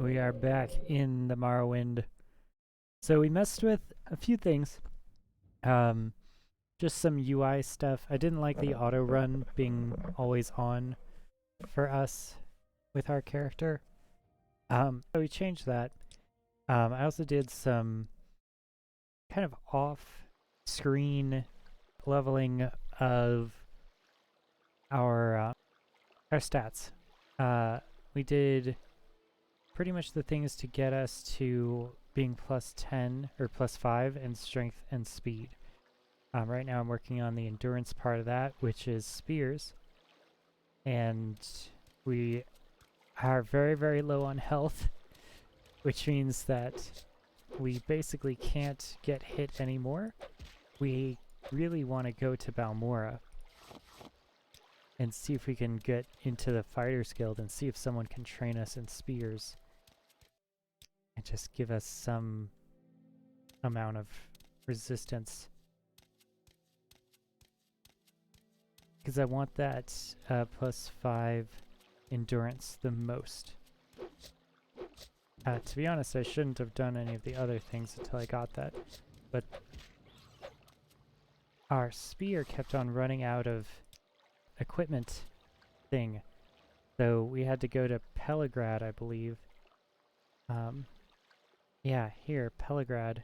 we are back in the Morrowind. So we messed with a few things. Um, just some UI stuff. I didn't like the auto run being always on for us with our character. So we changed that. I also did some kind of off-screen leveling of our stats. We did pretty much the things to get us to being plus 10 or plus 5 in strength and speed. Right now I'm working on the endurance part of that, which is spears. And we are very, very low on health, which means that we basically can't get hit anymore. We really want to go to Balmora and see if we can get into the Fighters Guild and see if someone can train us in spears and just give us some amount of resistance. Because I want that plus 5 endurance the most. To be honest, I shouldn't have done any of the other things until I got that. But our spear kept on running out of equipment thing. So we had to go to Pelagrad, I believe. Yeah, here, Pelagrad.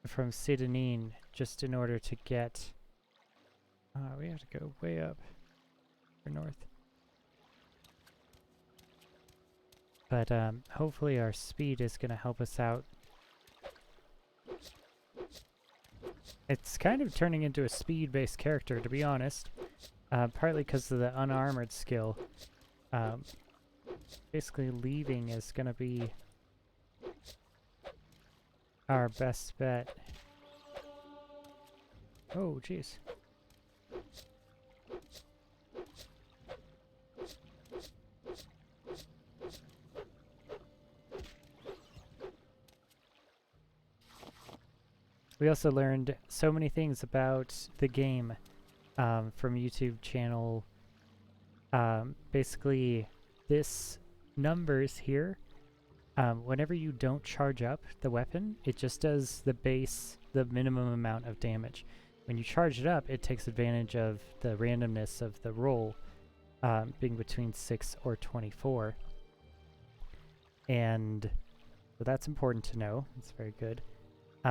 From Sidanine, just in order to get... we have to go way up or north. But hopefully our speed is going to help us out. It's kind of turning into a speed-based character, to be honest. Partly because of the unarmored skill. Basically leaving is going to be our best bet. Oh, jeez. We also learned so many things about the game from YouTube channel. Basically, this numbers here, whenever you don't charge up the weapon, it just does the minimum amount of damage. When you charge it up, it takes advantage of the randomness of the roll being between 6 or 24. And so that's important to know. It's very good.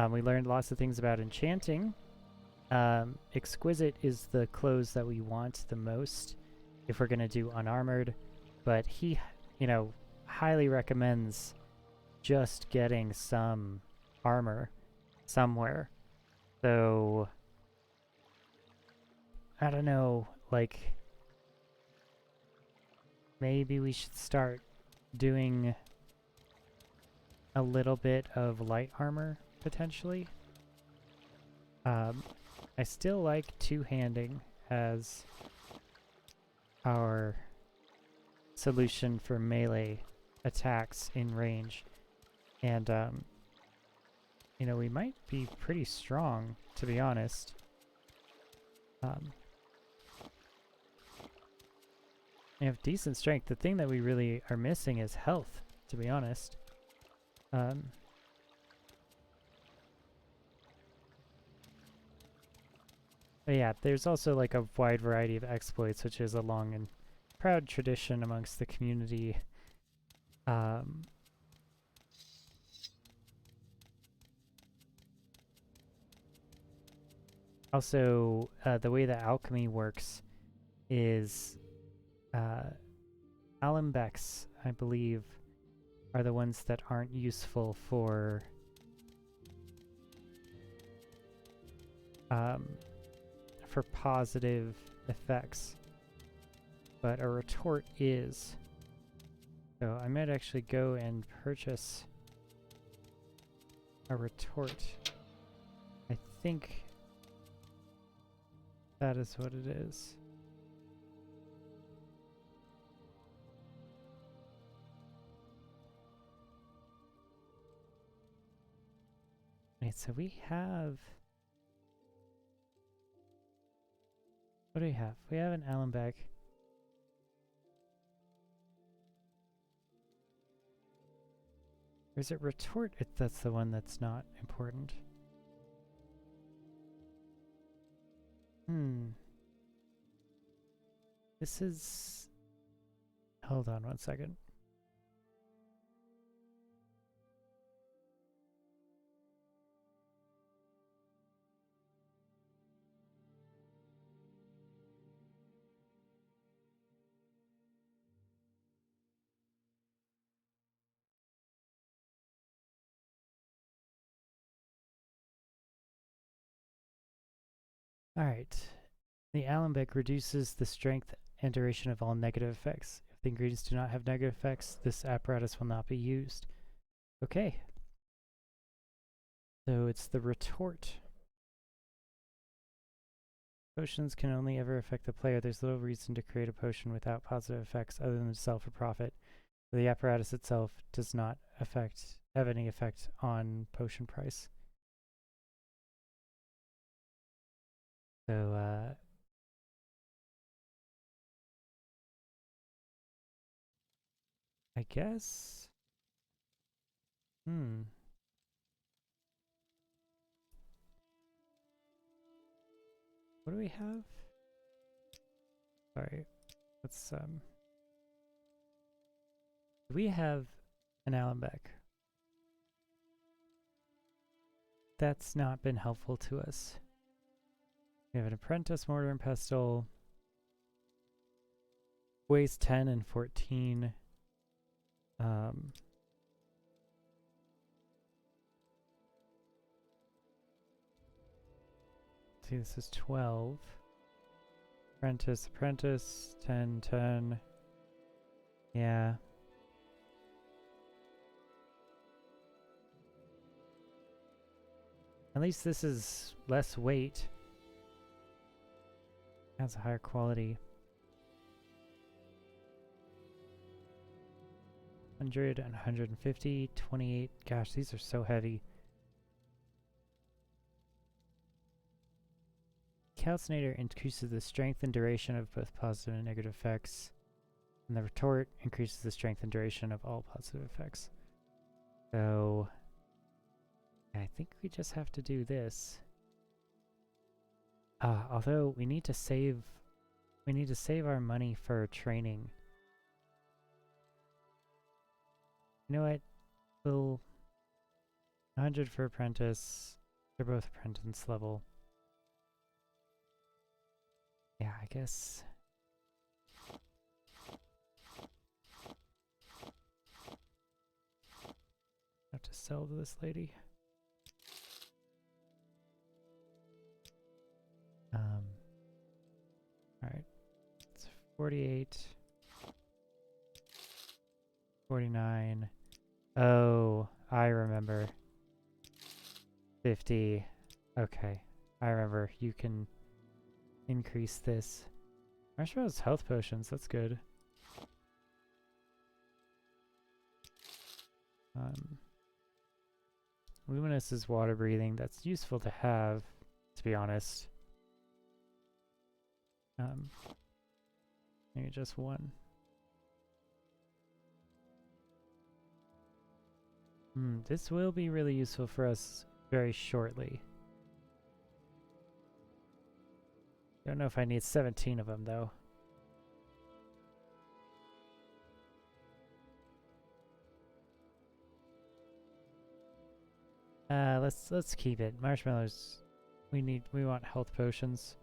We learned lots of things about enchanting. Exquisite is the clothes that we want the most if we're going to do unarmored, but he, highly recommends just getting some armor somewhere. So, I don't know, maybe we should start doing a little bit of light armor, potentially. I still like two-handing as our solution for melee attacks in range. And, we might be pretty strong, to be honest. We have decent strength. The thing that we really are missing is health, to be honest. But yeah, there's also a wide variety of exploits, which is a long and proud tradition amongst the community. Also, the way that alchemy works is alembics, I believe, are the ones that aren't useful for positive effects, but a retort is. So I might actually go and purchase a retort. I think that is what it is. Wait, so we have... What do we have? We have an alembic. Or is it retort? That's the one that's not important. This is... Hold on one second. Alright. The alembic reduces the strength and duration of all negative effects. If the ingredients do not have negative effects, this apparatus will not be used. Okay. So it's the retort. Potions can only ever affect the player. There's little reason to create a potion without positive effects other than to sell for profit. The apparatus itself does not have any effect on potion price. So, I guess... What do we have? Sorry. Let's, we have an alembic. That's not been helpful to us. We have an apprentice, mortar and pestle. Weighs 10 and 14. See, this is 12. Apprentice, 10, 10. Yeah. At least this is less weight. Has a higher quality. 100 and 150, 28. Gosh, these are so heavy. Calcinator increases the strength and duration of both positive and negative effects. And the retort increases the strength and duration of all positive effects. So I think we just have to do this. Although we need to save our money for training. You know what? We'll 100 for apprentice. They're both apprentice level. Yeah, I guess. Have to sell to this lady. Alright. It's 48. 49. Oh, I remember. 50. Okay. I remember. You can increase this. Marshmallow's health potions, that's good. Luminous is water breathing. That's useful to have, to be honest. Maybe just one. This will be really useful for us very shortly. Don't know if I need 17 of them though. Let's keep it. Marshmallows. We want health potions.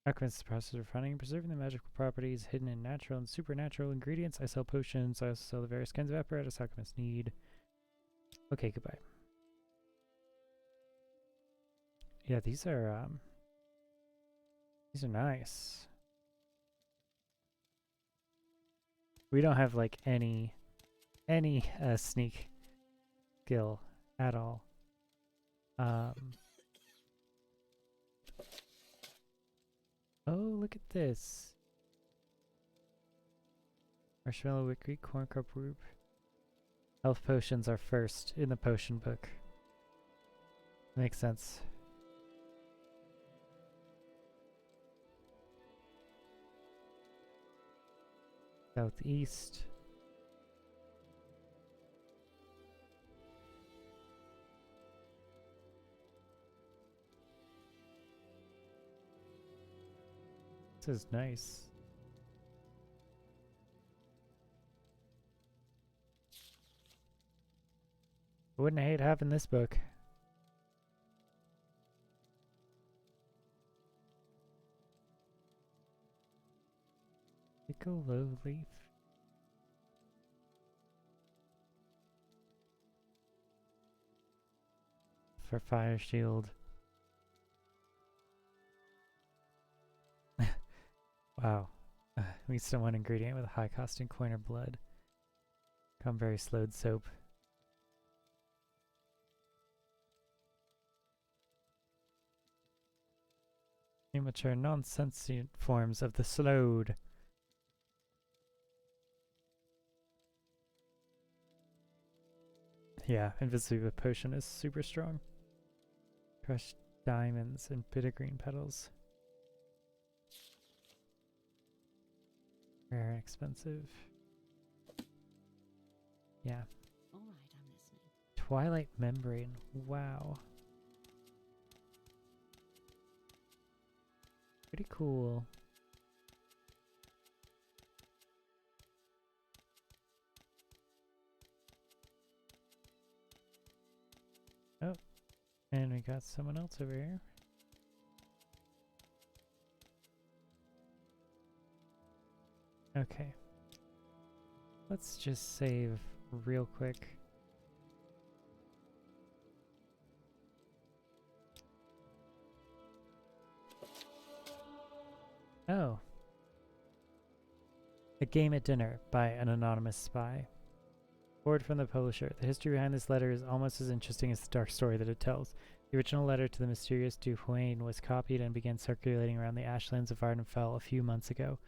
Alchemist's process of refining and preserving the magical properties hidden in natural and supernatural ingredients. I sell potions. I also sell the various kinds of apparatus alchemists need. Okay, goodbye. Yeah, these are nice. We don't have like any sneak skill at all. Oh, look at this. Marshmallow, wheat, corn, cup, root. Health potions are first in the potion book. Makes sense. Southeast. This is nice. I wouldn't hate having this book. Piccolo leaf. For fire shield. Wow. We still one ingredient with a high cost in coin or blood. Come very slowed soap. Immature, non-sentient forms of the slowed. Yeah, Invisible Potion is super strong. Crushed diamonds and bitter green petals. Rare and expensive. Yeah. Alright, I'm listening. Twilight Membrane. Wow. Pretty cool. Oh, and we got someone else over here. Okay. Let's just save real quick. Oh. A Game at Dinner by an anonymous spy. Forward from the publisher. The history behind this letter is almost as interesting as the dark story that it tells. The original letter to the mysterious Duhuane was copied and began circulating around the ashlands of Ardenfell a few months ago.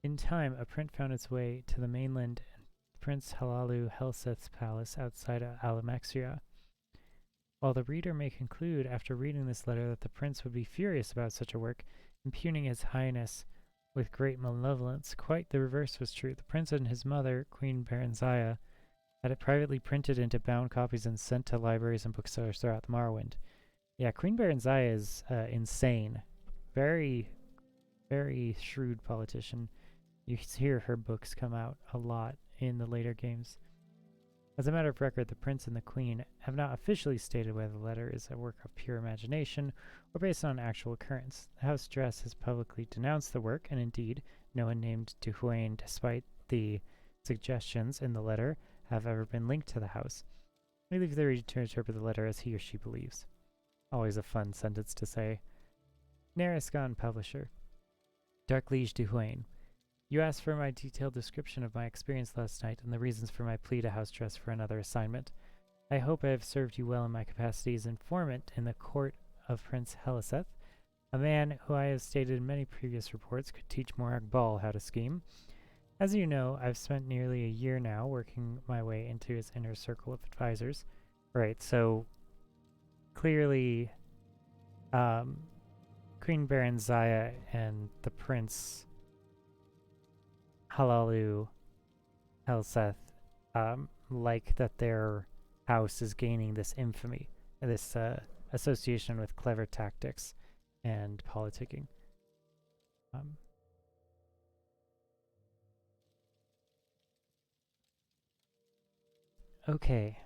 In time, a print found its way to the mainland and Prince Halalu Helseth's palace outside of Alamaxia. While the reader may conclude after reading this letter that the prince would be furious about such a work, impugning his highness with great malevolence, quite the reverse was true. The prince and his mother, Queen Berenziah, had it privately printed into bound copies and sent to libraries and booksellers throughout the Morrowind. Yeah, Queen Berenziah is insane. Very, very shrewd politician. You hear her books come out a lot in the later games. As a matter of record, the prince and the queen have not officially stated whether the letter is a work of pure imagination or based on actual occurrence. The House Dress has publicly denounced the work, and indeed, no one named Duhuane, despite the suggestions in the letter, have ever been linked to the house. We leave the reader to interpret the letter as he or she believes. Always a fun sentence to say. Nariscon Publisher. Dark Liege Duhuane. You asked for my detailed description of my experience last night and the reasons for my plea to House Dress for another assignment. I hope I have served you well in my capacity as informant in the court of Prince Heliseth, a man who I have stated in many previous reports could teach Morag Ball how to scheme. As you know, I've spent nearly a year now working my way into his inner circle of advisors. Right, so clearly Queen Berenziah and the Prince Halalu Helseth like that their house is gaining this infamy, this association with clever tactics and politicking. Okay.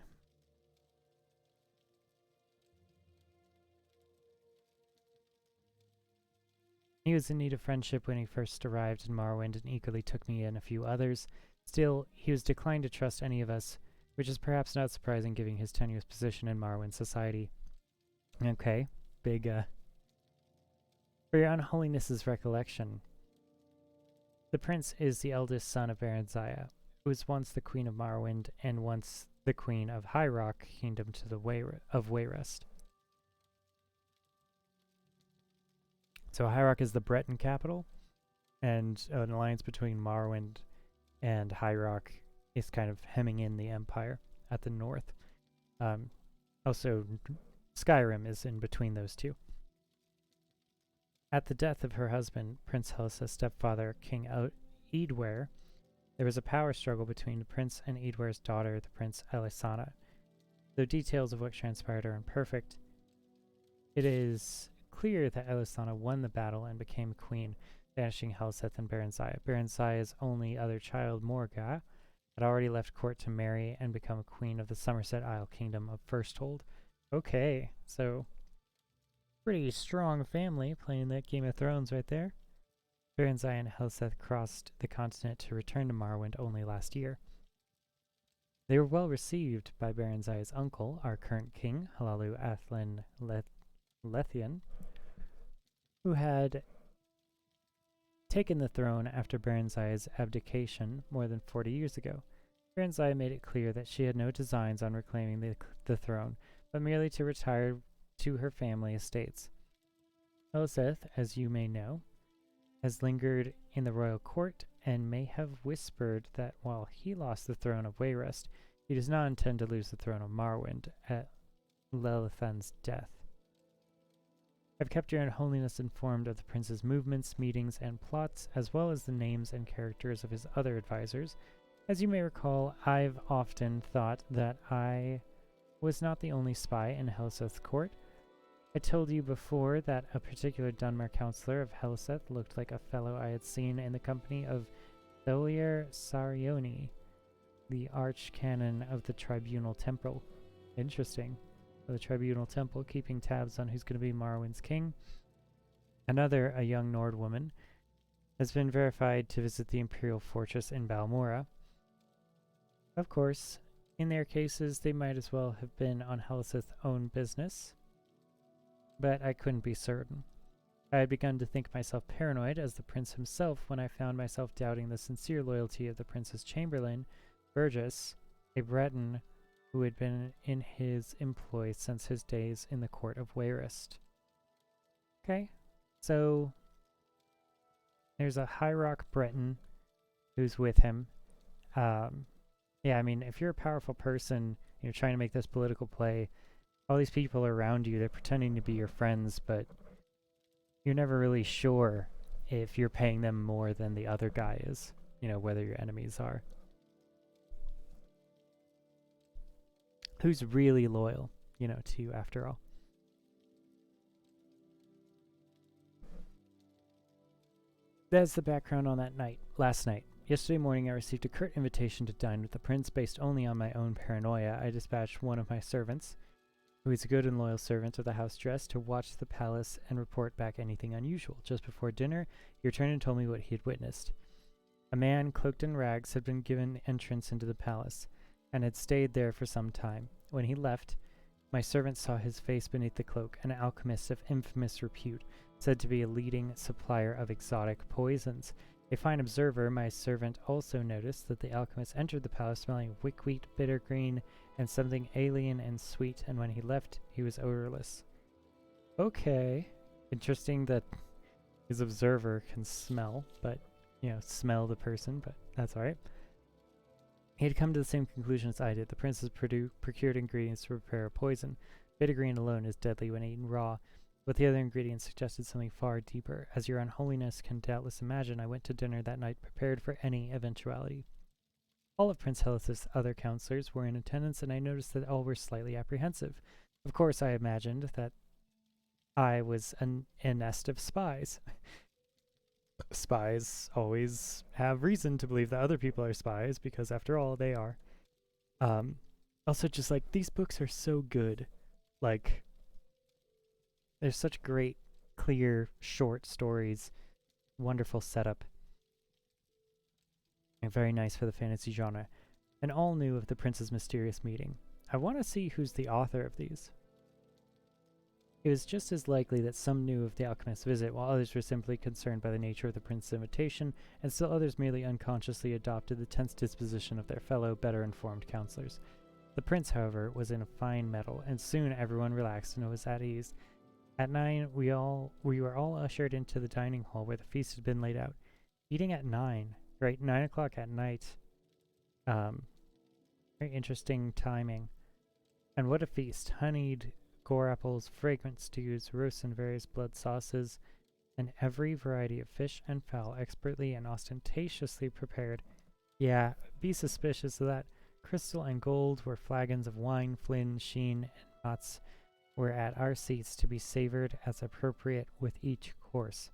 He was in need of friendship when he first arrived in Morrowind and eagerly took me and a few others. Still, he was declined to trust any of us, which is perhaps not surprising given his tenuous position in Morrowind society. Okay, big, For your unholiness's recollection, the prince is the eldest son of Berenziah, who was once the queen of Morrowind and once the queen of High Rock Kingdom to the Wayrest. So High Rock is the Breton capital, and an alliance between Morrowind and High Rock is kind of hemming in the empire at the north. Also, Skyrim is in between those two. At the death of her husband, Prince Helsa's stepfather, King Eadware, there was a power struggle between the prince and Eadware's daughter, the Prince Elisana. Though details of what transpired are imperfect, it is clear that Elisana won the battle and became queen, banishing Helseth and Berenziah. Berenziah's only other child, Morga, had already left court to marry and become a queen of the Somerset Isle kingdom of Firsthold. Okay, so pretty strong family playing that Game of Thrones right there. Berenziah and Helseth crossed the continent to return to Morrowind only last year. They were well received by Berenziah's uncle, our current king, Halalu Athlin Lethian, who had taken the throne after Berenziah's abdication more than 40 years ago. Berenziah made it clear that she had no designs on reclaiming the throne, but merely to retire to her family estates. Helseth, as you may know, has lingered in the royal court and may have whispered that while he lost the throne of Wayrest, he does not intend to lose the throne of Morrowind at Lelithan's death. I've kept your own holiness informed of the prince's movements, meetings, and plots, as well as the names and characters of his other advisors. As you may recall, I've often thought that I was not the only spy in Helseth's court. I told you before that a particular Dunmer counselor of Helseth looked like a fellow I had seen in the company of Tholier Sarioni, the archcanon of the Tribunal Temple. Interesting. The Tribunal Temple, keeping tabs on who's going to be Morrowind's king. Another, a young Nord woman, has been verified to visit the Imperial Fortress in Balmora. Of course, in their cases, they might as well have been on Helseth's own business, but I couldn't be certain. I had begun to think myself paranoid as the prince himself when I found myself doubting the sincere loyalty of the prince's chamberlain, Burgess, a Breton who had been in his employ since his days in the court of Wayrest. Okay, so there's a High Rock Breton who's with him. Yeah, I mean, if you're a powerful person, you're trying to make this political play, all these people around you, they're pretending to be your friends, but you're never really sure if you're paying them more than the other guy is, you know, whether your enemies are. Who's really loyal, you know, to you after all. That's the background on that night, last night. Yesterday morning I received a curt invitation to dine with the prince based only on my own paranoia. I dispatched one of my servants, who is a good and loyal servant of the house dress, to watch the palace and report back anything unusual. Just before dinner, he returned and told me what he had witnessed. A man cloaked in rags had been given entrance into the palace, and had stayed there for some time. When he left, my servant saw his face beneath the cloak, an alchemist of infamous repute, said to be a leading supplier of exotic poisons. A fine observer, my servant also noticed that the alchemist entered the palace smelling of wickweed, bittergreen, and something alien and sweet, and when he left, he was odorless. Okay. Interesting that his observer can smell, but, you know, smell the person, but that's alright. He had come to the same conclusion as I did. The prince has procured ingredients to prepare a poison. Bittergreen alone is deadly when eaten raw, but the other ingredients suggested something far deeper. As your unholiness can doubtless imagine, I went to dinner that night prepared for any eventuality. All of Prince Helith's other counselors were in attendance, and I noticed that all were slightly apprehensive. Of course, I imagined that I was a nest of spies. Spies always have reason to believe that other people are spies, because after all, they are. Also, just like, these books are so good. Like, there's such great, clear, short stories. Wonderful setup. And very nice for the fantasy genre. And all knew of the prince's mysterious meeting. I want to see who's the author of these. It was just as likely that some knew of the alchemist's visit, while others were simply concerned by the nature of the prince's invitation, and still others merely unconsciously adopted the tense disposition of their fellow, better-informed counselors. The prince, however, was in a fine mettle, and soon everyone relaxed and was at ease. At 9, we were all ushered into the dining hall where the feast had been laid out. Eating at 9, right, 9 o'clock at night, Very interesting timing. And what a feast. Honeyed gore apples, fragrant stews, roasts in various blood sauces, and every variety of fish and fowl expertly and ostentatiously prepared. Yeah, be suspicious of that. Crystal and gold were flagons of wine, Flynn, Sheen, and Mott's were at our seats to be savored as appropriate with each course.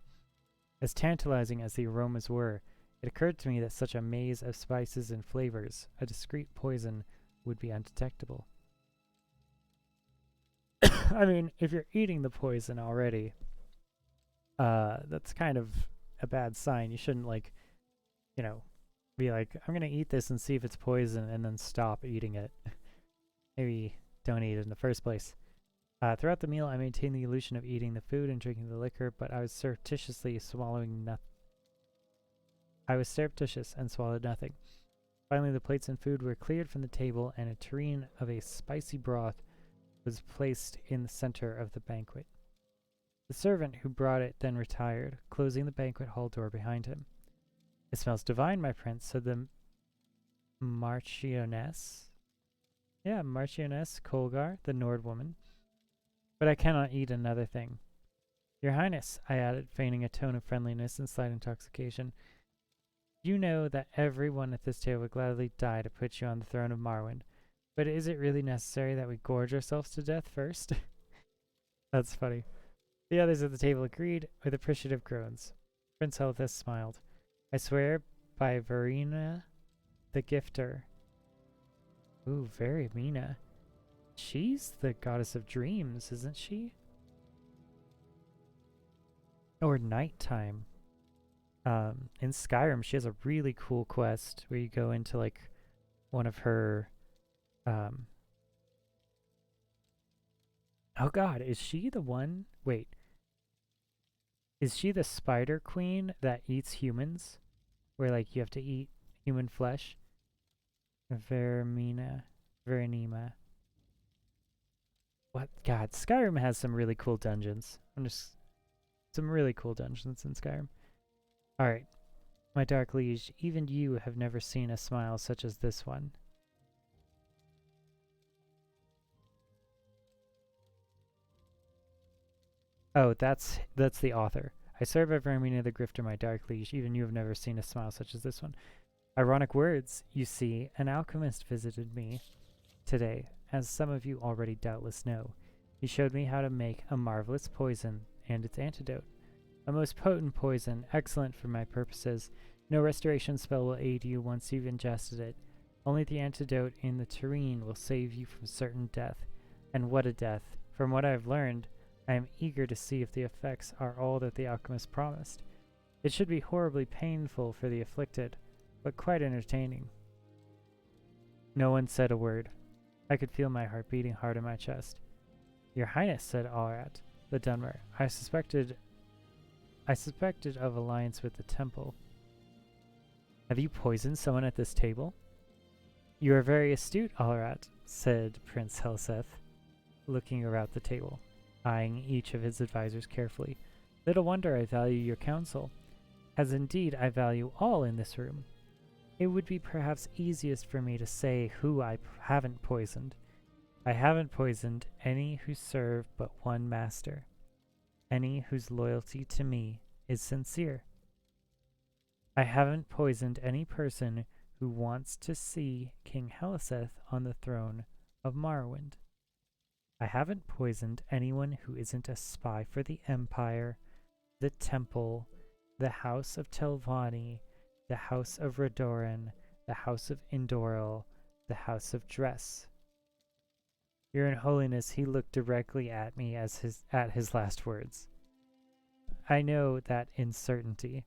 As tantalizing as the aromas were, it occurred to me that such a maze of spices and flavors, a discreet poison, would be undetectable. I mean, if you're eating the poison already, that's kind of a bad sign. You shouldn't, like, you know, be like, I'm gonna eat this and see if it's poison and then stop eating it. Maybe don't eat it in the first place. Throughout the meal, I maintained the illusion of eating the food and drinking the liquor, but I was surreptitiously swallowing nothing. I was surreptitious and swallowed nothing. Finally, the plates and food were cleared from the table, and a tureen of a spicy broth was placed in the center of the banquet. The servant who brought it then retired, closing the banquet hall door behind him. It smells divine, my prince, said the Marchioness. Yeah, Marchioness Colgar, the Nord woman. But I cannot eat another thing. Your Highness, I added, feigning a tone of friendliness and slight intoxication, you know that everyone at this table would gladly die to put you on the throne of Morrowind. But is it really necessary that we gorge ourselves to death first? That's funny. The others at the table agreed with appreciative groans. Prince Helthus smiled. I swear by Verena the Gifter. Ooh, Verimina. She's the goddess of dreams, isn't she? Or nighttime. In Skyrim, she has a really cool quest where you go into, like, one of her, oh god, is she the one? Wait. Is she the spider queen that eats humans? Where, like, you have to eat human flesh? Verenima. What? God, Skyrim has some really cool dungeons. Some really cool dungeons in Skyrim. Alright, my dark liege, even you have never seen a smile such as this one. Oh, that's the author. I swear by Vermina the Grifter, my dark liege, even you have never seen a smile such as this one. Ironic words, you see, an alchemist visited me today, as some of you already doubtless know. He showed me how to make a marvelous poison and its antidote. A most potent poison, excellent for my purposes. No restoration spell will aid you once you've ingested it. Only the antidote in the tureen will save you from certain death. And what a death! From what I have learned, I am eager to see if the effects are all that the alchemist promised. It should be horribly painful for the afflicted, but quite entertaining. No one said a word. I could feel my heart beating hard in my chest. Your Highness, said Alrat, the Dunmer, I suspected of alliance with the temple. Have you poisoned someone at this table? You are very astute, Alrat, said Prince Helseth, looking around the table, eyeing each of his advisors carefully. Little wonder I value your counsel, as indeed I value all in this room. It would be perhaps easiest for me to say who I haven't poisoned. I haven't poisoned any who serve but one master. Any whose loyalty to me is sincere. I haven't poisoned any person who wants to see King Heliseth on the throne of Morrowind. I haven't poisoned anyone who isn't a spy for the Empire, the Temple, the House of Telvanni, the House of Redoran, the House of Indoril, the House of Dress. Your Holiness, he looked directly at me at his last words. I know that in certainty.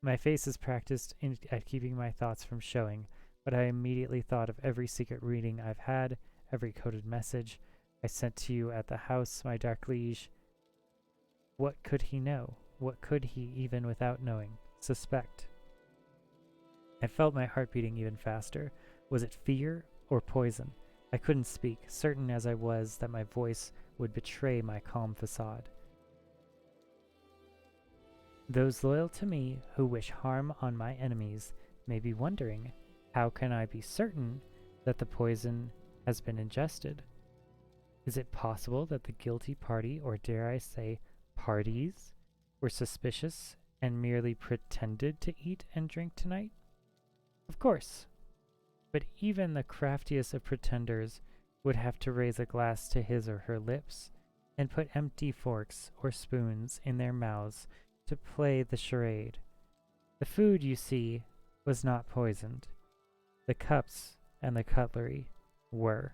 My face is practiced at keeping my thoughts from showing, but I immediately thought of every secret reading I've had, every coded message I sent to you at the house, my dark liege. What could he know? What could he, even without knowing, suspect? I felt my heart beating even faster. Was it fear or poison? I couldn't speak, certain as I was that my voice would betray my calm facade. Those loyal to me who wish harm on my enemies may be wondering, how can I be certain that the poison has been ingested? Is it possible that the guilty party, or dare I say, parties, were suspicious and merely pretended to eat and drink tonight? Of course. But even the craftiest of pretenders would have to raise a glass to his or her lips and put empty forks or spoons in their mouths to play the charade. The food, you see, was not poisoned. The cups and the cutlery were.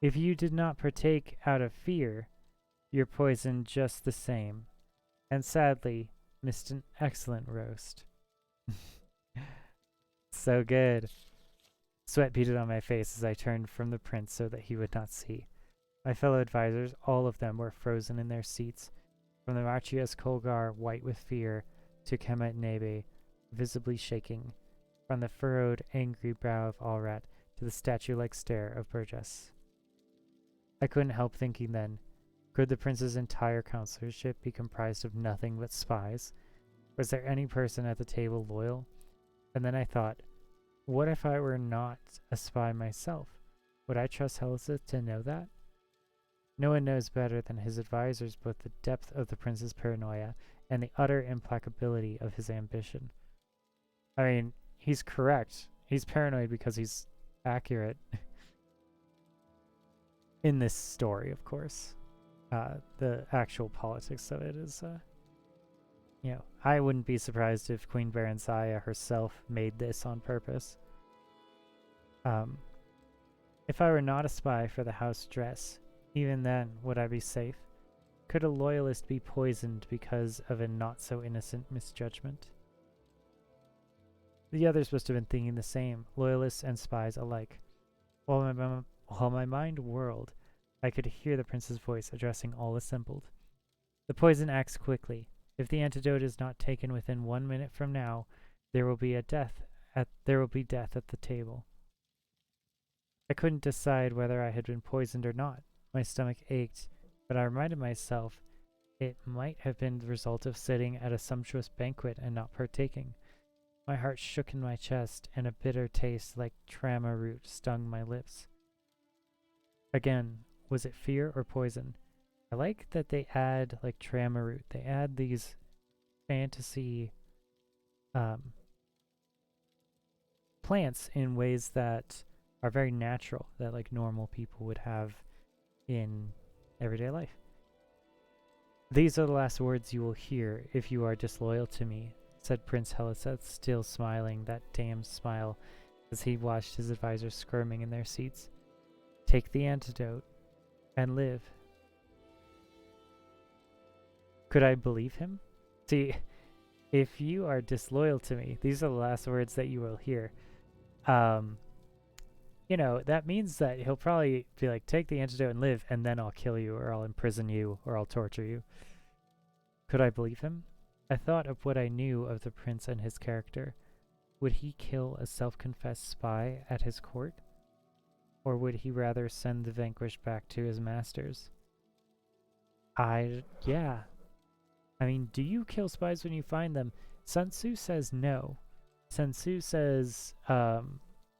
If you did not partake out of fear, you're poisoned just the same, and sadly missed an excellent roast. So good. Sweat beaded on my face as I turned from the prince so that he would not see. My fellow advisors, all of them, were frozen in their seats, from the Marchias Colgar, white with fear, to Kemet Nebe, visibly shaking, from the furrowed, angry brow of Alrat to the statue-like stare of Burgess. I couldn't help thinking then, could the prince's entire counselorship be comprised of nothing but spies? Was there any person at the table loyal? And then I thought, what if I were not a spy myself? Would I trust Heliseth to know that? No one knows better than his advisors both the depth of the prince's paranoia and the utter implacability of his ambition. I mean, he's correct. He's paranoid because he's accurate. In this story, of course. The actual politics of it is, I wouldn't be surprised if Queen Baranzaya herself made this on purpose. If I were not a spy for the House Dress, even then, would I be safe? Could a loyalist be poisoned because of a not-so-innocent misjudgment? The others must have been thinking the same, loyalists and spies alike. While my mind whirled, I could hear the prince's voice addressing all assembled. The poison acts quickly. If the antidote is not taken within 1 minute from now, there will be death at the table. I couldn't decide whether I had been poisoned or not. My stomach ached, but I reminded myself it might have been the result of sitting at a sumptuous banquet and not partaking. My heart shook in my chest, and a bitter taste like trama root stung my lips. Again, was it fear or poison? I like that they add, like trama root, they add these fantasy plants in ways that are very natural, that like normal people would have in everyday life. These are the last words you will hear if you are disloyal to me, said Prince Heliseth, still smiling that damned smile as he watched his advisors squirming in their seats. Take the antidote and live. Could I believe him? See, if you are disloyal to me, these are the last words that you will hear. That means that he'll probably be like, take the antidote and live, and then I'll kill you, or I'll imprison you, or I'll torture you. Could I believe him? I thought of what I knew of the prince and his character. Would he kill a self-confessed spy at his court? Or would he rather send the vanquished back to his masters? Yeah. I mean, do you kill spies when you find them? Sun Tzu says no. Sun Tzu says,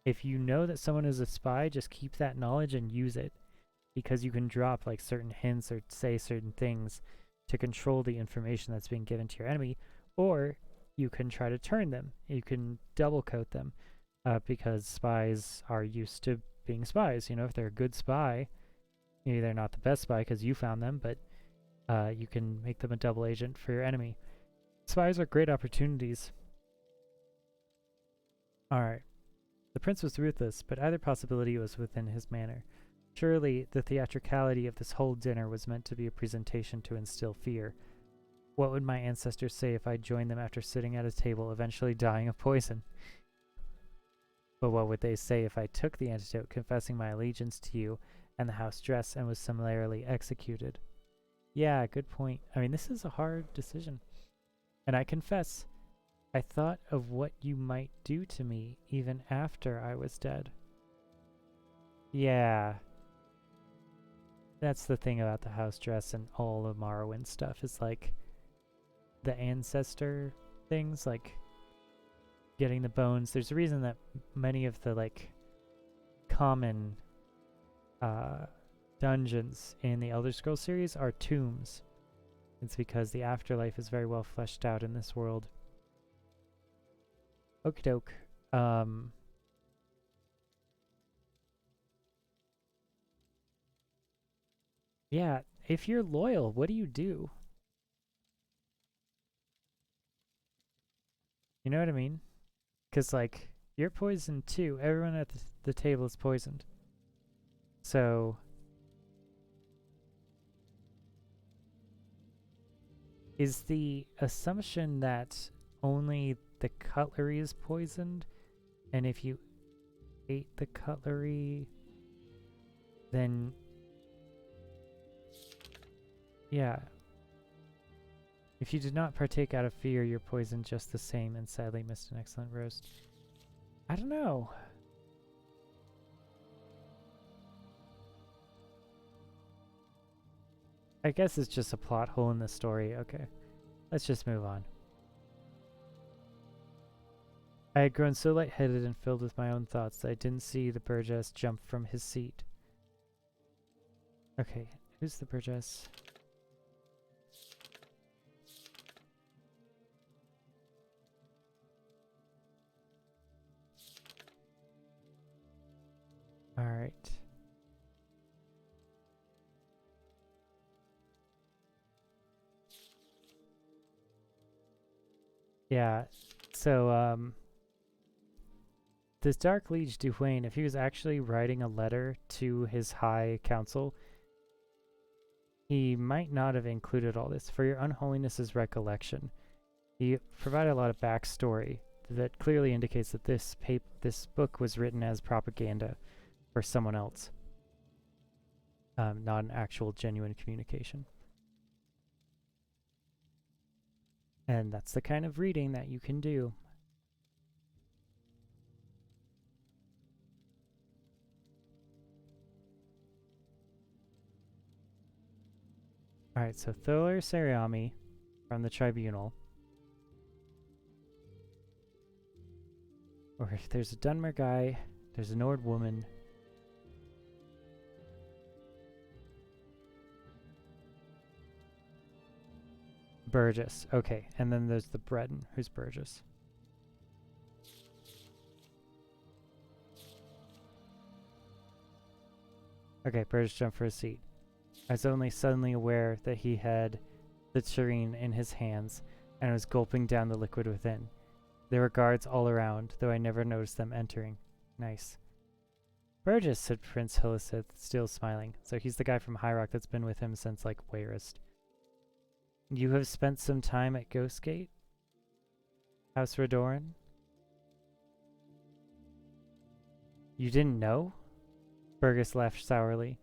if you know that someone is a spy, just keep that knowledge and use it. Because you can drop like certain hints or say certain things to control the information that's being given to your enemy, or you can try to turn them. You can double coat them, because spies are used to being spies. If they're a good spy, maybe they're not the best spy because you found them, but you can make them a double agent for your enemy. Spies are great opportunities. Alright. The prince was ruthless, but either possibility was within his manner. Surely the theatricality of this whole dinner was meant to be a presentation to instill fear. What would my ancestors say if I joined them after sitting at a table, eventually dying of poison? But what would they say if I took the antidote, confessing my allegiance to you and the house dress, and was similarly executed? Yeah, good point. I mean, this is a hard decision. And I confess, I thought of what you might do to me even after I was dead. Yeah. That's the thing about the house dress and all the Morrowind stuff, is like the ancestor things, like getting the bones. There's a reason that many of the like common dungeons in the Elder Scrolls series are tombs. It's because the afterlife is very well fleshed out in this world. Okie doke. Yeah, if you're loyal, what do you do? You know what I mean? Because, like, you're poisoned too. Everyone at the table is poisoned. So, is the assumption that only the cutlery is poisoned, and if you ate the cutlery, then yeah. If you did not partake out of fear, you're poisoned just the same and sadly missed an excellent roast. I don't know. I guess it's just a plot hole in the story. Okay, let's just move on. I had grown so lightheaded and filled with my own thoughts that I didn't see the Burgess jump from his seat. Okay, who's the Burgess? Alright. Yeah, so, this Dark Liege Duhwain, if he was actually writing a letter to his High Council, he might not have included all this. For your unholiness's recollection, he provided a lot of backstory that clearly indicates that this book was written as propaganda for someone else, not an actual genuine communication. And that's the kind of reading that you can do. Alright, so Tholer Seriami from the Tribunal. Or if there's a Dunmer guy, there's a Nord woman. Burgess. Okay, and then there's the Breton. Who's Burgess? Okay, Burgess jumped for his seat. I was only suddenly aware that he had the tureen in his hands and was gulping down the liquid within. There were guards all around, though I never noticed them entering. Nice. Burgess, said Prince Hilliseth, still smiling. So he's the guy from High Rock that's been with him since, like, Wayrest. You have spent some time at Ghostgate? House Redoran? You didn't know? Burgess laughed sourly.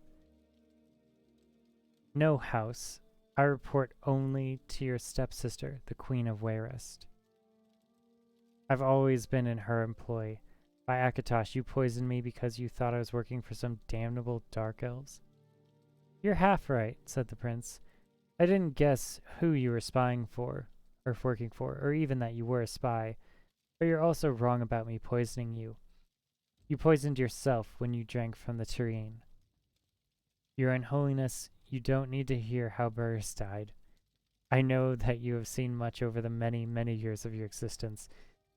No, House. I report only to your stepsister, the Queen of Wayrest. I've always been in her employ. By Akatosh, you poisoned me because you thought I was working for some damnable dark elves? You're half right, said the prince. I didn't guess who you were spying for, or working for, or even that you were a spy. But you're also wrong about me poisoning you. You poisoned yourself when you drank from the tureen. Your Unholiness, you don't need to hear how Burgess died. I know that you have seen much over the many, many years of your existence,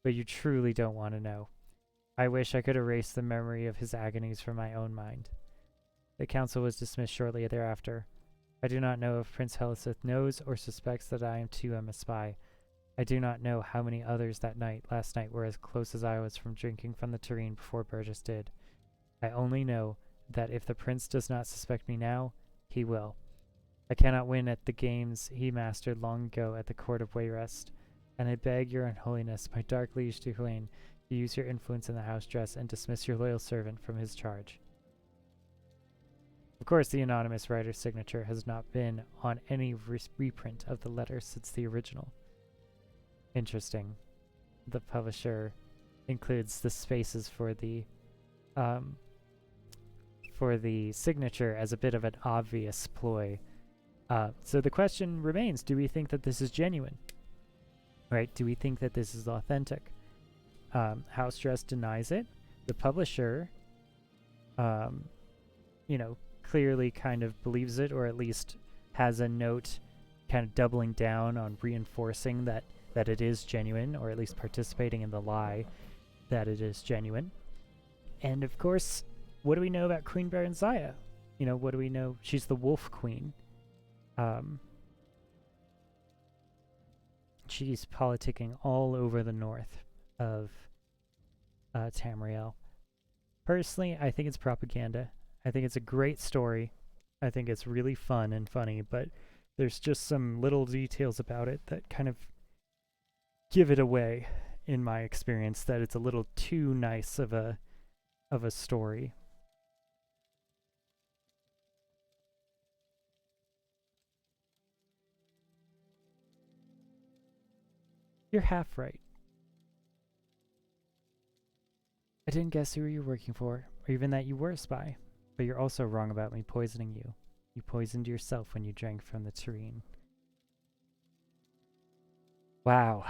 but you truly don't want to know. I wish I could erase the memory of his agonies from my own mind. The council was dismissed shortly thereafter. I do not know if Prince Heliseth knows or suspects that I too am a spy. I do not know how many others last night were as close as I was from drinking from the tureen before Burgess did. I only know that if the prince does not suspect me now, he will. I cannot win at the games he mastered long ago at the court of Wayrest, and I beg your Unholiness, my dark liege Duhwain, to use your influence in the house dress and dismiss your loyal servant from his charge. Of course, the anonymous writer's signature has not been on any reprint of the letter since the original. Interesting. The publisher includes the spaces for the signature as a bit of an obvious ploy. So the question remains, do we think that this is genuine? Right? Do we think that this is authentic? House Dress denies it. The publisher you know, clearly kind of believes it, or at least has a note kind of doubling down on reinforcing that it is genuine, or at least participating in the lie that it is genuine. And of course, what do we know about Queen Berenziah? You know, what do we know? She's the Wolf Queen. She's politicking all over the north of Tamriel. Personally, I think it's propaganda. I think it's a great story. I think it's really fun and funny, but there's just some little details about it that kind of give it away, in my experience, that it's a little too nice of a story. You're half right. I didn't guess who you were working for, or even that you were a spy. But you're also wrong about me poisoning you. You poisoned yourself when you drank from the tureen. Wow.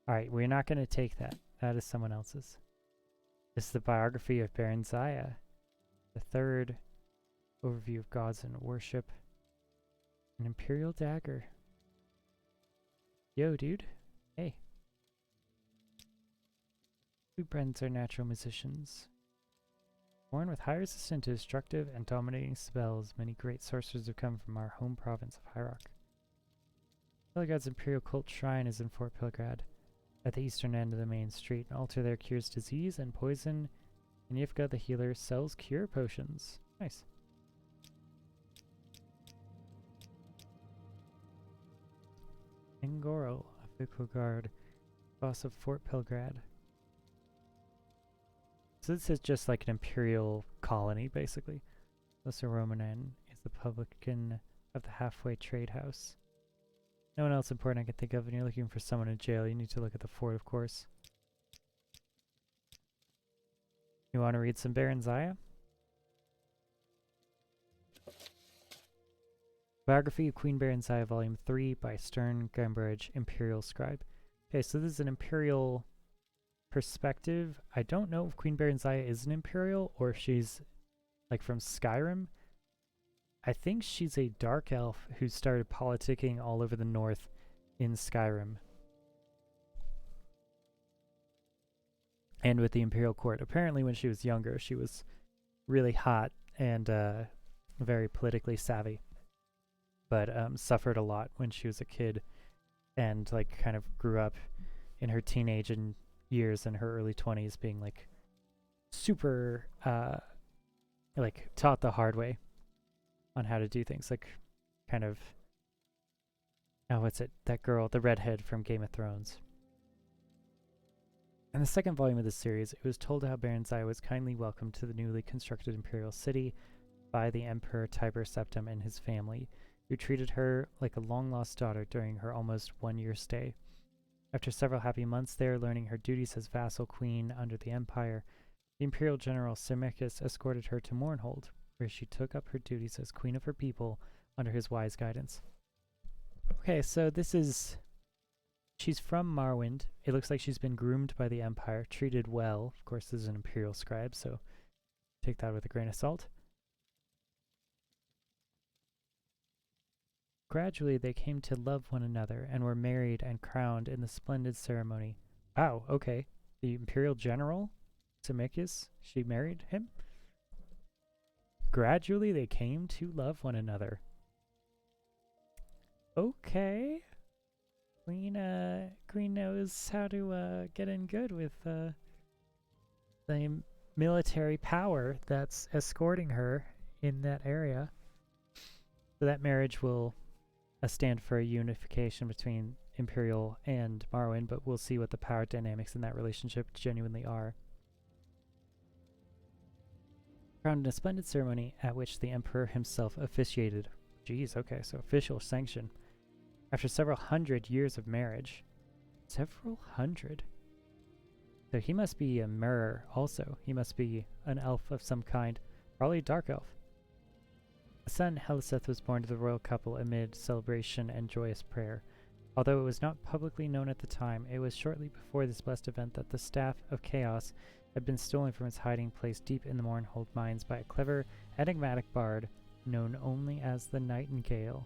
Alright, we're not going to take that. That is someone else's. This is the biography of Berenziah, the third overview of gods and worship. An imperial dagger. Yo, dude. Hey. We Brens are natural musicians. Born with high resistance to destructive and dominating spells, many great sorcerers have come from our home province of High Rock. Pilgrad's imperial cult shrine is in Fort Pilgrad, at the eastern end of the main street. An altar there cures disease and poison, and Yifka the healer sells cure potions. Nice. Engorl, a Vical guard, boss of Fort Pilgrad. So this is just like an imperial colony, basically. Lesser Romanen is the publican of the halfway trade house. No one else important I can think of. When you're looking for someone in jail, you need to look at the fort, of course. You want to read some Berenziah? Biography of Queen Berenziah, Volume 3 by Stern Gambridge, Imperial Scribe. Okay, so this is an imperial perspective. I don't know if Queen Berenziah is an imperial or if she's like from Skyrim. I think she's a dark elf who started politicking all over the north in Skyrim. And with the imperial court. Apparently when she was younger, she was really hot and very politically savvy. But suffered a lot when she was a kid and like kind of grew up in her teenage and years in her early 20s being like super like taught the hard way on how to do things, like kind of what's it, that girl, the redhead from Game of Thrones. In the second volume of this series, it was told how Berenziah was kindly welcomed to the newly constructed imperial city by the Emperor Tiber Septim and his family, who treated her like a long-lost daughter during her almost one-year stay. After several happy months there, learning her duties as vassal queen under the Empire, the Imperial General Sirmicus escorted her to Mournhold, where she took up her duties as queen of her people under his wise guidance. Okay, so this is... She's from Morrowind. It looks like she's been groomed by the Empire, treated well. Of course, this is an Imperial scribe, so take that with a grain of salt. Gradually, they came to love one another and were married and crowned in the splendid ceremony. Wow, okay. The Imperial General, Sirmicus, she married him? Gradually, they came to love one another. Okay. Queen knows how to get in good with the military power that's escorting her in that area. So that marriage will stand for a unification between Imperial and Morrowind, but we'll see what the power dynamics in that relationship genuinely are. Crowned in a splendid ceremony at which the Emperor himself officiated. Jeez, okay, so official sanction. After several hundred years of marriage. Several hundred? So he must be a mirror also. He must be an elf of some kind. Probably a dark elf. A son, Heliseth, was born to the royal couple amid celebration and joyous prayer. Although it was not publicly known at the time, it was shortly before this blessed event that the Staff of Chaos had been stolen from its hiding place deep in the Mournhold mines by a clever, enigmatic bard known only as the Nightingale.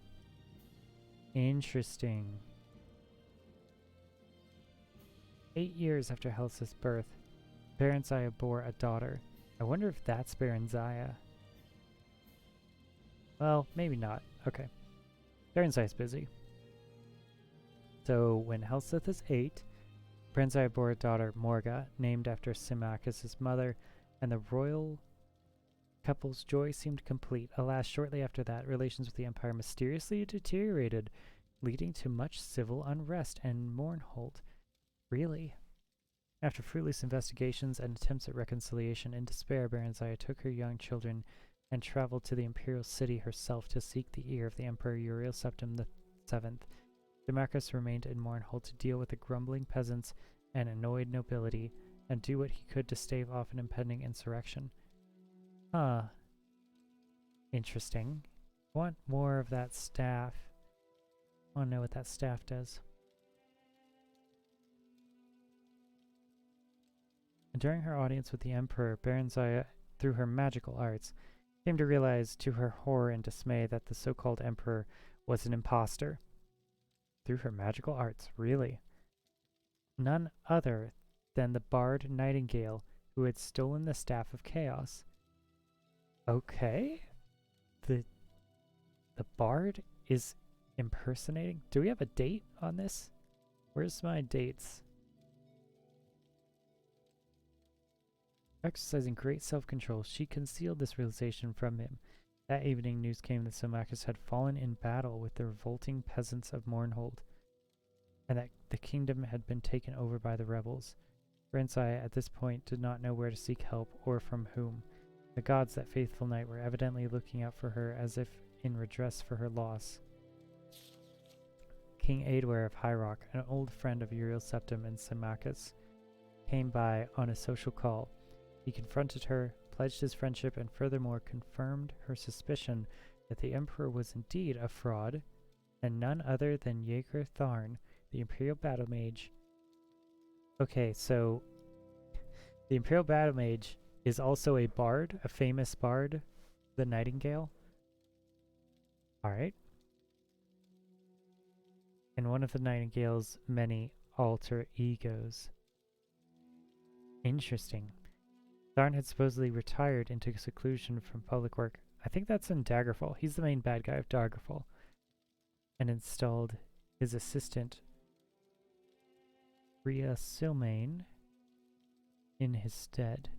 Interesting. 8 years after Helseth's birth, Barenziah bore a daughter. I wonder if that's Barenziah. Well, maybe not. Okay. Barenziah's busy. So when Helseth is 8, Barenziah bore a daughter, Morga, named after Symmachus' mother, and the royal couple's joy seemed complete. Alas, shortly after that, relations with the Empire mysteriously deteriorated, leading to much civil unrest and Mournhold. Really? After fruitless investigations and attempts at reconciliation, in despair, Barenziah took her young children and traveled to the imperial city herself to seek the ear of the Emperor Uriel Septim VII. Symmachus remained in Mournhold to deal with the grumbling peasants and annoyed nobility, and do what he could to stave off an impending insurrection. Huh. Interesting. I want more of that staff. I want to know what that staff does. And during her audience with the Emperor, Barenziah, through her magical arts, came to realize to her horror and dismay that the so-called Emperor was an impostor. Through her magical arts, really? None other than the bard Nightingale, who had stolen the Staff of Chaos. Okay. The bard is impersonating? Do we have a date on this? Where's my dates? Exercising great self-control, she concealed this realization from him. That evening, news came that Symmachus had fallen in battle with the revolting peasants of Mournhold, and that the kingdom had been taken over by the rebels. Barenziah at this point did not know where to seek help or from whom. The gods that faithful night were evidently looking out for her as if in redress for her loss. King Aedware of High Rock, an old friend of Uriel Septim and Symmachus, came by on a social call. He confronted her, pledged his friendship, and furthermore confirmed her suspicion that the Emperor was indeed a fraud, and none other than Jaeger Tharn, the Imperial Battle Mage. Okay, so the Imperial Battle Mage is also a bard, a famous bard, the Nightingale. Alright. And one of the Nightingale's many alter egos. Interesting. Tharn had supposedly retired into seclusion from public work. I think that's in Daggerfall. He's the main bad guy of Daggerfall. And installed his assistant, Rhea Silmain, in his stead.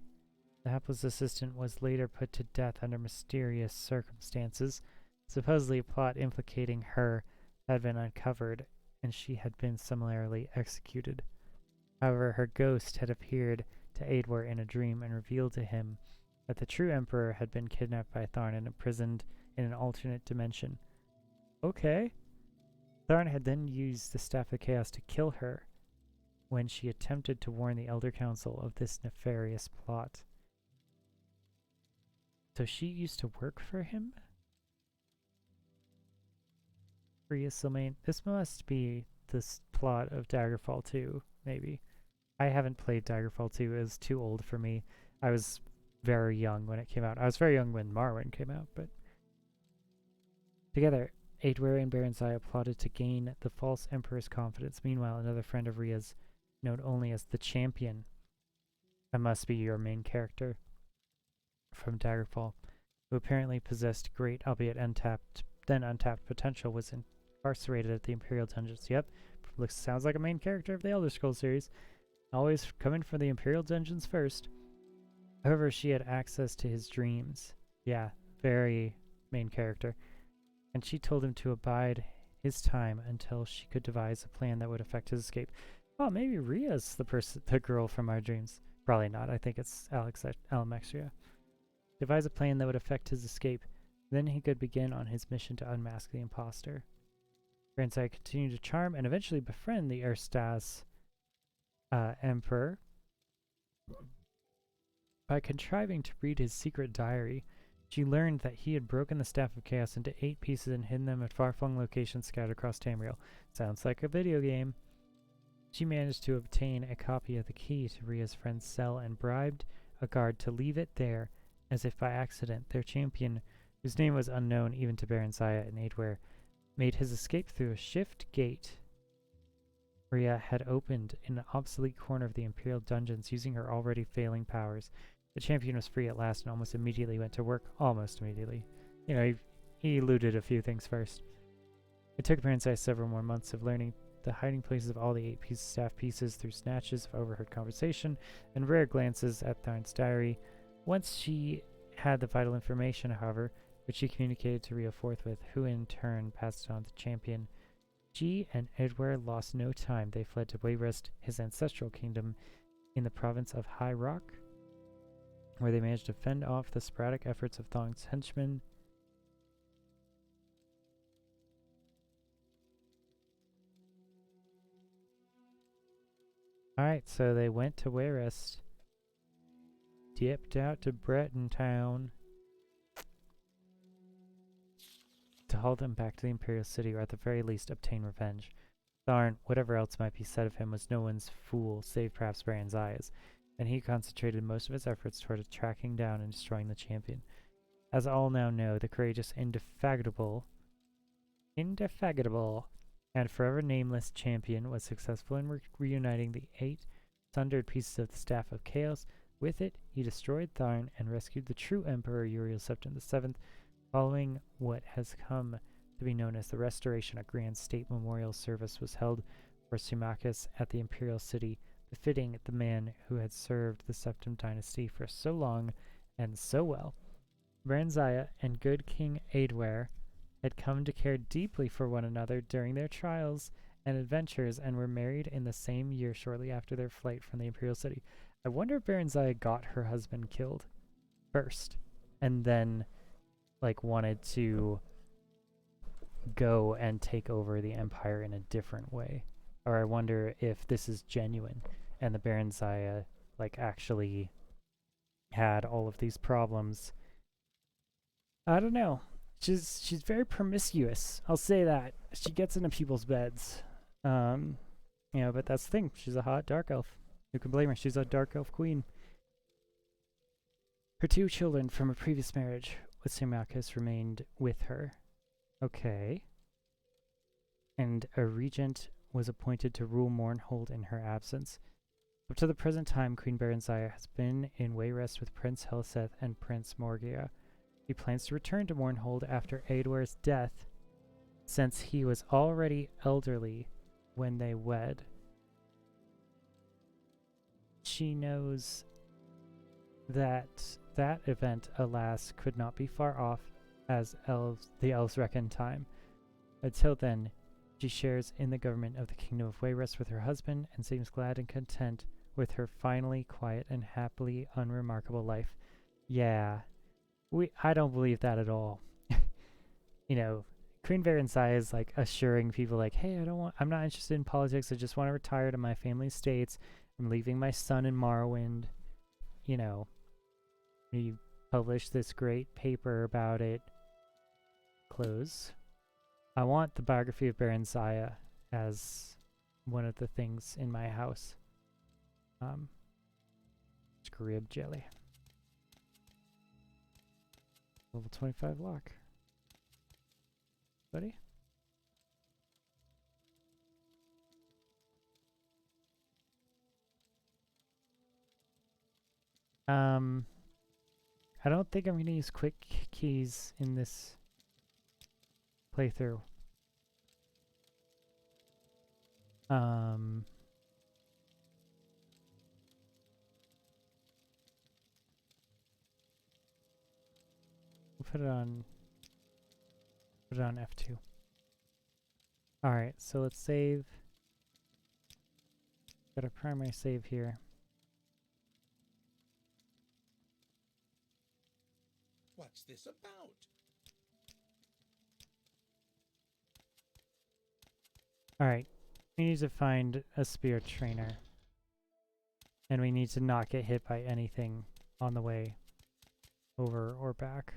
The hapless assistant was later put to death under mysterious circumstances. Supposedly a plot implicating her had been uncovered, and she had been summarily executed. However, her ghost had appeared to Aedware in a dream and revealed to him that the true Emperor had been kidnapped by Tharn and imprisoned in an alternate dimension. Okay. Tharn had then used the Staff of Chaos to kill her when she attempted to warn the Elder Council of this nefarious plot. So she used to work for him? Rhea Silmain. This must be this plot of Daggerfall 2, maybe. I haven't played Daggerfall 2. It was too old for me. I was very young when it came out. I was very young when Morrowind came out, but... Together, Aedware and Barenziah plotted to gain the false Emperor's confidence. Meanwhile, another friend of Rhea's, known only as the Champion, that must be your main character from Daggerfall, who apparently possessed great, albeit untapped potential, was incarcerated at the Imperial Dungeons. Yep, sounds like a main character of the Elder Scrolls series. Always coming for the Imperial Dungeons first. However, she had access to his dreams. Yeah, very main character. And she told him to abide his time until she could devise a plan that would affect his escape. Oh, maybe Rhea's the girl from our dreams. Probably not. I think it's Alamexia. Devise a plan that would affect his escape. Then he could begin on his mission to unmask the imposter. Barenziah continued to charm and eventually befriend the Erstas Emperor by contriving to read his secret diary. She learned that he had broken the Staff of Chaos into 8 pieces and hidden them at far-flung locations scattered across Tamriel. Sounds like a video game. She managed to obtain a copy of the key to Rhea's friend's cell and bribed a guard to leave it there as if by accident. Their champion, whose name was unknown even to Baron Zaya and Aidware, made his escape through a shift gate Rhea had opened in an obsolete corner of the Imperial dungeons using her already failing powers. The champion was free at last and almost immediately went to work. Almost immediately. You know, he eluded a few things first. It took Baron Zaya several more months of learning the hiding places of all the 8 staff pieces through snatches of overheard conversation and rare glances at Tharn's diary. Once she had the vital information, however, which she communicated to Rhea forthwith, who in turn passed it on to the champion. She and Edward lost no time. They fled to Wayrest, his ancestral kingdom, in the province of High Rock, where they managed to fend off the sporadic efforts of Thong's henchmen. Alright, so they went to Wayrest, dipped out to Breton Town to haul them back to the Imperial City, or at the very least obtain revenge. Tharn, whatever else might be said of him, was no one's fool, save perhaps Baron Zaya's, and he concentrated most of his efforts toward tracking down and destroying the champion. As all now know, the courageous, indefatigable, and forever nameless champion was successful in reuniting the 8 sundered pieces of the Staff of Chaos. With it, he destroyed Tharn and rescued the true Emperor Uriel Septim VII. Following what has come to be known as the Restoration, a grand state memorial service was held for Symmachus at the Imperial City, befitting the man who had served the Septim dynasty for so long and so well. Baron Zaya and good King Aidware had come to care deeply for one another during their trials and adventures, and were married in the same year shortly after their flight from the Imperial City. I wonder if Baron Zaya got her husband killed first, and then wanted to go and take over the empire in a different way. Or I wonder if this is genuine and the Baron Zaya actually had all of these problems. I don't know. She's very promiscuous. I'll say that. She gets into people's beds. But that's the thing. She's a hot dark elf. Who can blame her? She's a dark elf queen. Her 2 children from a previous marriage with Symmachus remained with her. Okay. And a regent was appointed to rule Mournhold in her absence. Up to the present time, Queen Baron Zaya has been in Wayrest with Prince Helseth and Prince Morgia. He plans to return to Mournhold after Aidware's death, since he was already elderly when they wed. She knows that that event, alas, could not be far off, as the elves reckon time. Until then, she shares in the government of the Kingdom of Wayrest with her husband, and seems glad and content with her finally quiet and happily unremarkable life. Yeah, I don't believe that at all. Queen Baron Zaya is assuring people hey, I'm not interested in politics, I just want to retire to my family estates. I'm leaving my son in Morrowind. He published this great paper about it. Close. I want the biography of Baron Zaya as one of the things in my house. Scrib jelly. Level 25 lock. Buddy? I don't think I'm going to use quick keys in this playthrough. We'll put it on F2. Alright, so let's save. Got a primary save here. What's this about? Alright, we need to find a spear trainer. And we need to not get hit by anything on the way over or back.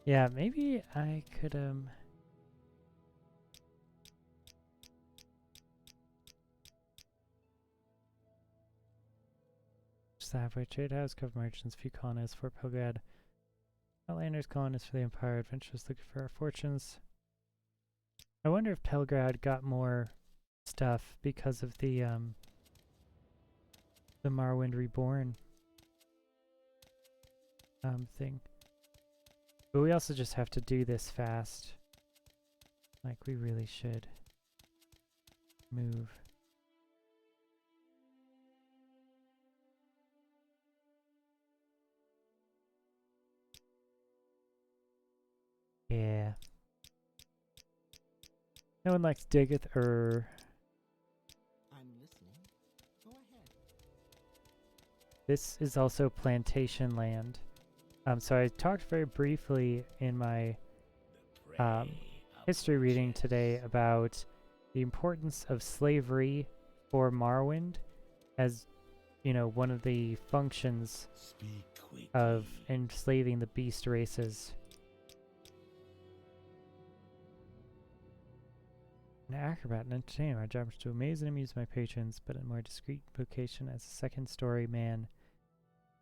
Yeah, maybe I could, just the halfway trade house, cover merchants, few colonists, Fort Pelgrad. Outlanders, colonists for the Empire, adventurers looking for our fortunes. I wonder if Pelgrad got more stuff because of the Morrowind Reborn thing. But we also just have to do this fast. Like, we really should move. Yeah. No one likes Diggeth I'm listening. Go ahead. This is also plantation land. So I talked very briefly in my history reading today about the importance of slavery for Morrowind as, you know, one of the functions of enslaving the beast races. An acrobat and entertainer. My job is to amaze and amuse my patrons, but in a more discreet vocation as a second-story man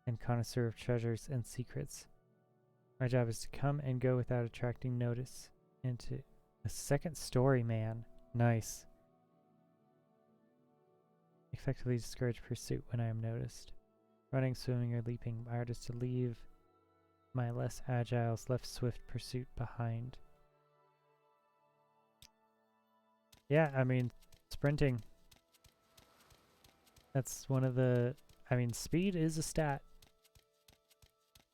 and connoisseur of treasures and secrets. My job is to come and go without attracting notice. And to a second-story man. Nice. Effectively discourage pursuit when I am noticed. Running, swimming, or leaping. My art is to leave my less agile, less swift pursuit behind. Yeah, I mean, sprinting. That's one of the... I mean, speed is a stat.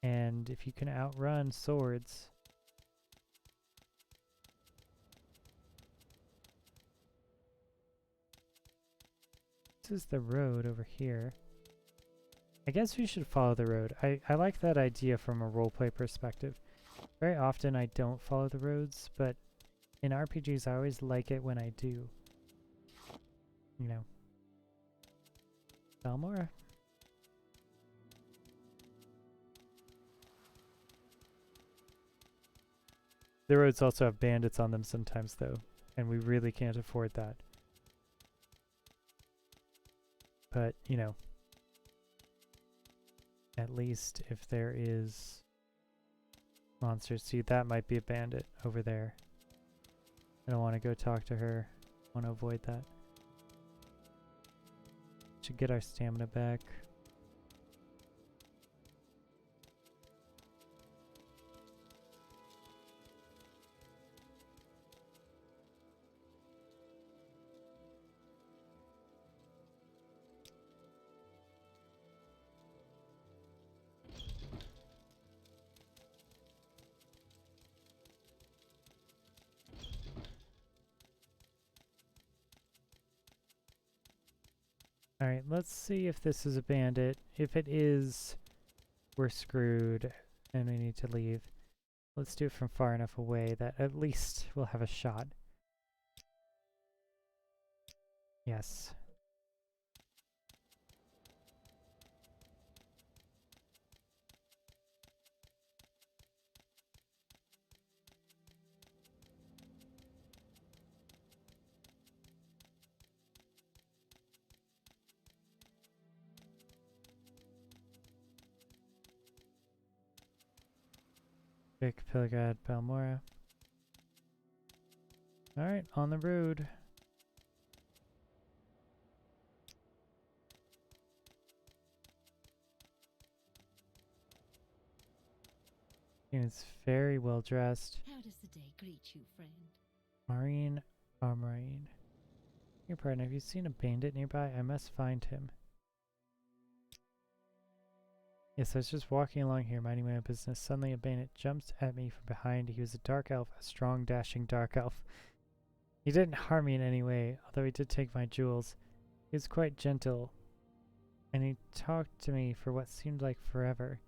And if you can outrun swords... This is the road over here. I guess we should follow the road. I like that idea from a roleplay perspective. Very often I don't follow the roads, but in RPGs I always like it when I do. You know. Balmora? The roads also have bandits on them sometimes though, and we really can't afford that. But, you know, at least if there is monsters. See, that might be a bandit over there. I don't want to go talk to her. I want to avoid that. Should get our stamina back. Alright, let's see if this is a bandit. If it is, we're screwed and we need to leave. Let's do it from far enough away that at least we'll have a shot. Yes. Vic, Pilgad, Balmora. Alright, on the road. He is very well dressed. How does the day greet you, friend? Marine, Marine. Your partner, have you seen a bandit nearby? I must find him. Yes, I was just walking along here, minding my own business. Suddenly a bandit jumped at me from behind. He was a dark elf, a strong, dashing dark elf. He didn't harm me in any way, although he did take my jewels. He was quite gentle, and he talked to me for what seemed like forever.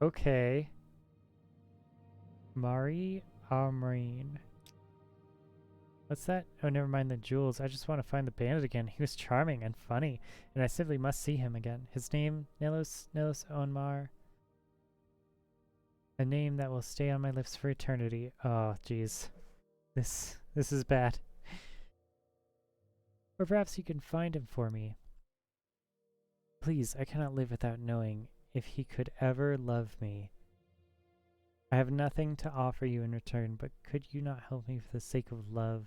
Okay. Mari Amreen. What's that? Oh, never mind the jewels. I just want to find the bandit again. He was charming and funny, and I simply must see him again. His name, Nelos Onmar. A name that will stay on my lips for eternity. Oh, jeez. This is bad. Or perhaps you can find him for me. Please, I cannot live without knowing if he could ever love me. I have nothing to offer you in return, but could you not help me for the sake of love?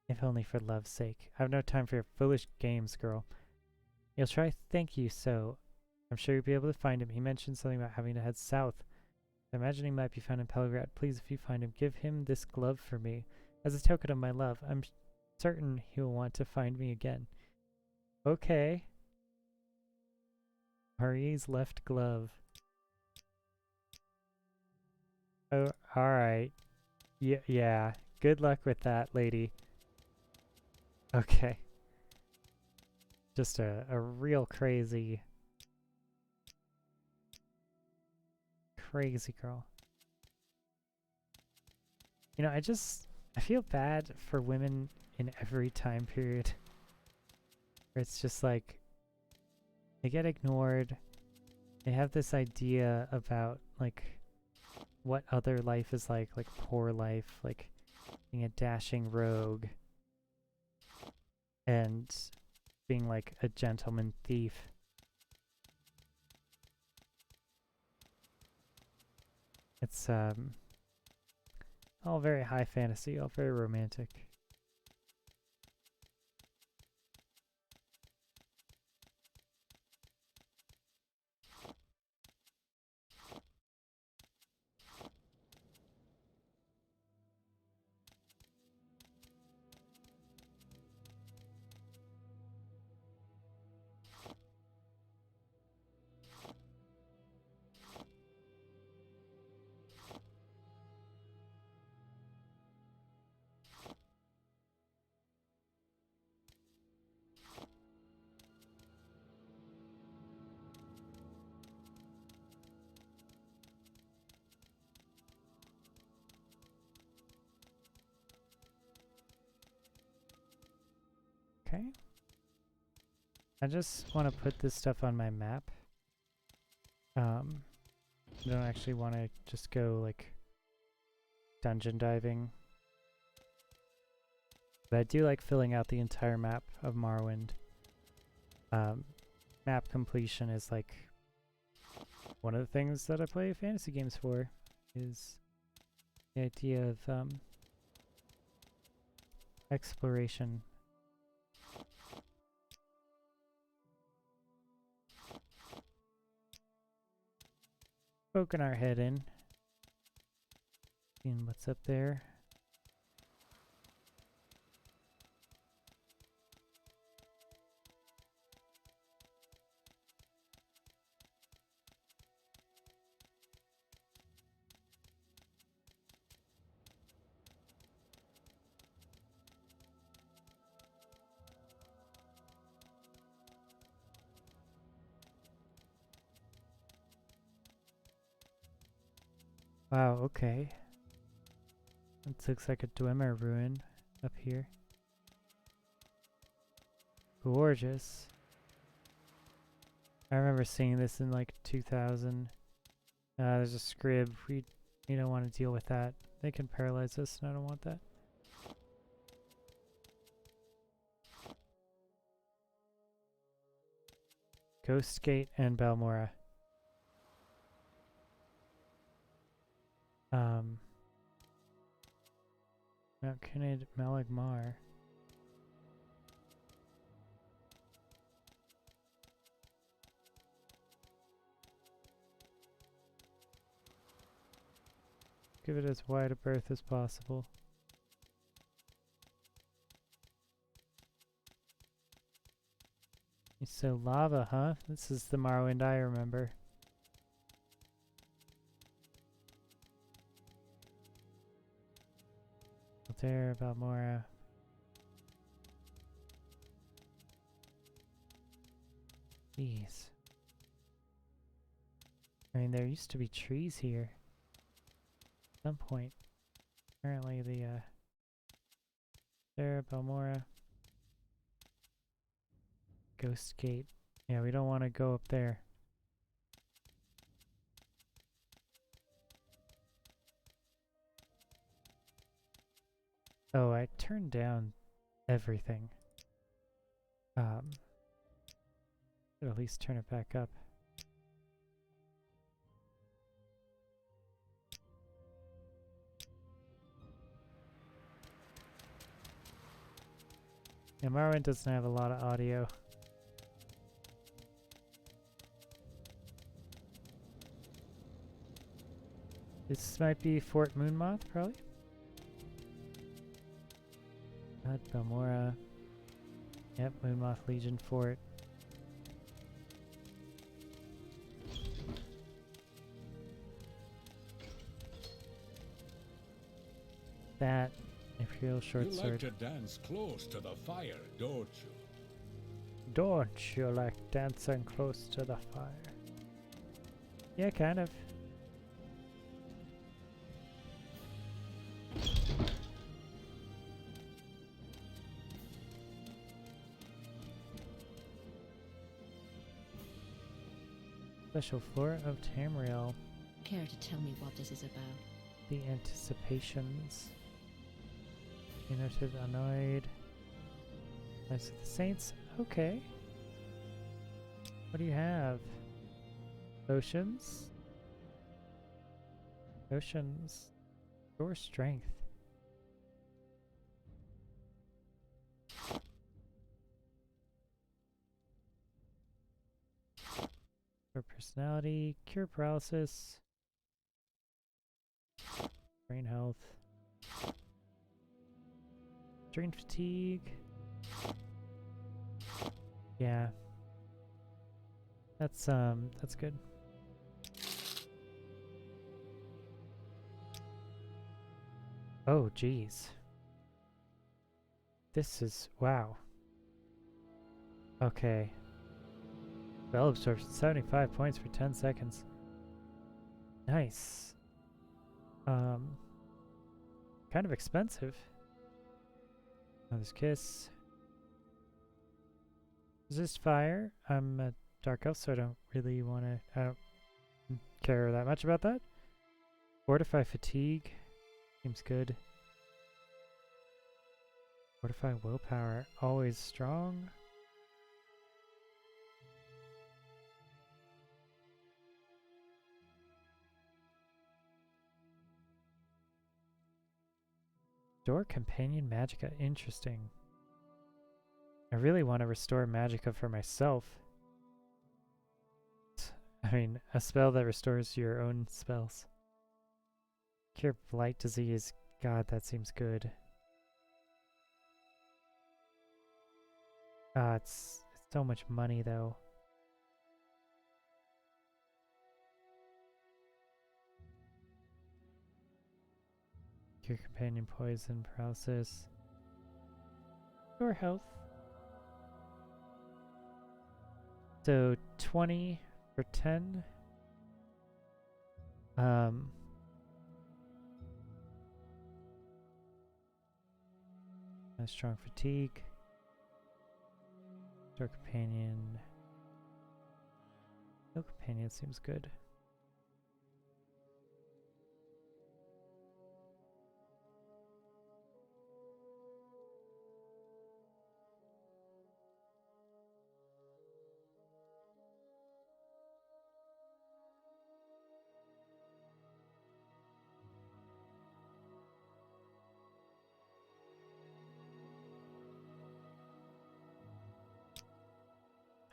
If only for love's sake. I have no time for your foolish games, girl. You'll try? Thank you, so. I'm sure you'll be able to find him. He mentioned something about having to head south. I imagine he might be found in Pelgrad. Please, if you find him, give him this glove for me. As a token of my love, I'm certain he will want to find me again. Okay. Marie's left glove. Oh, alright. Yeah. Good luck with that, lady. Okay. Just a real crazy girl. You know, I feel bad for women in every time period. Where it's just like, they get ignored. They have this idea about, like, what other life is like poor life, like being a dashing rogue. And being like a gentleman thief. It's all very high fantasy, all very romantic. Okay. I just want to put this stuff on my map. I don't actually want to just go like dungeon diving. But I do like filling out the entire map of Morrowind. Map completion is like one of the things that I play fantasy games for, is the idea of exploration. Poking our head in. Seeing what's up there. Wow, okay. It looks like a Dwemer ruin up here. Gorgeous. I remember seeing this in like 2000. There's a scrib. We don't want to deal with that. They can paralyze us and I don't want that. Ghost Gate and Balmora. Mount Cunid Malagmar. Give it as wide a berth as possible. So lava, huh? This is the Morrowind I remember. Altair, Balmora. Jeez. I mean, there used to be trees here. At some point. Apparently the, Altair, Balmora. Ghost Gate. Yeah, we don't want to go up there. Oh, I turned down everything. Should at least turn it back up. Yeah, Morrowind doesn't have a lot of audio. This might be Fort Moonmoth, probably. Belmora. Yep, Moonmoth Legion Fort. That Imperial Short You Sword. like to dance close to the fire, don't you? Don't you like dancing close to the fire? Yeah, kind of. Special Flora of Tamriel. Care to tell me what this is about? The Anticipations. United Annoyed. Knights of the Saints. Okay. What do you have? Potions? Potions. Your strength. Your personality. Cure paralysis. Brain health. Drain fatigue. Yeah. That's good. Oh, geez. This is, wow. Okay. Spell absorption, 75 points for 10 seconds. Nice. Kind of expensive. Mother's Kiss. Resist fire. I'm a dark elf, so I don't really want to, I don't care that much about that. Fortify fatigue. Seems good. Fortify willpower. Always strong. Restore companion magicka. Interesting. I really want to restore magicka for myself. I mean, a spell that restores your own spells. Cure blight disease. God, that seems good. It's so much money though. Cure companion poison, paralysis. Your health. So 20 for 10. Strong fatigue. Restore companion. No companion seems good.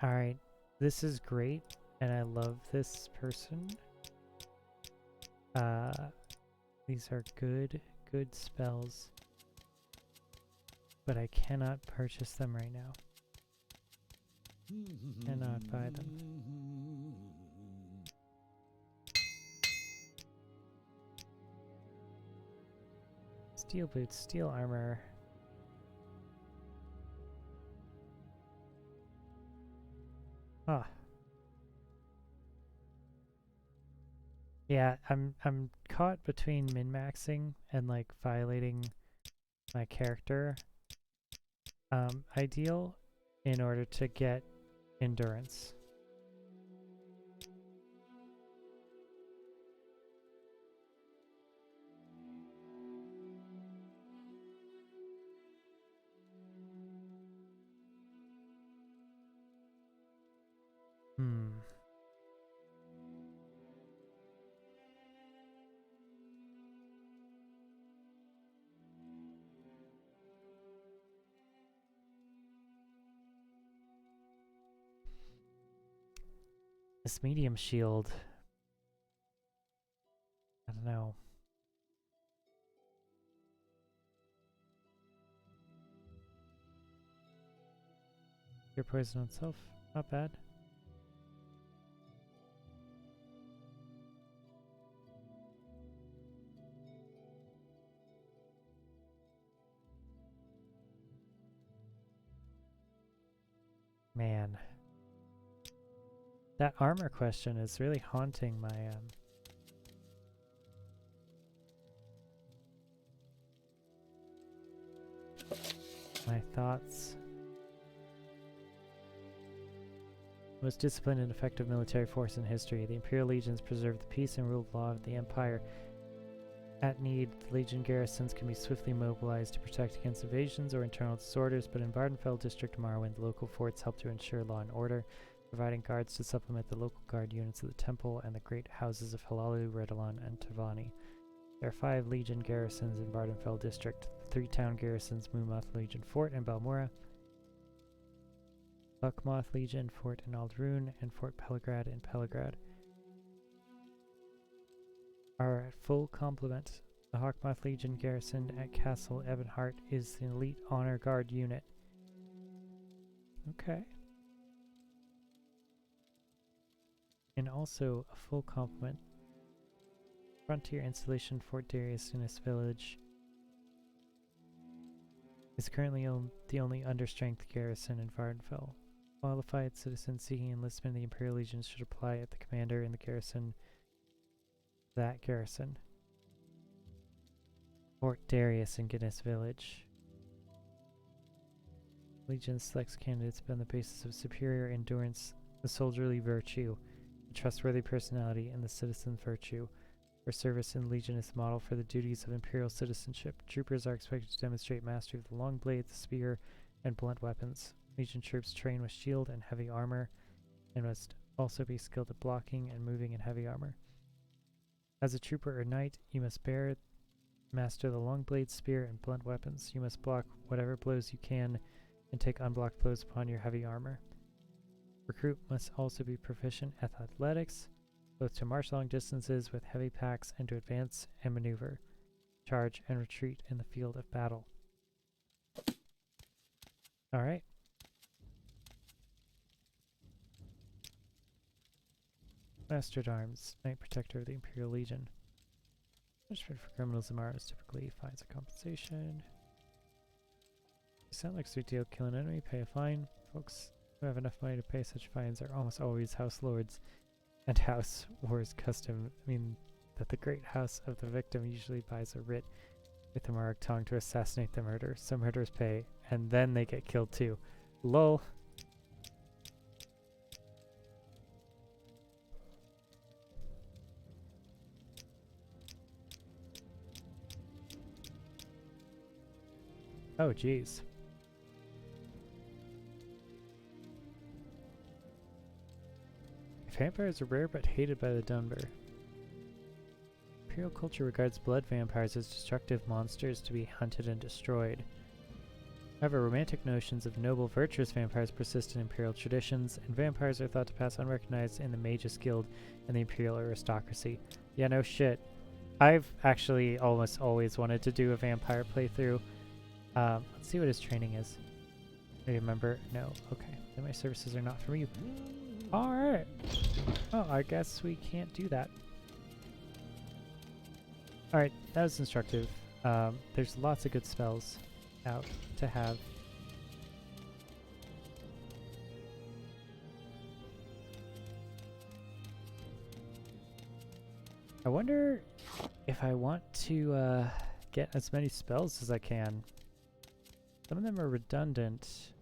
Alright, this is great, and I love this person. These are good spells, but I cannot purchase them right now. Cannot buy them. Steel boots, steel armor. Ah. Yeah, I'm caught between min-maxing and like violating my character ideal in order to get endurance. Hmm. This medium shield. I don't know. Your poison itself, not bad. Man. That armor question is really haunting my thoughts. Most disciplined and effective military force in history, the Imperial Legions preserved the peace and ruled law of the Empire. At need, the Legion garrisons can be swiftly mobilized to protect against invasions or internal disorders, but in Vardenfell District Morrowind, the local forts help to ensure law and order, providing guards to supplement the local guard units of the Temple and the great houses of Halalu, Redalon, and Tavani. There are 5 Legion garrisons in Vardenfell District, 3 town garrisons, Moomoth Legion Fort and Balmora, Buckmoth Legion Fort in Aldrune, and Fort Pelagrad in Pelagrad are at full complement. The Hawkmoth Legion garrison at Castle Ebonheart is the elite honor guard unit. Okay. And also a full complement. Frontier installation Fort Darius in this village is currently the only understrength garrison in Vardenfell. Qualified citizens seeking enlistment in the Imperial Legion should apply at the commander in the garrison. That garrison. Fort Darius in Guinness Village. Legion selects candidates on the basis of superior endurance, the soldierly virtue, the trustworthy personality, and the citizen virtue. For service in Legion is the model for the duties of Imperial citizenship. Troopers are expected to demonstrate mastery of the long blade, the spear, and blunt weapons. Legion troops train with shield and heavy armor, and must also be skilled at blocking and moving in heavy armor. As a trooper or knight, you must master the long blade, spear, and blunt weapons. You must block whatever blows you can and take unblocked blows upon your heavy armor. Recruit must also be proficient at athletics, both to march long distances with heavy packs and to advance and maneuver, charge and retreat in the field of battle. Alright. Master at Arms, Knight Protector of the Imperial Legion. Punishment for criminals in Morrowind typically fines or compensation. You sound like sweet deal. Kill an enemy, pay a fine. Folks who have enough money to pay such fines are almost always house lords and house wars custom. I mean that the great house of the victim usually buys a writ with the Marag tongue to assassinate the murderer. Some murderers pay, and then they get killed too. Lol. Oh, jeez. Vampires are rare but hated by the Dunbar. Imperial culture regards blood vampires as destructive monsters to be hunted and destroyed. However, romantic notions of noble, virtuous vampires persist in Imperial traditions, and vampires are thought to pass unrecognized in the Mages Guild and the Imperial aristocracy. Yeah, no shit. I've actually almost always wanted to do a vampire playthrough. Let's see what his training is. Do you remember? No. Okay. Then my services are not for you. Alright. Oh, I guess we can't do that. Alright, that was instructive. There's lots of good spells out to have. I wonder if I want to get as many spells as I can. Some of them are redundant.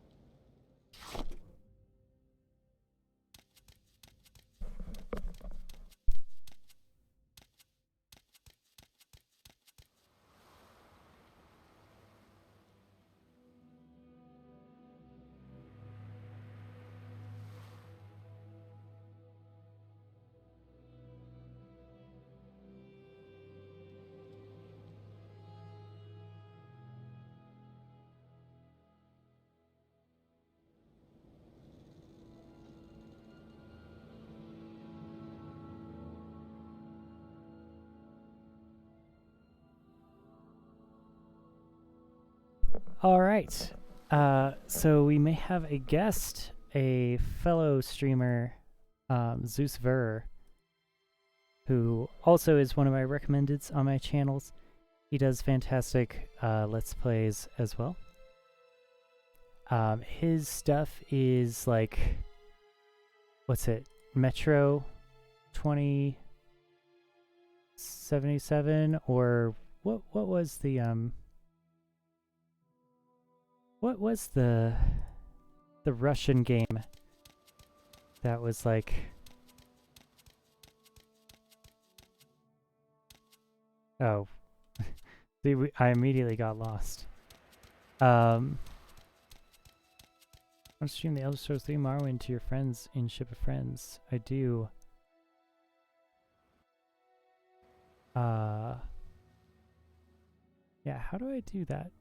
All right. So we may have a guest, a fellow streamer, Zeus Ver, who also is one of my recommendeds on my channels. He does fantastic Let's Plays as well. His stuff is like, what's it? Metro 2077, or what was the what was the Russian game that was like, oh, see, I immediately got lost. I'm streaming the Elder Scrolls 3 Morrowind to your friends in Ship of Friends. I do. Yeah, how do I do that?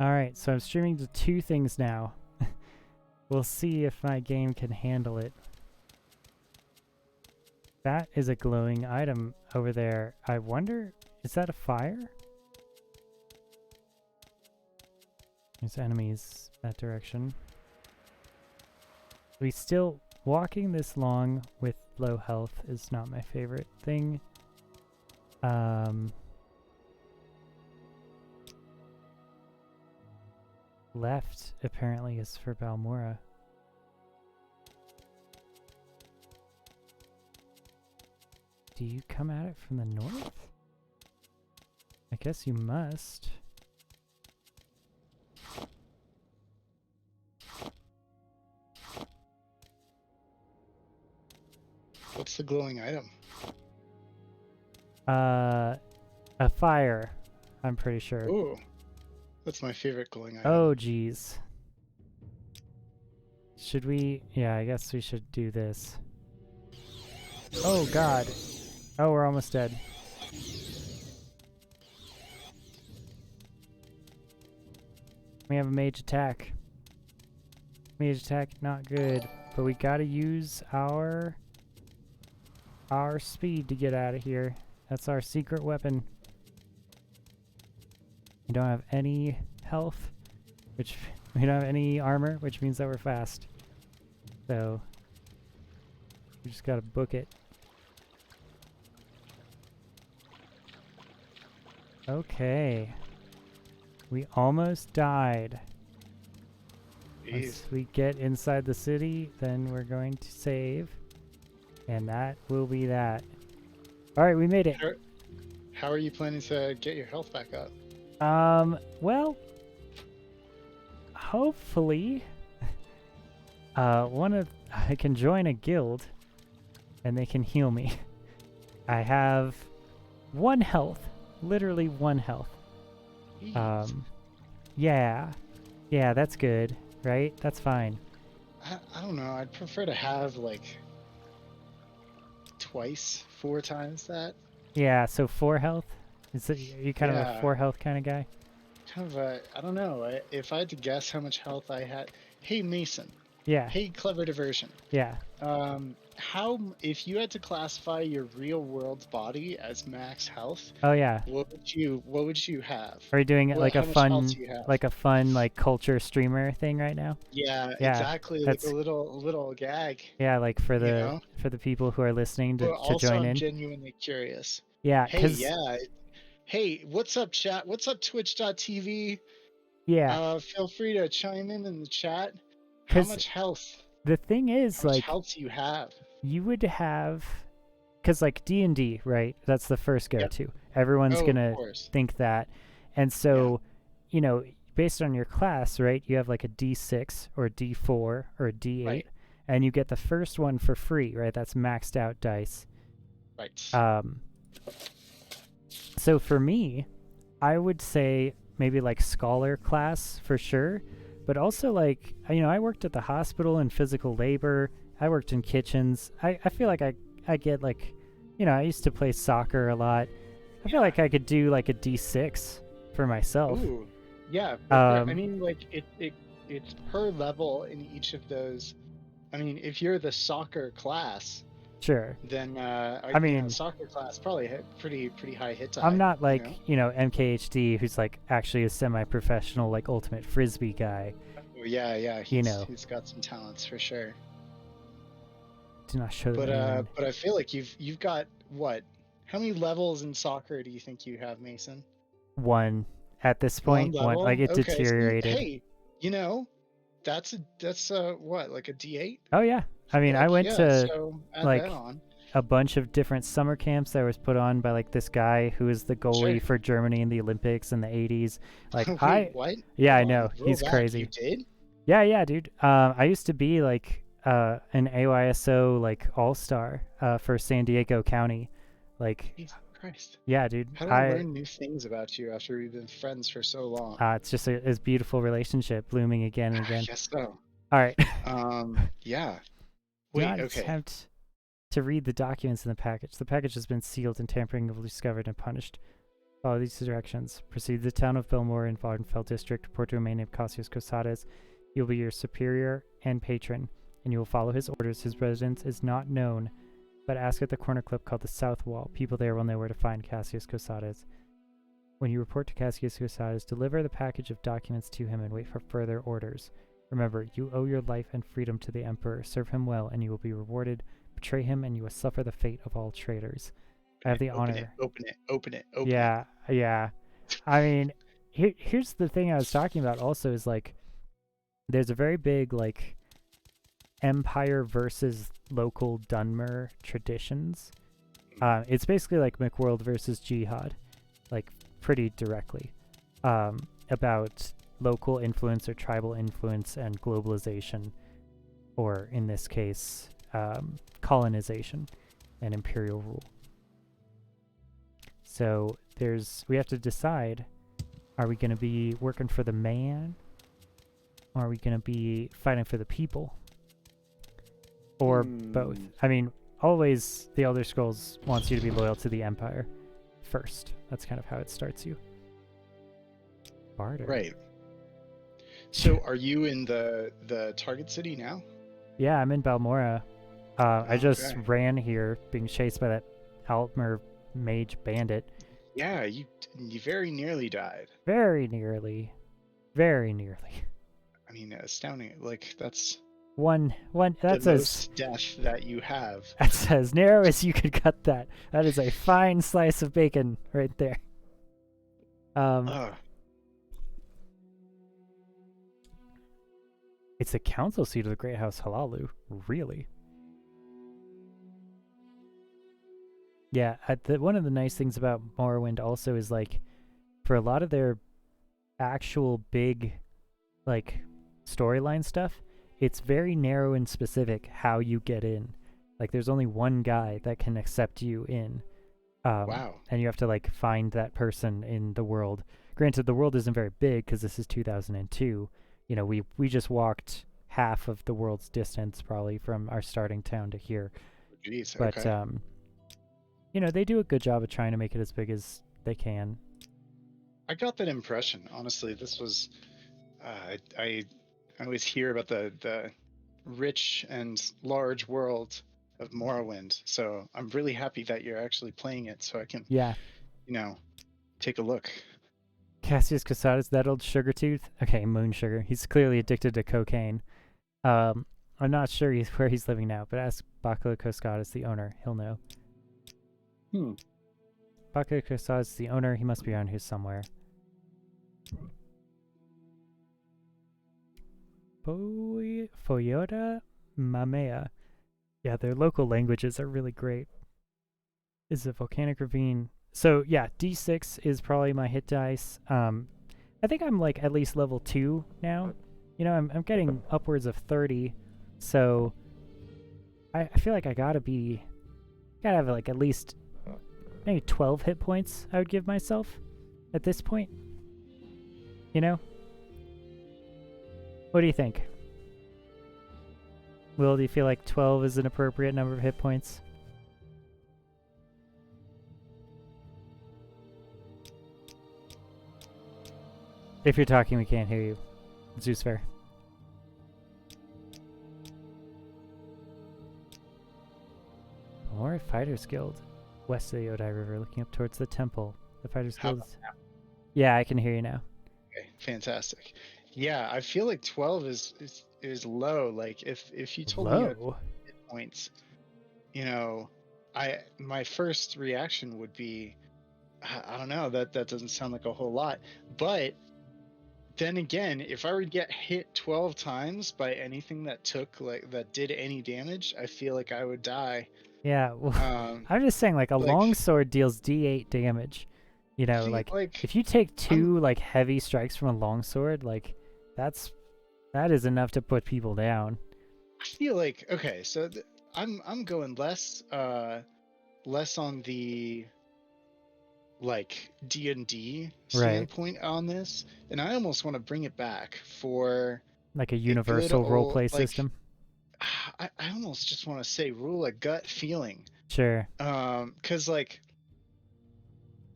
Alright, so I'm streaming to 2 things now. We'll see if my game can handle it. That is a glowing item over there. I wonder, is that a fire? There's enemies that direction. We still, walking this long with low health is not my favorite thing. Left apparently is for Balmora. Do you come at it from the north? I guess you must. What's the glowing item? A fire, I'm pretty sure. Ooh, that's my favorite glowing item. Oh, geez. Should we? Yeah, I guess we should do this. Oh, God. Oh, we're almost dead. We have a mage attack. Mage attack, not good. But we gotta use our speed to get out of here. That's our secret weapon. We don't have any health, which we don't have any armor, which means that we're fast. So we just gotta book it. Okay. We almost died. Once we get inside the city, then we're going to save. And that will be that. Alright, we made it. How are you planning to get your health back up? Well, hopefully, I can join a guild, and they can heal me. I have 1 health, literally 1 health. Yeah, that's good, right? That's fine. I don't know. I'd prefer to have like twice, 4 times that. Yeah, so 4 health. Are you kind of a 4 health kind of guy? Kind of a, I don't know. If I had to guess how much health I had. Hey, Mason. Yeah. Hey, Clever Diversion. Yeah. If you had to classify your real world body as max health, Oh yeah. what would you have? Are we doing it like a fun, like culture streamer thing right now? Yeah, Yeah, exactly. Like a little gag. Yeah, like for the You know? for the people who are listening to Also, join I'm in. genuinely curious. Yeah, Hey, 'cause yeah. Hey, what's up, chat? What's up, Twitch.tv? yeah, Feel free to chime in the chat. How 'cause much health? the thing is, How much like, health do you have? you would have, because like D&D, right? That's the first go-to. Everyone's Oh, gonna of course. think that, and so, you know, based on your class, right? You have like a D6 or a D4 or a D8, Right. and you get the first one for free, right? That's maxed out dice. Right. So for me, I would say maybe like scholar class for sure, but also like, you know, I worked at the hospital in physical labor. I worked in kitchens. I feel like I get like, you know, I used to play soccer a lot. I feel like I could do like a D6 for myself. Ooh, yeah. But I Um, mean, like it's per level in each of those. I mean, if you're the soccer class, sure. then I mean, soccer class probably hit pretty high hit I'm die. not like, MKHD, who's like actually a semi-professional, like ultimate frisbee guy. Oh, yeah. You know. He's got some talents for sure. Do not show them But anyone. but I feel like you've got what? How many levels in soccer do you think you have, Mason? One at this One point. One. Like level? it Okay. deteriorated. Hey, that's what, like a D8? Oh yeah. I mean, I Like, went yeah, to so add like that on. a bunch of different summer camps that was put on by like this guy who was the goalie Sure. for Germany in the Olympics in the 80s. Like Wait, what? yeah, I Hold know. on, roll He's back. crazy. You did? Yeah, dude. I used to be like an AYSO like all-star for San Diego County. Like Jesus Christ. yeah, dude. How do I learn new things about you after we've been friends for so long? It's just a beautiful relationship blooming again and I again. guess so. All right. Yeah. Do Wait, not okay. attempt to read the documents in the package. The package has been sealed and tampering will be discovered and punished. Follow these directions. Proceed to the town of Belmore in Vardenfell District. Report to a man named Cassius Cosades. He will be your superior and patron, and you will follow his orders. His residence is not known, but ask at the corner club called the South Wall. People there will know where to find Cassius Cosades. When you report to Cassius Cosades, deliver the package of documents to him and wait for further orders. Remember, you owe your life and freedom to the Emperor. Serve him well, and you will be rewarded. Betray him, and you will suffer the fate of all traitors. I have the honor. Open it. Yeah. I mean, here's the thing I was talking about also is like, there's a very big like Empire versus local Dunmer traditions. It's basically like McWorld versus Jihad, like pretty directly, about local influence or tribal influence and globalization, or in this case, colonization and imperial rule. So we have to decide, are we going to be working for the man? Or are we going to be fighting for the people? Or both? I mean, always the Elder Scrolls wants you to be loyal to the Empire first. That's kind of how it starts you. Barter. Right. So are you in the target city now? Yeah, I'm in Balmora. I just Okay. ran here being chased by that Altmer mage bandit. Yeah, you very nearly died. Very nearly. Very nearly. I mean, astounding. Like, that's One that's the as most death that you have. that's as narrow as you could cut that. That is a fine slice of bacon right there. Ugh. It's the council seat of the Great House Halalu. Really? Yeah, one of the nice things about Morrowind also is like, for a lot of their actual big, like, storyline stuff, it's very narrow and specific how you get in. Like, there's only one guy that can accept you in. Wow. And you have to, like, find that person in the world. Granted, the world isn't very big because this is 2002. You know, we just walked half of the world's distance probably from our starting town to here. Jeez. But, Okay. you know, they do a good job of trying to make it as big as they can. I got that impression. Honestly, this was. I always hear about the rich and large world of Morrowind, so I'm really happy that you're actually playing it, so I can, Yeah. take a look. Cassius Cosades, that old sugar tooth. Okay, moon sugar. He's clearly addicted to cocaine. I'm not sure where he's living now, but ask Bakula Cosades, the owner. He'll know. Bakula Cosades is the owner. He must be around here somewhere. Foyota Mamea. Yeah, their local languages are really great. Is a volcanic ravine. So yeah, D6 is probably my hit dice. I think I'm like at least level 2 now. You know, I'm getting upwards of 30. So I feel like I gotta have like at least maybe 12 hit points I would give myself at this point. You know? What do you think? Will, do you feel like 12 is an appropriate number of hit points? If you're talking, we can't hear you. Zeus fair. More Fighters Guild. West of the Odai River, looking up towards the temple. The Fighters How Guild. Yeah, I can hear you now. Okay, fantastic. Yeah, I feel like 12 is low. Like if you told me you had Low. hit points, you know, my first reaction would be, I don't know, that doesn't sound like a whole lot. But then again, if I were to get hit 12 times by anything that did any damage, I feel like I would die. Yeah, well, Um, I'm just saying, like, a like, longsword deals D8 damage. You know, see, like, if you take two, like, heavy strikes from a longsword, like, that is enough to put people down. I feel like, okay, so I'm going less on the like D&D Right. standpoint on this, and I almost want to bring it back for Like a a good universal old, roleplay like, system. I almost just want to say rule of gut feeling. Sure. Because like,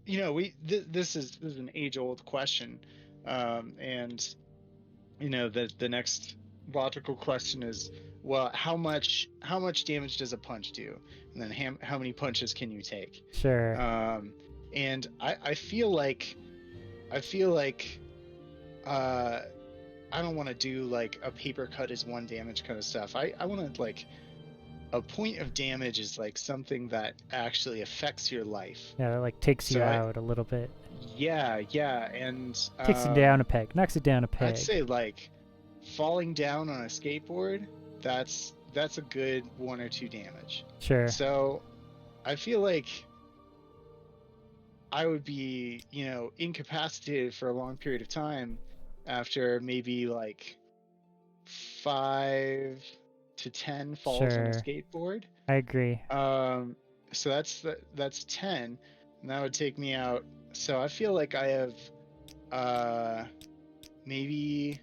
you know, this is an age old question, and you know the next logical question is, well, how much damage does a punch do, and then how many punches can you take? Sure. And I feel like uh I don't want to do like a paper cut is one damage kind of stuff. I want to, like, a point of damage is like something that actually affects your life. Yeah, it, like, takes you So out a little bit. yeah, and Takes it down a peg. Knocks it down a peg. I'd say like falling down on a skateboard, that's a good 1 or 2 damage. Sure. So I feel like I would be, incapacitated for a long period of time after maybe like 5 to 10 falls on a Sure. skateboard. I agree. So that's 10, and that would take me out. So I feel like I have maybe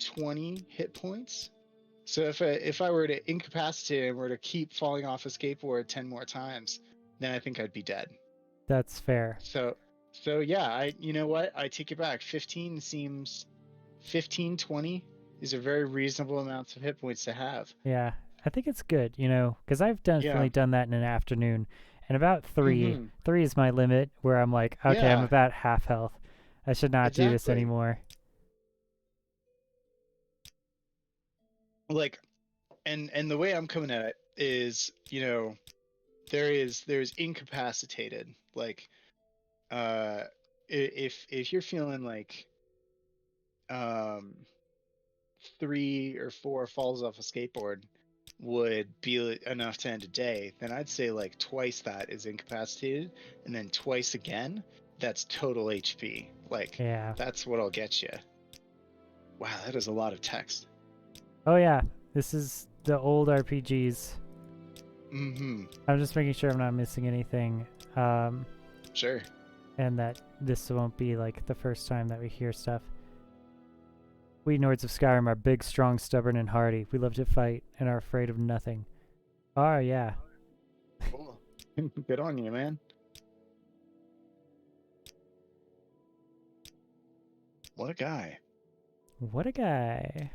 20 hit points. So if I were to incapacitate and were to keep falling off a skateboard 10 more times, then I think I'd be dead. That's fair. So yeah, you know what? I take it back. 15 seems 20 is a very reasonable amount of hit points to have. Yeah, I think it's good, you know, because I've definitely done that in an afternoon, and about 3, Mhm. 3 is my limit where I'm like, okay, I'm Yeah, about half health. I should not do this exactly. anymore. Like, and the way I'm coming at it is, there's incapacitated. Like, if you're feeling like, um 3 or 4 falls off a skateboard would be enough to end a day, then I'd say like twice that is incapacitated, and then twice again, that's total HP. Like, Yeah. that's what'll get you. Wow, that is a lot of text. Oh yeah, this is the old RPGs. Mm-hmm. I'm just making sure I'm not missing anything, Sure. and that this won't be like the first time that we hear stuff. We Nords of Skyrim are big, strong, stubborn, and hardy. We love to fight and are afraid of nothing. Oh yeah. Cool. Good on you, man. What a guy. What a guy.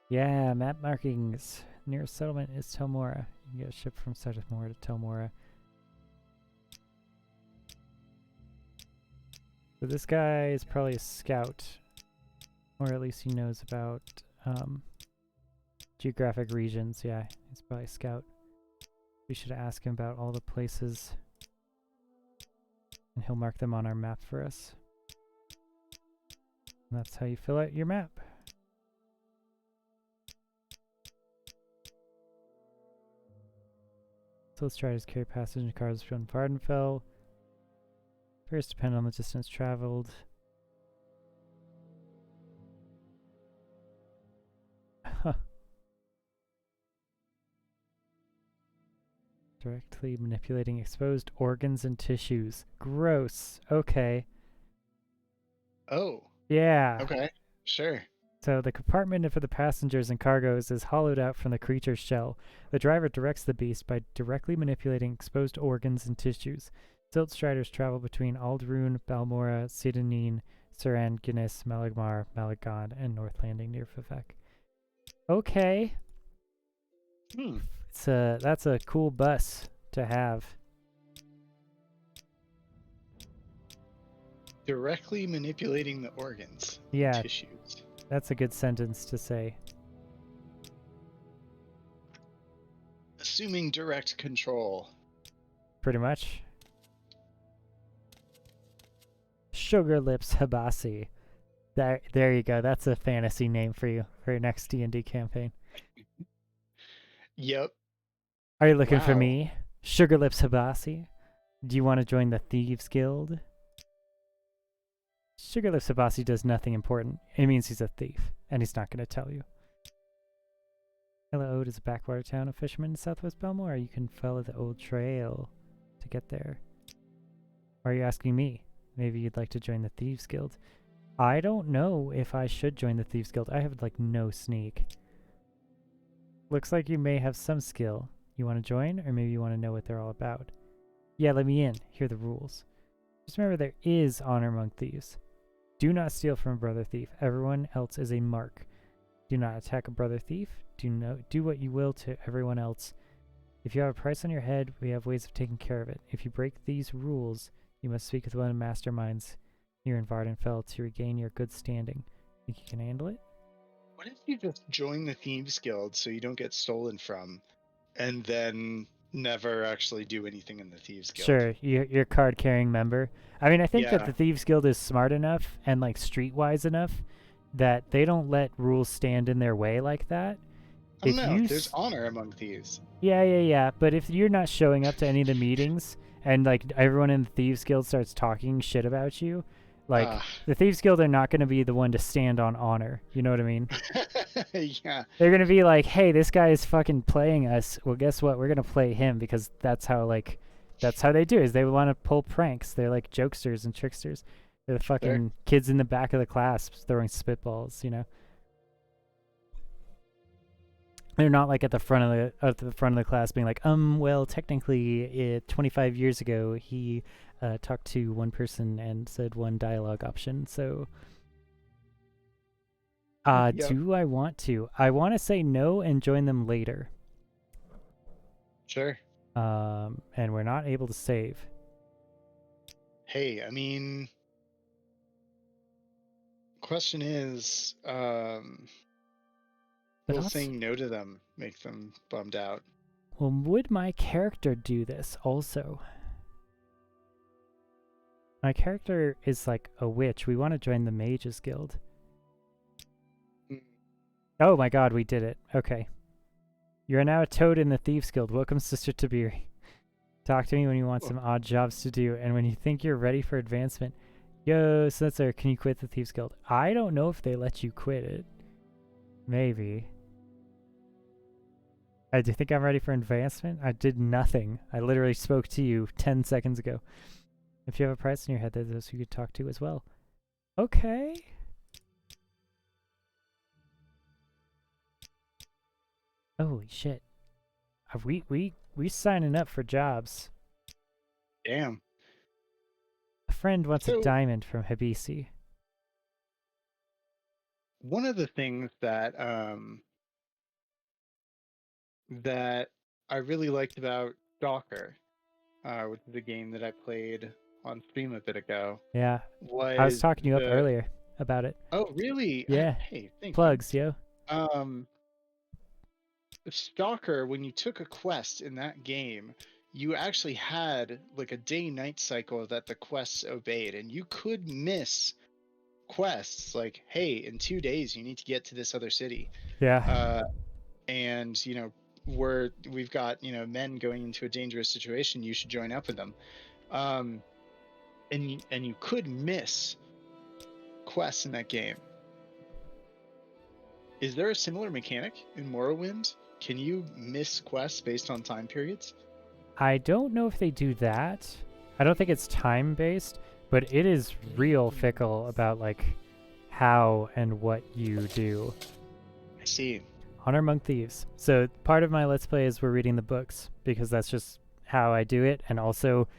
Yeah, map markings. Nearest settlement is Telmora. You can get a ship from Mora to Telmora. So this guy is probably a scout. Or at least he knows about geographic regions. Yeah, he's probably a scout. We should ask him about all the places. And he'll mark them on our map for us. And that's how you fill out your map. So let's try to carry passenger cars from Vardenfell. Fares depend on the distance traveled. Huh. Directly manipulating exposed organs and tissues. Gross. Okay. Oh, Yeah. okay. Sure. So the compartment for the passengers and cargoes is hollowed out from the creature's shell. The driver directs the beast by directly manipulating exposed organs and tissues. Silt Striders travel between Aldrune, Balmora, Sidanine, Suran, Guinness, Malagmar, Malagon, and North Landing near Vivek. Okay. That's a cool bus to have. Directly manipulating the organs. Yeah. Tissues. That's a good sentence to say. Assuming direct control. Pretty much. Sugar Lips Habasi. There you go. That's a fantasy name for you for your next D&D campaign. Yep. Are you looking for Wow. me? Sugar Lips Habasi? Do you want to join the Thieves Guild? Sugar Lips Habasi does nothing important. It means he's a thief, and he's not going to tell you. Ode is a backwater town of fishermen in southwest Belmore. You can follow the old trail to get there. Or are you asking me? Maybe you'd like to join the Thieves Guild. I don't know if I should join the Thieves Guild. I have, like, no sneak. Looks like you may have some skill. You want to join, or maybe you want to know what they're all about? Yeah, let me in. Here are the rules. Just remember there is honor among thieves. Do not steal from a brother thief. Everyone else is a mark. Do not attack a brother thief. Do what you will to everyone else. If you have a price on your head, we have ways of taking care of it. If you break these rules, you must speak with one of the masterminds here in Vardenfell to regain your good standing. Think you can handle it? What if you just join the Thieves Guild so you don't get stolen from, and then never actually do anything in the Thieves Guild? Sure, you're a card-carrying member. I mean, I think that Yeah. the Thieves Guild is smart enough and, like, streetwise enough that they don't let rules stand in their way like that. I don't If know. you There's honor among thieves. Yeah. But if you're not showing up to any of the meetings and, like, everyone in the Thieves Guild starts talking shit about you, like, the Thieves Guild are not going to be the one to stand on honor. You know what I mean? Yeah. They're going to be like, hey, this guy is fucking playing us. Well, guess what? We're going to play him because that's how they do is they want to pull pranks. They're like jokesters and tricksters. They're the fucking kids in the back of the class throwing spitballs, you know? They're not like at the front of the class being like, well, technically, 25 years ago, he talked to one person and said one dialogue option. So, do I want to? I want to say no and join them later. Sure. And we're not able to save. Hey, I mean, question is, But will also, saying no to them make them bummed out? well, would my character do this also? My character is like a witch. We want to join the Mages Guild. Oh my god, we did it. Okay. You are now a toad in the Thieves Guild. Welcome, Sister Tiberi. Talk to me when you want some odd jobs to do, and when you think you're ready for advancement. Yo, Sensor, can you quit the Thieves Guild? I don't know if they let you quit it. Maybe. Do you think I'm ready for advancement? I did nothing. I literally spoke to you 10 seconds ago. If you have a price in your head, there's those you could talk to as well. Okay. Holy shit. We signing up for jobs. Damn. A friend wants a So- diamond from Habisi. One of the things that that I really liked about Stalker, which is a game that I played on stream a bit ago, Yeah. was I was talking to you up earlier about it. Oh, really? Yeah. Hey, thank Plugs, yo. you. Stalker, when you took a quest in that game, you actually had like a day-night cycle that the quests obeyed, and you could miss quests like, hey, in 2 days you need to get to this other city. Yeah. And we've got men going into a dangerous situation, you should join up with them. And you could miss quests in that game. Is there a similar mechanic in Morrowind? Can you miss quests based on time periods? I don't know if they do that. I don't think it's time-based, but it is real fickle about, like, how and what you do. I see. Honor Among Thieves. So part of my Let's Play is we're reading the books because that's just how I do it. And also,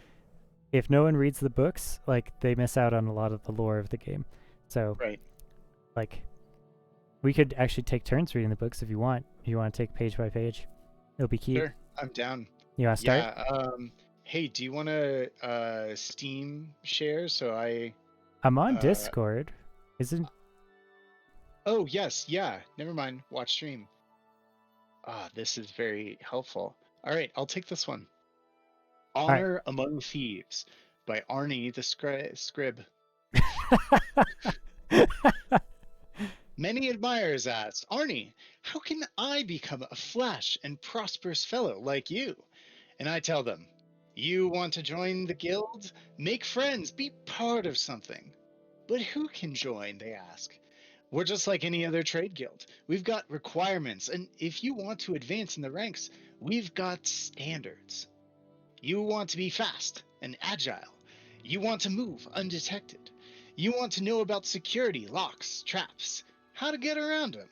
if no one reads the books, like, they miss out on a lot of the lore of the game. So, Right. like, we could actually take turns reading the books if you want. If you want to take page by page, it'll be cute. Sure, I'm down. You want to start? Yeah. Hey, do you want to Steam share? So I'm on uh, Discord. Isn't? Oh yes, yeah. Never mind. Watch stream. This is very helpful. All right, I'll take this one. right. Honor Among Thieves by Arnie the Scrib. Many admirers asked, Arnie, how can I become a flash and prosperous fellow like you? And I tell them, you want to join the guild? Make friends, be part of something. But who can join, they ask. We're just like any other trade guild. We've got requirements, and if you want to advance in the ranks, we've got standards. You want to be fast and agile. You want to move undetected. You want to know about security, locks, traps, how to get around them.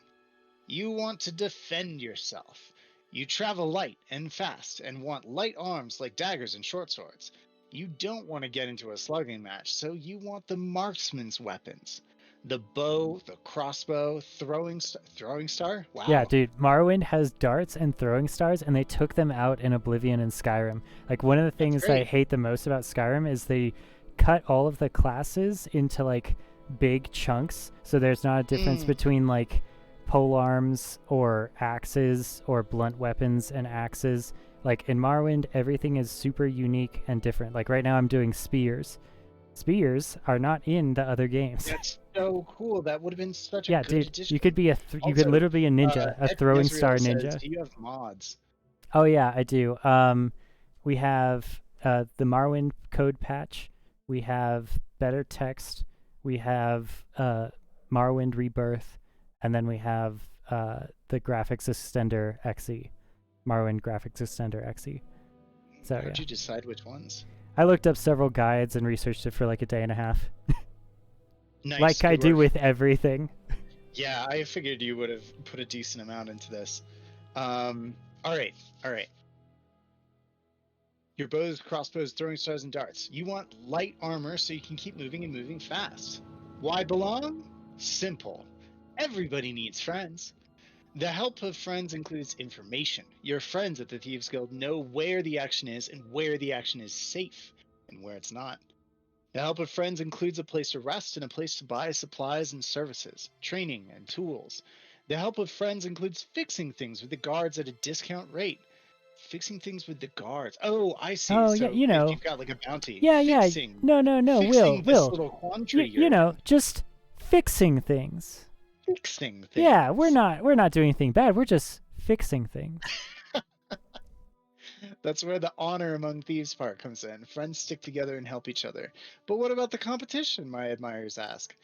You want to defend yourself. You travel light and fast and want light arms like daggers and short swords. You don't want to get into a slugging match, so you want the marksman's weapons. The bow, the crossbow, throwing star. Wow. Yeah, dude, Morrowind has darts and throwing stars, and they took them out in Oblivion and Skyrim. Like, one of the things I hate the most about Skyrim is they cut all of the classes into, like, big chunks, so there's not a difference between, like, polearms or axes or blunt weapons and axes. Like, in Morrowind, everything is super unique and different. Like, right now I'm doing spears. Spears are not in the other games. That's so cool. That would have been such a Yeah, good dude, addition. you could be you could literally be a ninja, a throwing star Ezreal ninja. says, do you have mods? Oh yeah, I do. We have the Morrowind code patch. We have better text. We have Morrowind Rebirth, and then we have the graphics extender XE, Morrowind graphics extender XE. So How'd yeah, you decide which ones? I looked up several guides and researched it for like a day and a half, Nice, like I good do work. with everything. Yeah, I figured you would have put a decent amount into this. All right. Your bows, crossbows, throwing stars, and darts. You want light armor so you can keep moving and moving fast. Why belong? Simple. Everybody needs friends. The help of friends includes information. Your friends at the Thieves Guild know where the action is and where the action is safe and where it's not. The help of friends includes a place to rest and a place to buy supplies and services, training and tools. The help of friends includes fixing things with the guards at a discount rate. Fixing things with the guards. Oh, I see. Oh, so yeah, you know. if you've got like a bounty. Yeah, fixing, yeah. No. Fixing this Will. little quandary You know, just fixing things. Fixing things. Yeah, we're not doing anything bad. We're just fixing things. That's where the honor among thieves part comes in. Friends stick together and help each other. But what about the competition, my admirers ask?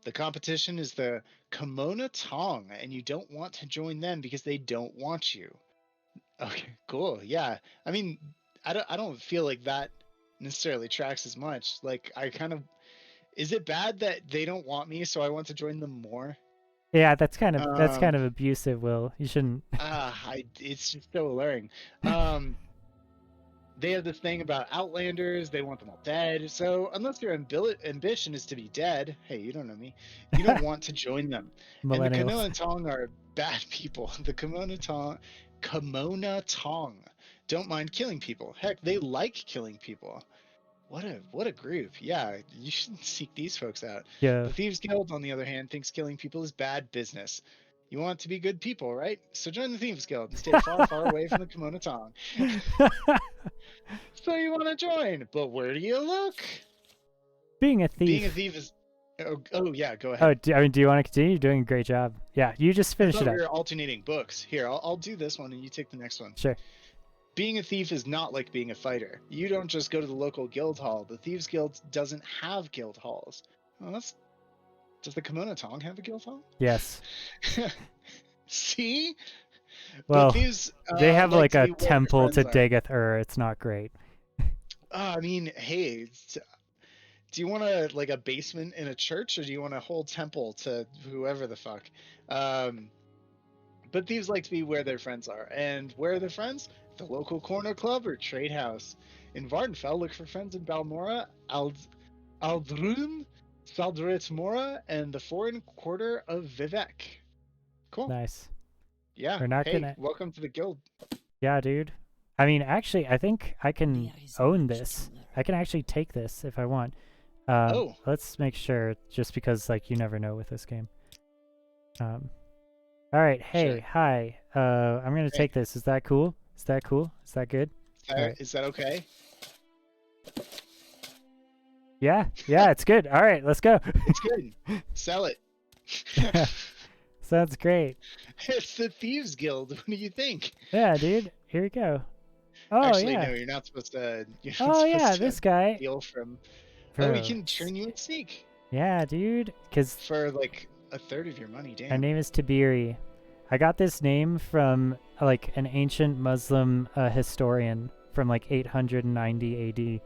The competition is the Kimono Tong, and you don't want to join them because they don't want you. Okay, cool. Yeah. I mean, I don't feel like that necessarily tracks as much. Like, is it bad that they don't want me, so I want to join them more? Yeah, that's kind of abusive, Will. You shouldn't. It's just so alluring. They have this thing about Outlanders. They want them all dead. So unless your ambition is to be dead, hey, you don't know me. You don't want to join them. And the Kimono Tong are bad people. The Kimono Tong don't mind killing people. Heck, they like killing people. What a group. Yeah, you should seek these folks out. Yeah. The Thieves Guild, on the other hand, thinks killing people is bad business. You want to be good people, right? So join the Thieves Guild and stay far, far away from the Kimono Tong. So you want to join, but where do you look? Being a thief. Being a thief is... Oh yeah, go ahead. Oh, do you want to continue? You're doing a great job. Yeah, you just finish it up. We're alternating books. Here, I'll do this one and you take the next one. Sure. Being a thief is not like being a fighter. You don't just go to the local guild hall. The Thieves Guild doesn't have guild halls. Well, does the Kimono Tong have a guild hall? Yes. See? Well, thieves, they have like a to temple to Dagath Ur. It's not great. I mean, hey, Do you want a basement in a church, or do you want a whole temple to whoever the fuck? But thieves like to be where their friends are, and where are their friends? The local corner club or trade house. In Vardenfell, look for friends in Balmora, Aldrum, Saldrit Mora, and the foreign quarter of Vivek. Cool. Nice. Yeah. We're not Hey, gonna. welcome to the guild. Yeah, dude. I mean, actually, I think I can There is own much to this. learn. I can actually take this if I want. Oh. Let's make sure, just because like you never know with this game. All right. Hey, Sure. hi. I'm gonna Hey. take this. Is that cool? Is that cool? Is that good? Alright. Is that okay? Yeah. Yeah, it's good. All right, let's go. It's good. Sell it. Sounds great. It's the Thieves Guild. What do you think? Yeah, dude. Here we go. Oh Actually, yeah. no, you're not supposed to. You're not Oh supposed yeah, to this guy. steal from. Bro. Oh, we can turn you in sneak Yeah, dude. Cause for like a third of your money. Damn. her name is Tiberi. I got this name from like an ancient Muslim historian from like 890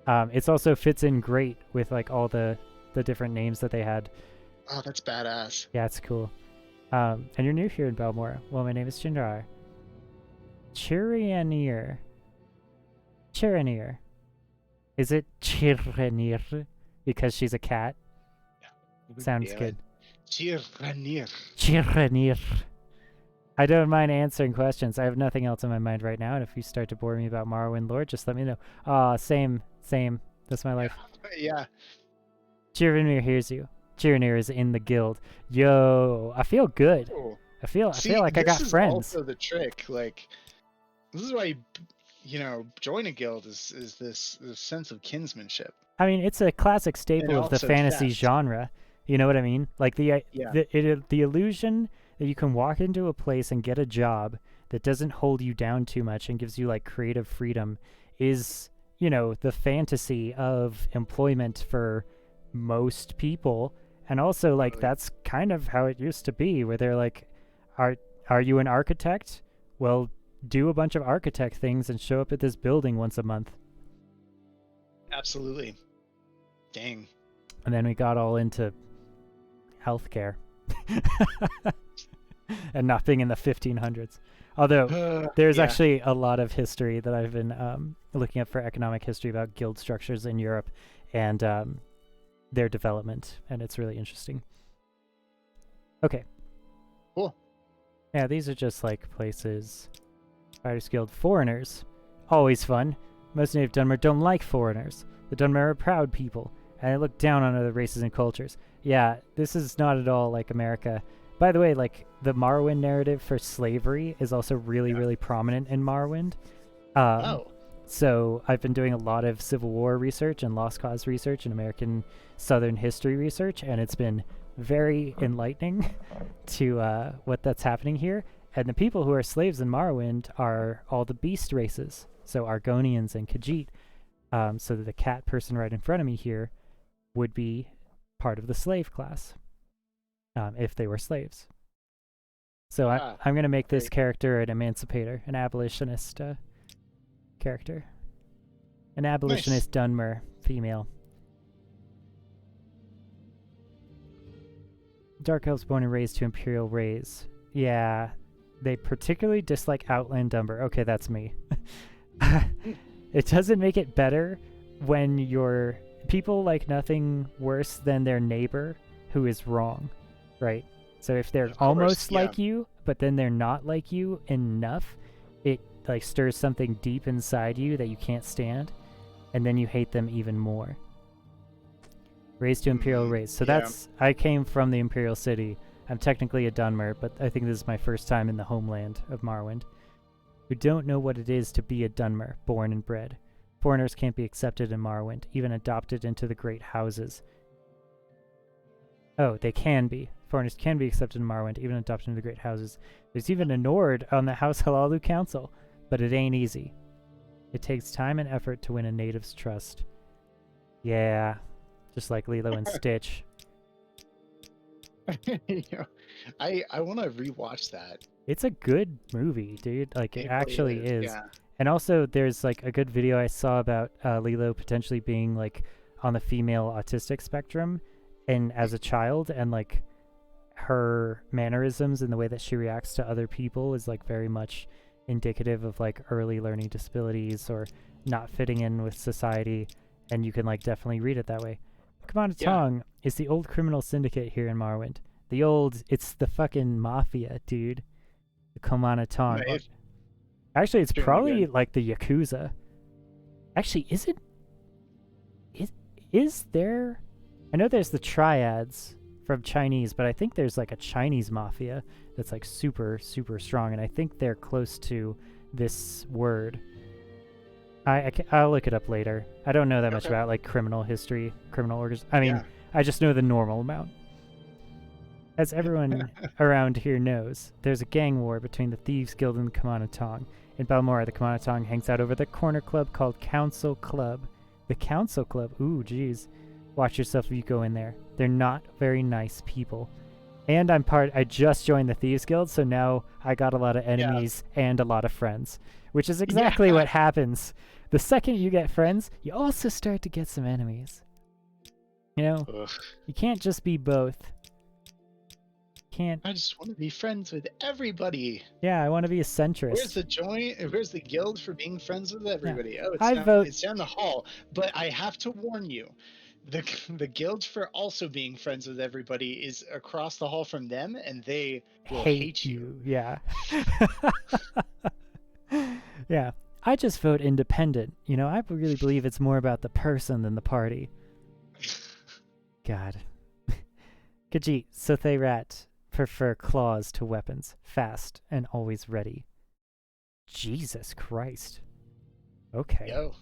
AD. It's also fits in great with like all the different names that they had. Oh, that's badass. Yeah, it's cool. And you're new here in Balmora. Well, my name is Jindar. Chiranir. Chiranir. Is it Chiranir because she's a cat? Sounds Yeah. good. Tyranir. Chiranir. I don't mind answering questions. I have nothing else in my mind right now, and if you start to bore me about Morrowind lore, just let me know. Same. That's my life. Yeah. Chiranir hears you. Chiranir is in the guild. Yo, I feel good. Cool. I feel See, like I got this is friends. also the trick. Like, this is why join a guild is this sense of kinsmanship. I mean, it's a classic staple of the also fantasy theft. genre. You know what I mean? Like Yeah. the illusion that you can walk into a place and get a job that doesn't hold you down too much and gives you like creative freedom is, the fantasy of employment for most people. And also like Totally. that's kind of how it used to be, where they're like, are you an architect? Well, do a bunch of architect things and show up at this building once a month. Absolutely. Dang. And then we got all into healthcare and not being in the 1500s. Although there's Yeah. actually a lot of history that I've been looking up for economic history about guild structures in Europe and their development, and it's really interesting. Okay. Cool. Yeah, these are just like places. Fighters Guild foreigners. Always fun. Most native Dunmer don't like foreigners. The Dunmer are proud people, and they look down on other races and cultures. Yeah, this is not at all like America. By the way, like, the Morrowind narrative for slavery is also really, really prominent in Morrowind. Oh. So I've been doing a lot of Civil War research and Lost Cause research and American Southern history research, and it's been very enlightening to what that's happening here. And the people who are slaves in Morrowind are all the beast races, so Argonians and Khajiit. So the cat person right in front of me here would be part of the slave class, if they were slaves. So I'm going to make this great. character an emancipator, an abolitionist character. An abolitionist Dunmer, female. Dark elves born and raised to Imperial Rays. Yeah, they particularly dislike Outland Dunmer. Okay, that's me. It doesn't make it better when your people like nothing worse than their neighbor who is wrong, right? So if they're Of course, almost yeah. like you, but then they're not like you enough, it like stirs something deep inside you that you can't stand, and then you hate them even more. Raised to Imperial Rays. So yeah. I came from the Imperial City. I'm technically a Dunmer, but I think this is my first time in the homeland of Morrowind. Who don't know what it is to be a Dunmer, born and bred. Foreigners can't be accepted in Morrowind, even adopted into the great houses. Oh, they can be. Foreigners can be accepted in Morrowind, even adopted into the great houses. There's even a Nord on the House Halalu Council, but it ain't easy. It takes time and effort to win a native's trust. Yeah, just like Lilo and Stitch. I want to rewatch that. It's a good movie, dude. Like, it actually really is. Yeah. And also, there's like a good video I saw about Lilo potentially being like on the female autistic spectrum, and as a child, and like her mannerisms and the way that she reacts to other people is like very much indicative of like early learning disabilities or not fitting in with society, and you can like definitely read it that way. Kamana Tong is the old criminal syndicate here in Morrowind. It's the fucking mafia, dude. The Kamana Tong. Right. Actually, it's Extremely probably good. like the Yakuza. Actually, is there? I know there's the triads from Chinese, but I think there's like a Chinese mafia that's like super, super strong, and I think they're close to this word. I'll look it up later. I don't know that much about like criminal history, criminal orders. I mean, I just know the normal amount. As everyone around here knows, there's a gang war between the Thieves Guild and the Kamana Tong. In Balmora, the Kamana Tong hangs out over the corner club called Council Club. The Council Club? Ooh, geez. Watch yourself if you go in there. They're not very nice people. And I just joined the Thieves Guild, so now I got a lot of enemies and a lot of friends. Which is exactly what happens. The second you get friends, you also start to get some enemies. You know? Ugh. You can't just be both. I just want to be friends with everybody. Yeah, I want to be a centrist. Where's the joint? Where's the guild for being friends with everybody? Yeah. Oh, it's down the hall. But I have to warn you, the guild for also being friends with everybody is across the hall from them, and they will hate you. Yeah. Yeah. I just vote independent. You know, I really believe it's more about the person than the party. God. Khajiit, Sothe Rat prefer claws to weapons, fast and always ready. Jesus Christ. Okay. Yo,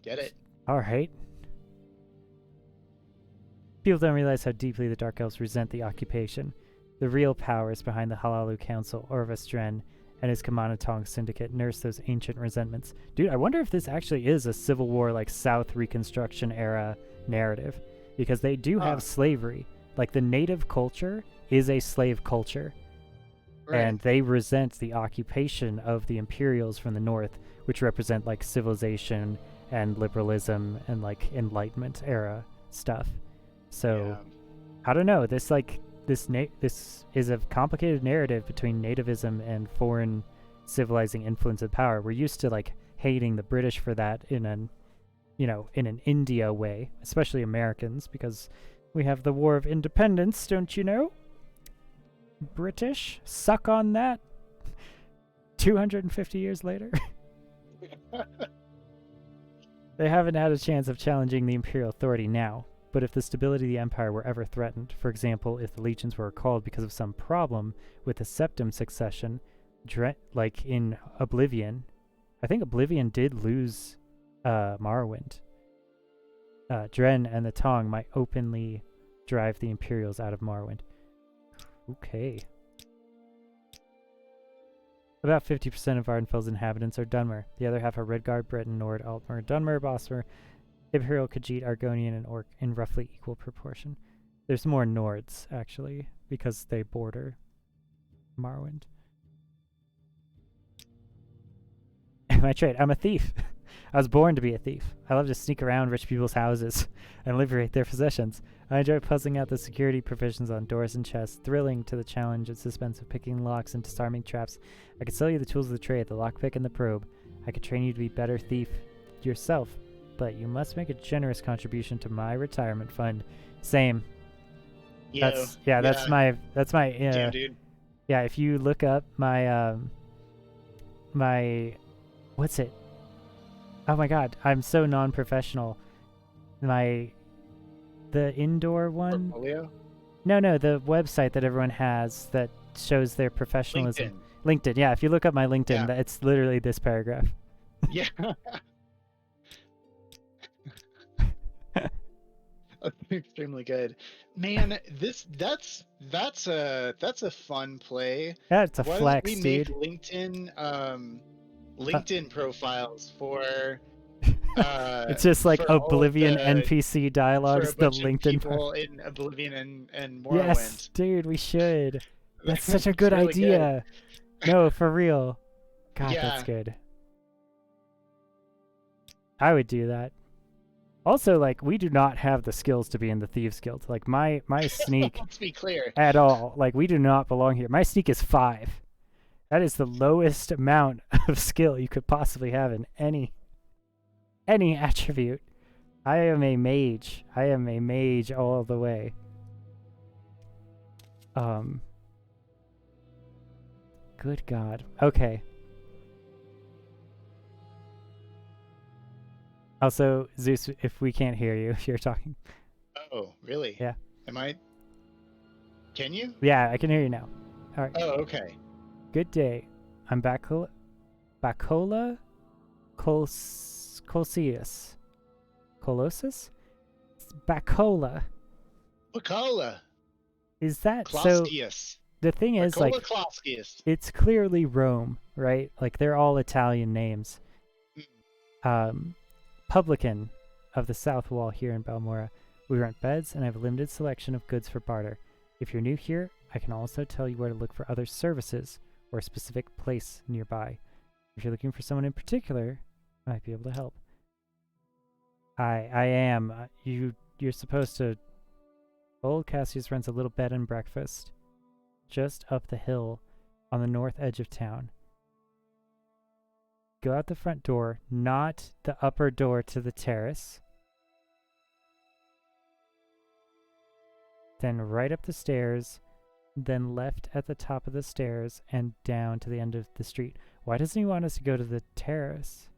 get it. All right. People don't realize how deeply the Dark Elves resent the occupation. The real powers behind the Halalu Council, Orvas Dren, and his Kamana Tong syndicate nurse those ancient resentments. Dude, I wonder if this actually is a Civil War, like South Reconstruction era narrative, because they do have slavery. Like, the native culture is a slave culture, and they resent the occupation of the Imperials from the north, which represent like civilization and liberalism and like Enlightenment era stuff. So I don't know, this is a complicated narrative between nativism and foreign civilizing influence and power. We're used to like hating the British for that in an India way, especially Americans, because we have the War of Independence, don't you know? British, suck on that. 250 years later. They haven't had a chance of challenging the Imperial authority now, but if the stability of the Empire were ever threatened, for example, if the legions were recalled because of some problem with the Septim succession, like in Oblivion, I think Oblivion did lose Morrowind. Dren and the Tong might openly drive the Imperials out of Morrowind. Okay. About 50% of Ardenfel's inhabitants are Dunmer. The other half are Redguard, Breton, Nord, Altmer, Dunmer, Bosmer, Imperial, Khajiit, Argonian, and Orc in roughly equal proportion. There's more Nords, actually, because they border Morrowind. My trait, I'm a thief. I was born to be a thief. I love to sneak around rich people's houses and liberate their possessions. I enjoy puzzling out the security provisions on doors and chests, thrilling to the challenge and suspense of picking locks and disarming traps. I could sell you the tools of the trade, the lockpick and the probe. I could train you to be better thief yourself, but you must make a generous contribution to my retirement fund. Same. That's my Damn, dude. yeah, if you look up my what's it? Oh my god, I'm so non-professional. The indoor one? Portfolio? No, the website that everyone has that shows their professionalism. LinkedIn, yeah. If you look up my LinkedIn, it's literally this paragraph. Yeah. Extremely good. Man, that's a fun play. Yeah, it's a Why flex, don't we dude. make LinkedIn profiles for it's just like for all of Oblivion the- NPC dialogues, for a the bunch of LinkedIn people in Oblivion and Morrowind. Yes, dude, we should. That's such a good Really idea. No, for real. God, Yeah. that's good. I would do that. Also, like, we do not have the skills to be in the Thieves Guild. Like, my sneak Let's be clear. at all. Like, we do not belong here. My sneak is 5. That is the lowest amount of skill you could possibly have in any attribute. I am a mage. I am a mage all the way. Good God. Okay. Also, Zeus, if we can't hear you, if you're talking. Oh, really? Yeah. Am I? Can you? Yeah, I can hear you now. All right. Oh, okay. Good day. I'm Bacola Colossus. Colossus? Bacola. Bacola. Is that so? Kloskius. The thing is, like, Bacola Kloskius. it's clearly Rome, right? Like, they're all Italian names. Publican of the South Wall here in Balmora. We rent beds and have a limited selection of goods for barter. If you're new here, I can also tell you where to look for other services or a specific place nearby. If you're looking for someone in particular, I might be able to help. I am. You're supposed to... Old Cassius runs a little bed and breakfast just up the hill on the north edge of town. Go out the front door, not the upper door to the terrace. Then right up the stairs, then left at the top of the stairs and down to the end of the street. Why doesn't he want us to go to the terrace?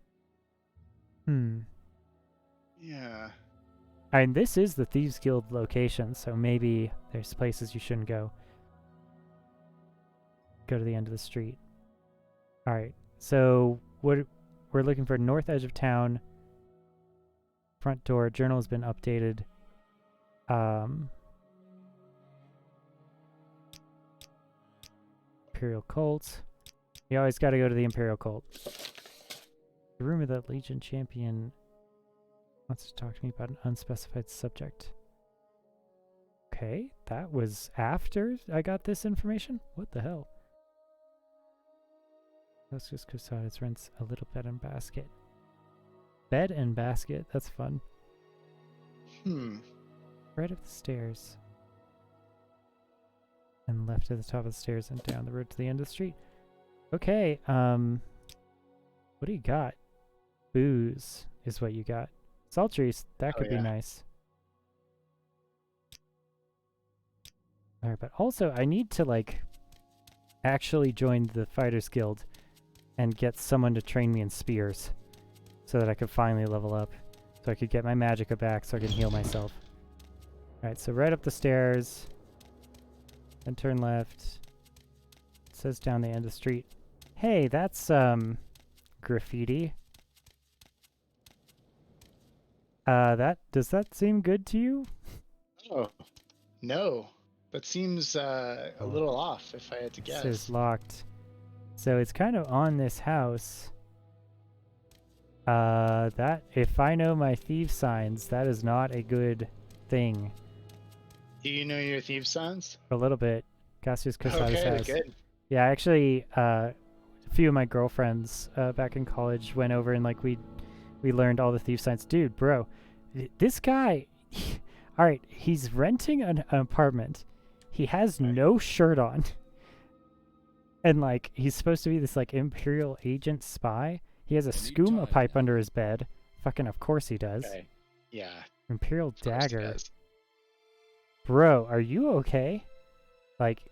Yeah. I mean, this is the Thieves Guild location, so maybe there's places you shouldn't go. Go to the end of the street. Alright, so we're looking for north edge of town. Front door. Journal has been updated. Imperial Cult. You always got to go to the Imperial Cult. The rumor that Legion Champion wants to talk to me about an unspecified subject. Okay, that was after I got this information? What the hell? Let's just Custodes rents a little bed and basket. Bed and basket, that's fun. Right up the stairs. And left at the top of the stairs and down the road to the end of the street. Okay, what do you got? Booze is what you got. Sultries, that could be nice. Alright, but also I need to, like, actually join the Fighters Guild and get someone to train me in spears so that I could finally level up. So I could get my magicka back so I can heal myself. Alright, so right up the stairs. Then turn left. It says down the end of the street. Hey, that's, graffiti. Does that seem good to you? Oh, no. That seems a little off, if I had to guess. It says locked. So it's kind of on this house. That, if I know my thief signs, that is not a good thing. Do you know your thief signs? A little bit. Cassius Custodes Okay, has. good. Yeah, actually, a few of my girlfriends back in college went over and, like, we learned all the thief signs. Dude, bro, this guy, all right, he's renting an apartment. He has no shirt on. And, like, he's supposed to be this, like, Imperial agent spy. He has a skooma pipe under his bed. Fucking of course he does. Okay. Yeah. Imperial Of course he dagger. does. Bro, are you okay? Like,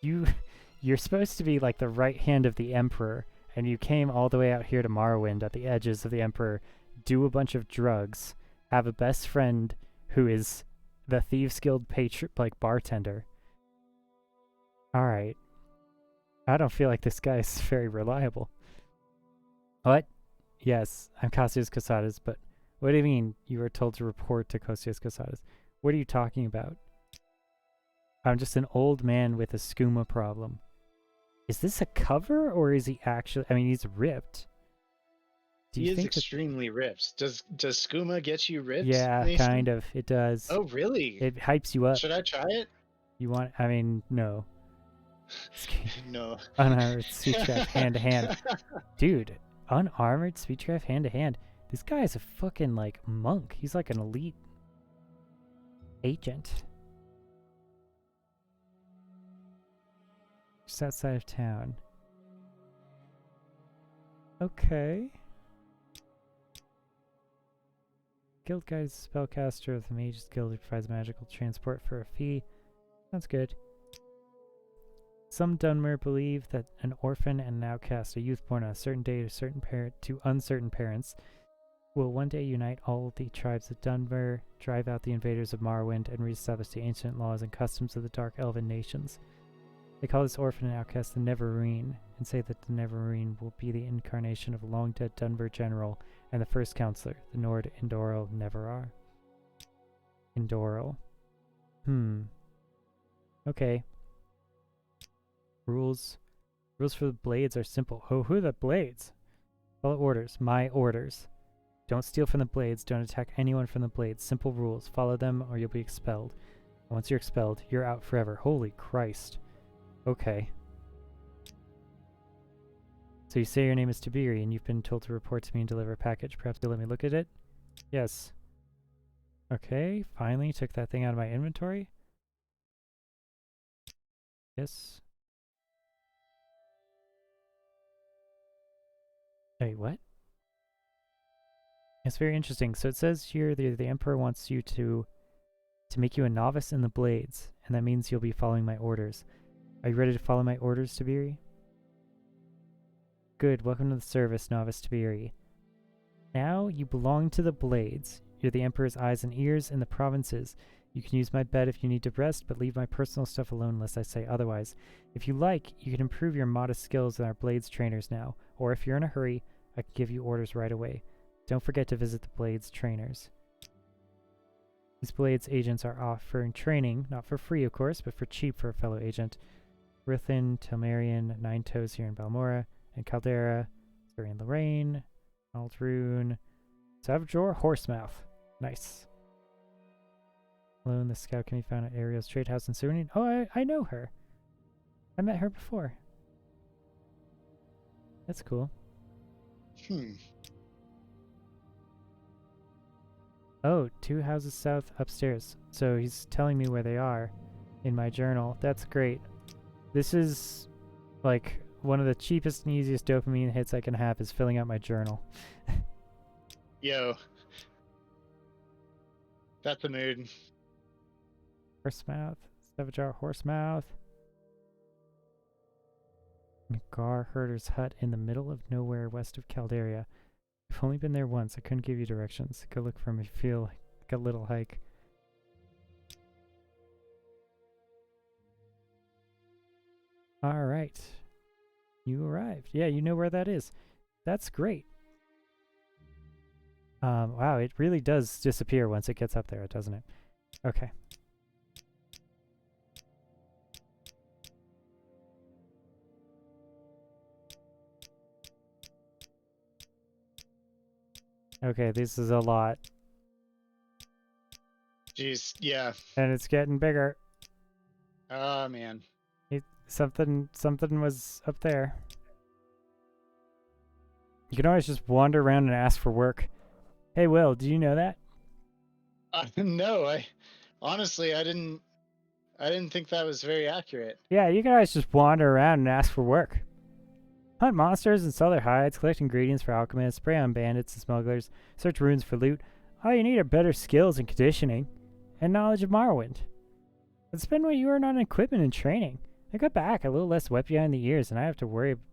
you're supposed to be, like, the right hand of the Emperor, and you came all the way out here to Morrowind at the edges of the Emperor, do a bunch of drugs, have a best friend who is the Thieves Guild bartender. Alright. I don't feel like this guy is very reliable. What? Yes, I'm Cassius Custodes, but what do you mean you were told to report to Cassius Custodes? What are you talking about? I'm just an old man with a skooma problem. Is this a cover, or is he actually... I mean, he's ripped. Do He you is think extremely ripped. Does skooma get you ripped? Yeah, Mason? kind of. It does. Oh, really? It hypes you up. Should I try it? You want... I mean, no. No. Unarmored speechcraft hand to hand. Dude, unarmored speechcraft hand to hand. This guy is a fucking, like, monk. He's like an elite agent. Just outside of town. Okay. Guild Guide is a spellcaster of the Mage's Guild who provides magical transport for a fee. Sounds good. Some Dunmer believe that an orphan and an outcast, a youth born on a certain day to uncertain parents, will one day unite all the tribes of Dunmer, drive out the invaders of Morrowind, and reestablish the ancient laws and customs of the Dark Elven nations. They call this orphan and outcast the Neverine, and say that the Neverine will be the incarnation of a long-dead Dunmer general and the first counselor, the Nord Indoril Neverar. Indoril. Okay. Rules for the blades are simple. Oh, who are the blades? Follow orders. My orders. Don't steal from the blades. Don't attack anyone from the blades. Simple rules. Follow them or you'll be expelled. And once you're expelled, you're out forever. Holy Christ. Okay. So you say your name is Tiberi and you've been told to report to me and deliver a package. Perhaps you'll let me look at it? Yes. Okay, finally took that thing out of my inventory. Yes. Wait, what? It's very interesting. So it says here the Emperor wants you to make you a novice in the blades, and that means you'll be following my orders. Are you ready to follow my orders, Tiberi? Good, welcome to the service, Novice Tiberi. Now you belong to the blades. You're the Emperor's eyes and ears in the provinces. You can use my bed if you need to rest, but leave my personal stuff alone unless I say otherwise. If you like, you can improve your modest skills with our blades trainers now, or if you're in a hurry, I can give you orders right away. Don't forget to visit the blades trainers. These blades agents are offering training, not for free of course, but for cheap for a fellow agent. Rithin, Telmarian, Nine Toes here in Balmora, and Caldera, Surrey and Lorraine, Aldrune, Savajor, Horsemouth. Nice. Alone, the scout can be found at Ariel's trade house in Surin. Oh, I know her. I met her before. That's cool. Oh, 2 houses south upstairs. So he's telling me where they are in my journal. That's great. This is like one of the cheapest and easiest dopamine hits I can have is filling out my journal. Yo. That's the mood. Horsemouth. Savajar Horsemouth. Nagar Herder's hut in the middle of nowhere west of Calderia. I've only been there once. I couldn't give you directions. Go look for me. Feel like a little hike. Alright. You arrived. Yeah, you know where that is. That's great. Wow, it really does disappear once it gets up there, doesn't it? Okay. Okay, this is a lot. Jeez, yeah. And it's getting bigger. Oh, man. Something was up there. You can always just wander around and ask for work. Hey, Will, do you know that? No, honestly, I didn't think that was very accurate. Yeah, you can always just wander around and ask for work. Hunt monsters and sell their hides, collect ingredients for alchemists, prey on bandits and smugglers, search ruins for loot. All you need are better skills and conditioning, and knowledge of Morrowind. And spend what you earn on equipment and training. I got back a little less wet behind the ears, and I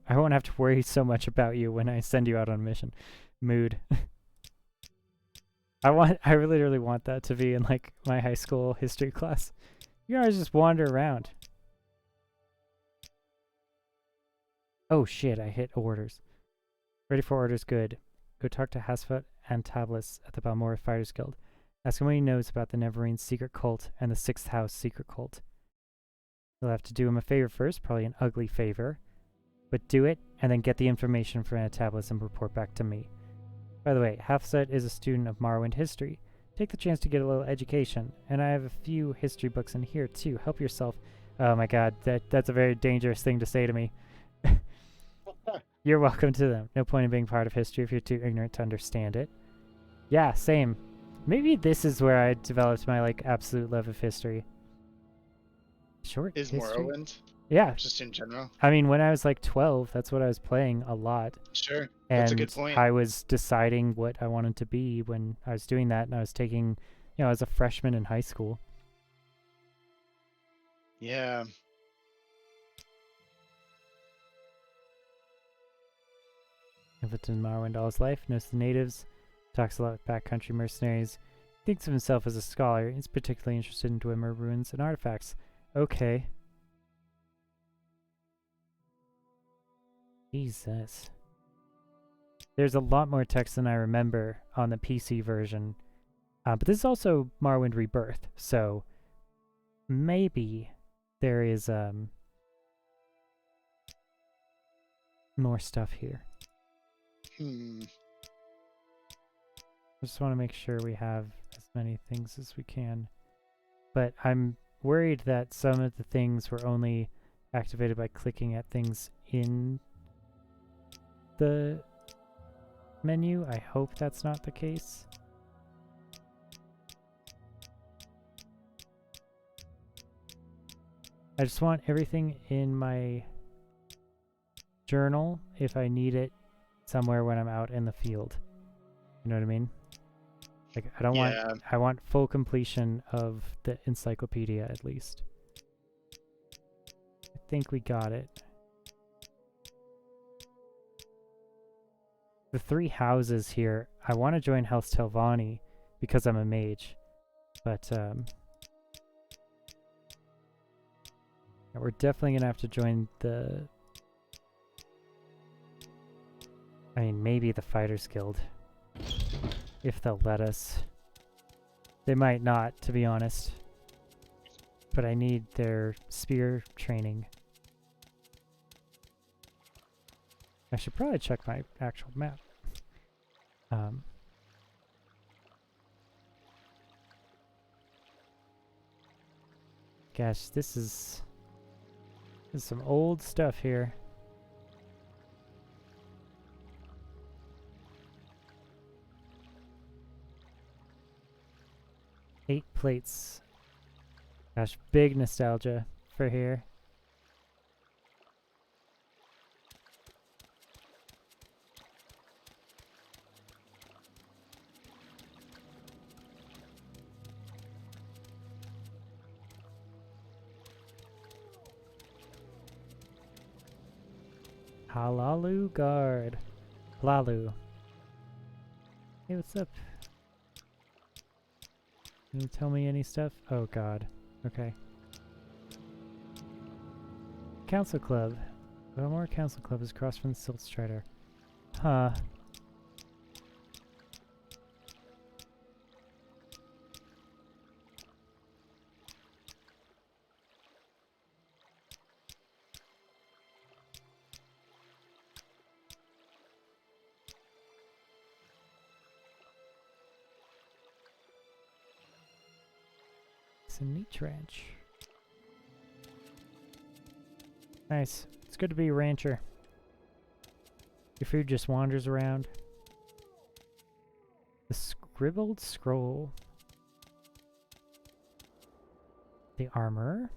won't have to worry so much about you when I send you out on a mission. Mood. I literally want that to be in like my high school history class. You guys just wander around. Oh shit, I hit orders. Ready for orders, good. Go talk to Hasfut and Tablis at the Balmora Fighters Guild. Ask him what he knows about the Neverine secret cult and the 6th House secret cult. You'll have to do him a favor first, probably an ugly favor. But do it, and then get the information from Antablis and report back to me. By the way, Hafsut is a student of Morrowind history. Take the chance to get a little education, and I have a few history books in here too. Help yourself. Oh my god, that's a very dangerous thing to say to me. You're welcome to them. No point in being part of history if you're too ignorant to understand it. Yeah, same. Maybe this is where I developed my like absolute love of history. Short Is history? Morrowind Yeah. just in general? I mean, when I was like 12, that's what I was playing a lot. Sure, that's a good And point. I was deciding what I wanted to be when I was doing that, and I was taking, I was a freshman in high school. Yeah. Lived in Morrowind all his life, knows the natives, talks a lot with backcountry mercenaries, thinks of himself as a scholar, is particularly interested in Dwemer ruins and artifacts. Okay. Jesus. There's a lot more text than I remember on the PC version. But this is also Morrowind Rebirth, so maybe there is more stuff here. Hmm. I just want to make sure we have as many things as we can. But I'm worried that some of the things were only activated by clicking at things in the menu. I hope that's not the case. I just want everything in my journal if I need it somewhere when I'm out in the field. You know what I mean? Like, I want full completion of the encyclopedia at least. I think we got it. The 3 houses here, I want to join House Telvanni because I'm a mage. But, yeah, we're definitely going to have to join the... I mean, maybe the Fighters Guild. If they'll let us. They might not, to be honest. But I need their spear training. I should probably check my actual map. Gosh, this is some old stuff here. Eight plates. Gosh, big nostalgia for here. Halalu guard. Halalu. Hey, what's up? Can you tell me any stuff? Oh god. Okay. Council Club. Belmore Council Club is across from the Silt Strider. Huh. It's a neat ranch. Nice. It's good to be a rancher. Your food just wanders around. The scribbled scroll. The armor.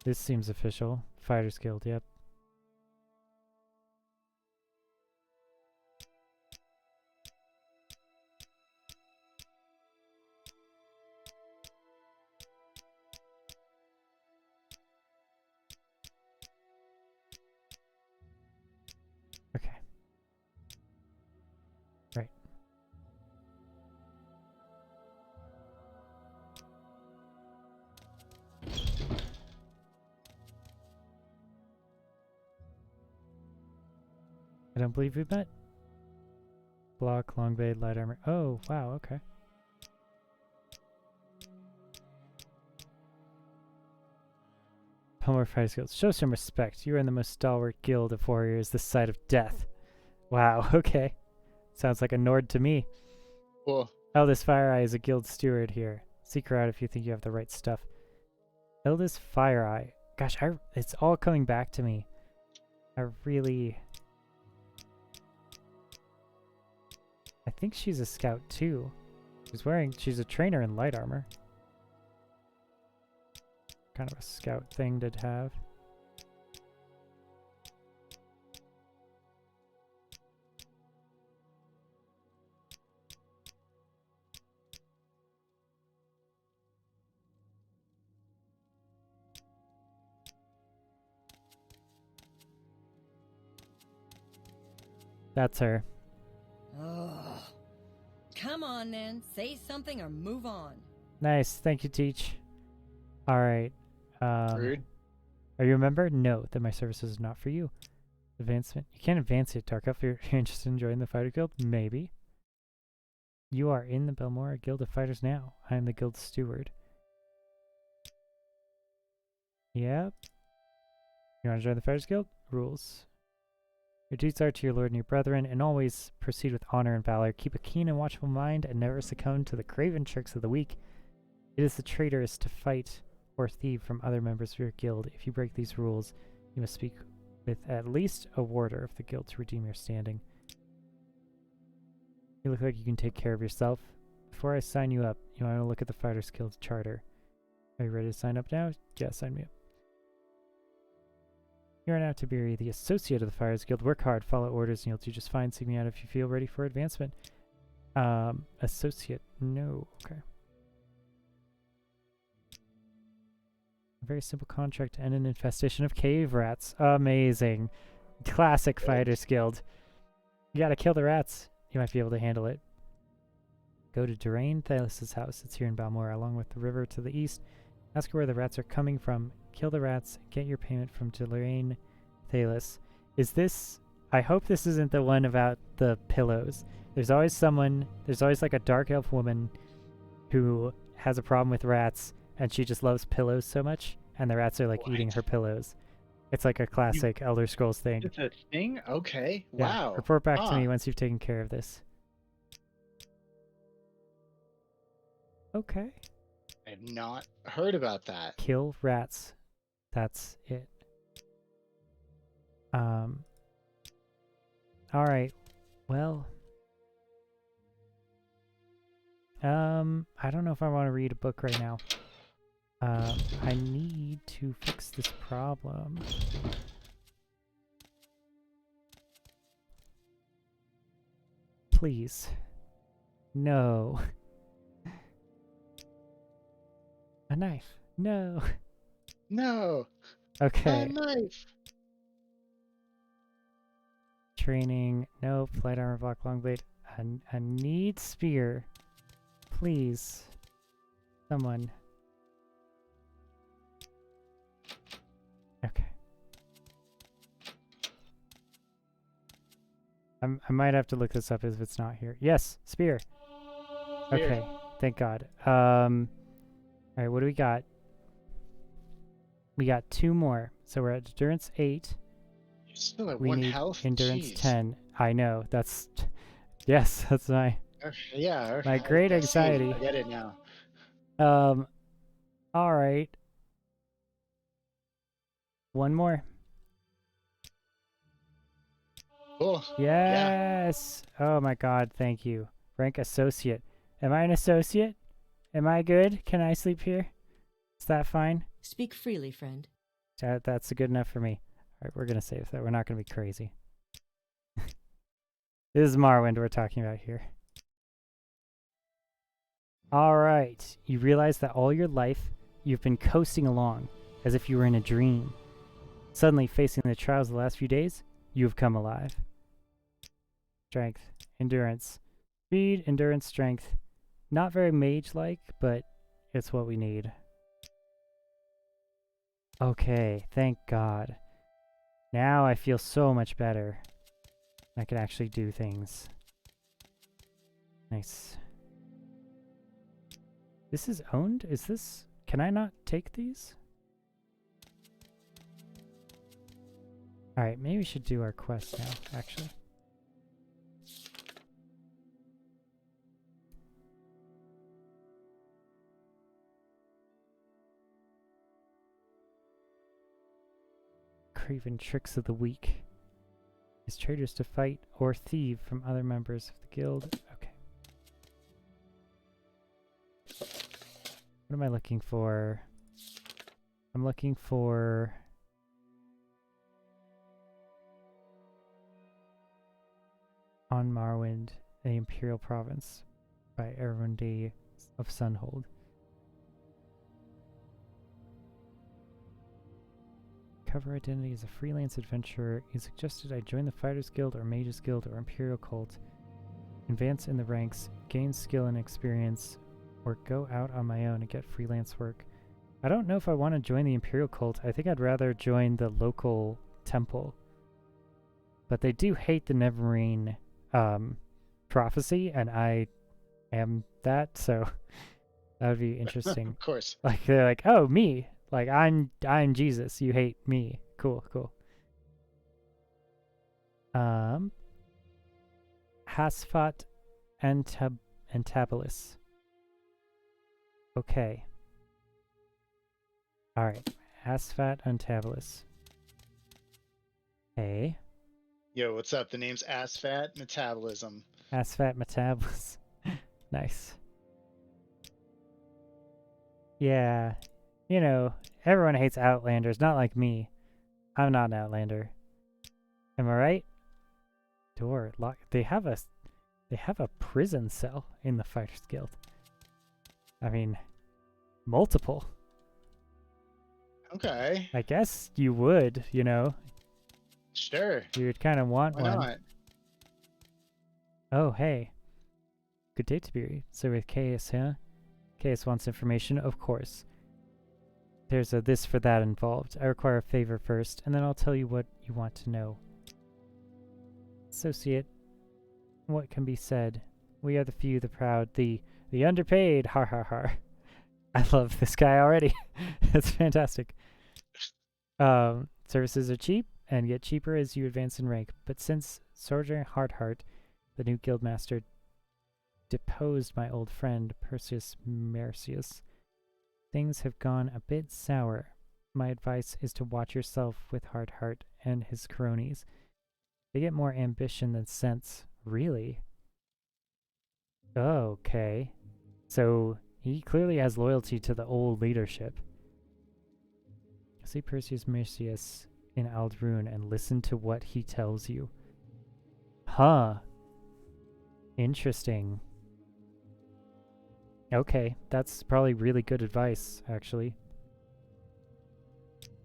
This seems official. Fighters Guild, yep. Okay. Right. I don't believe we met. Block, long blade, light armor. Oh, wow, okay. Palmer Fighters Guild. Show some respect. You are in the most stalwart guild of warriors this side of death. Wow, okay. Sounds like a Nord to me. Cool. Eldest Fire Eye is a guild steward here. Seek her out if you think you have the right stuff. Eldest Fire Eye. Gosh, it's all coming back to me. I think she's a scout too. She's a trainer in light armor. Kind of a scout thing to have. That's her. Oh, come on then. Say something or move on. Nice. Thank you, Teach. Alright. Rude. Are you a member? No, then my service is not for you. Advancement. You can't advance it, Tarkov. You're interested in joining the Fighter Guild? Maybe. You are in the Belmora Guild of Fighters now. I am the guild steward. Yep. You want to join the Fighters Guild? Rules. Your duties are to your lord and your brethren, and always proceed with honor and valor. Keep a keen and watchful mind, and never succumb to the craven tricks of the weak. It is the traitorous to fight or thieve from other members of your guild. If you break these rules, you must speak with at least a warder of the guild to redeem your standing. You look like you can take care of yourself. Before I sign you up, you want to look at the Fighters Guild charter. Are you ready to sign up now? Yeah, sign me up. You are now to be the associate of the Fighters Guild. Work hard, follow orders, and you'll do just fine. Seek me out if you feel ready for advancement. Associate. No. Okay. A very simple contract and an infestation of cave rats. Amazing. Classic Fighters Guild. You gotta kill the rats. You might be able to handle it. Go to Durain Thalos' house. It's here in Balmora, along with the river to the east. Ask her where the rats are coming from. Kill the rats. Get your payment from Durain Thalos. Is this... I hope this isn't the one about the pillows. There's always like a dark elf woman who has a problem with rats, and she just loves pillows so much, and the rats are like eating her pillows. It's like a classic Elder Scrolls thing. It's a thing? Okay. Yeah. Wow. Report back to me once you've taken care of this. Okay. I have not heard about that. Kill rats. That's it. Alright. Well. I don't know if I want to read a book right now. I need to fix this problem. Please. No. A knife. No. No. Okay. A knife. Training. Nope. Light armor block, long blade. I need spear. Please. Someone. Okay. I might have to look this up if it's not here. Yes, spear. Spear. Okay, thank God. Alright, what do we got? We got 2 more. So we're at endurance 8. You're still at We 1 need health? endurance Jeez. 10. I know, that's... Yes, that's my... Yeah. My great I see. anxiety. I get it now. Alright. 1 more. Cool. Yes! Oh my God, thank you. Rank associate. Am I an associate? Am I good? Can I sleep here? Is that fine? Speak freely, friend. That's good enough for me. Alright, we're gonna save that. We're not gonna be crazy. This is Morrowind we're talking about here. Alright. You realize that all your life you've been coasting along as if you were in a dream. Suddenly, facing the trials of the last few days, you have come alive. Strength, endurance, speed, endurance, strength. Not very mage-like, but it's what we need. Okay, thank God. Now I feel so much better. I can actually do things. Nice. This is owned? Is this... Can I not take these? Alright, maybe we should do our quest now, actually. Craven tricks of the weak. Is traitors to fight or thieve from other members of the guild. Okay. What am I looking for? I'm looking for... On Morrowind, the Imperial Province by Erwin of Sunhold. Cover identity as a freelance adventurer. He suggested I join the Fighters Guild or Mages Guild or Imperial Cult, advance in the ranks, gain skill and experience, or go out on my own and get freelance work. I don't know if I want to join the Imperial Cult. I think I'd rather join the local temple. But they do hate the Nevermarine prophecy, and I am that, so that would be interesting. Of course. Like, they're like, oh, me. Like, I'm Jesus. You hate me. Cool, cool. Hasfat Antabolis. Okay. Alright. Hasfat Antabolis. Hey. Yo, what's up? The name's Asfat Metabolism. Asfat Metabolis. Nice. Yeah. You know, everyone hates Outlanders, not like me. I'm not an Outlander. Am I right? Door locked. They have a prison cell in the Fighters Guild. I mean, multiple. Okay. I guess you would, you know. Sure. You would kind of want Why one. not? Oh, hey. Good day to be. So with Caius, huh? Caius wants information, of course. There's a this for that involved. I require a favor first, and then I'll tell you what you want to know. Associate, what can be said? We are the few, the proud, the underpaid. Har har har. I love this guy already. That's fantastic. Services are cheap and get cheaper as you advance in rank. But since Soldier Hardheart, the new guildmaster, deposed my old friend Perseus Mercius, things have gone a bit sour. My advice is to watch yourself with Hardheart and his cronies. They get more ambition than sense. Really? Okay. So he clearly has loyalty to the old leadership. See Perseus Mercius in Aldrune and listen to what he tells you. Huh. Interesting. Okay, that's probably really good advice, actually.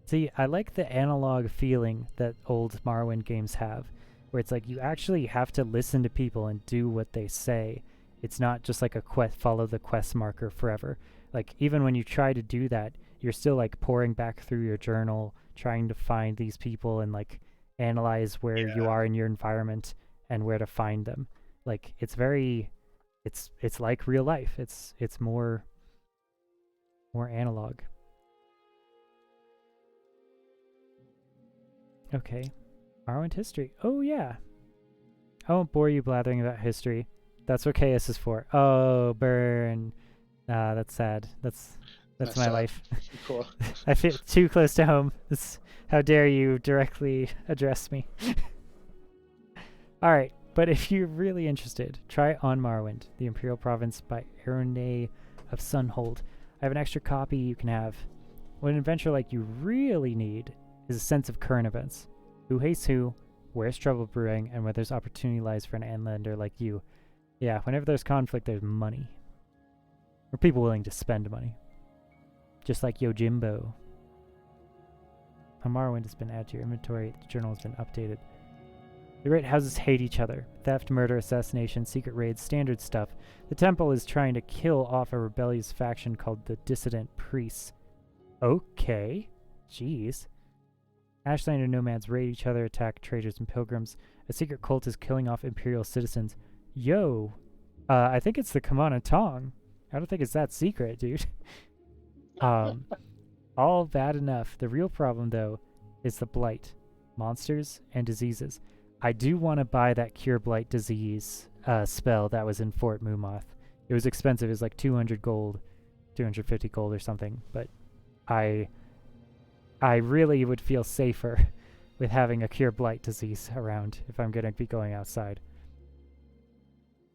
See, I like the analog feeling that old Morrowind games have, where it's like you actually have to listen to people and do what they say. It's not just like a quest, follow the quest marker forever. Like, even when you try to do that, you're still like pouring back through your journal, trying to find these people and like analyze where you are in your environment and where to find them. Like, it's very, it's like real life. It's more analog. Okay. Morrowind history. Oh yeah. I won't bore you blathering about history. That's what Chaos is for. Oh, burn. That's sad. That's my life. Cool. I feel too close to home. How dare you directly address me. Alright, but if you're really interested, try On Morrowind, the Imperial Province by Erwin of Sunhold. I have an extra copy you can have. What an adventure like you really need is a sense of current events. Who hates who, where's trouble brewing, and where there's opportunity lies for an Outlander like you. Yeah, whenever there's conflict, there's money. Or people willing to spend money. Just like Yojimbo. Morrowind has been added to your inventory. The journal has been updated. The great houses hate each other. Theft, murder, assassination, secret raids, standard stuff. The temple is trying to kill off a rebellious faction called the Dissident Priests. Okay. Jeez. Ashlander nomads raid each other, attack traders and pilgrims. A secret cult is killing off Imperial citizens. Yo. I think it's the Kamana Tong. I don't think it's that secret, dude. All bad enough. The real problem, though, is the blight. Monsters and diseases. I do want to buy that Cure Blight Disease spell that was in Fort Mumoth. It was expensive. It was like 200 gold, 250 gold or something. But I really would feel safer with having a Cure Blight Disease around if I'm going to be going outside.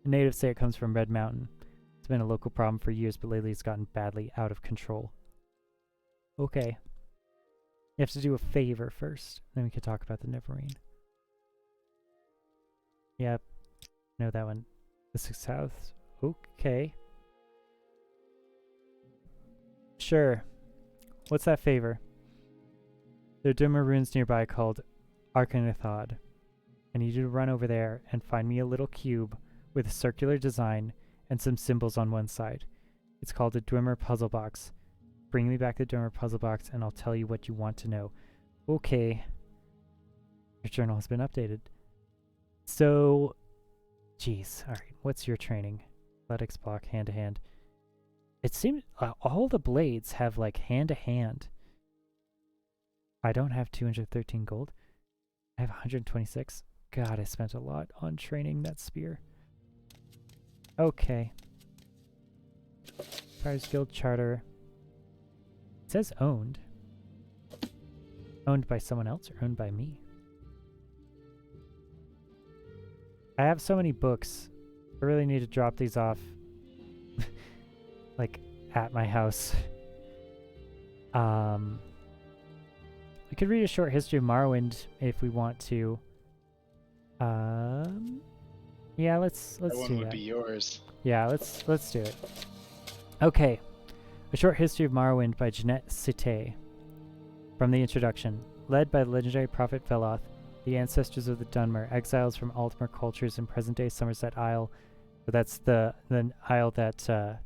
The natives say it comes from Red Mountain. It's been a local problem for years, but lately it's gotten badly out of control. Okay. You have to do a favor first, then we can talk about the Neverine. Yep. Know that one. The 6th house. Okay. Sure. What's that favor? There are dimmer runes nearby called Arcanithod. I need you to run over there and find me a little cube with a circular design and some symbols on one side. It's called a Dwemer puzzle box. Bring me back the Dwemer puzzle box and I'll tell you what you want to know. Okay. Your journal has been updated. So, jeez. Alright, what's your training? Athletics, block, hand-to-hand. It seems all the blades have like hand-to-hand. I don't have 213 gold. I have 126. God, I spent a lot on training that spear. Okay. Fires Guild Charter. It says owned. Owned by someone else or owned by me? I have so many books. I really need to drop these off. Like, at my house. We could read a short history of Morrowind if we want to. Yeah, let's That do one would that. be yours. Yeah, let's do it. Okay. A Short History of Morrowind by Jeanette Cité. From the introduction. Led by the legendary prophet Veloth, the ancestors of the Dunmer, exiles from Altmer cultures in present-day Somerset Isle. But that's the isle that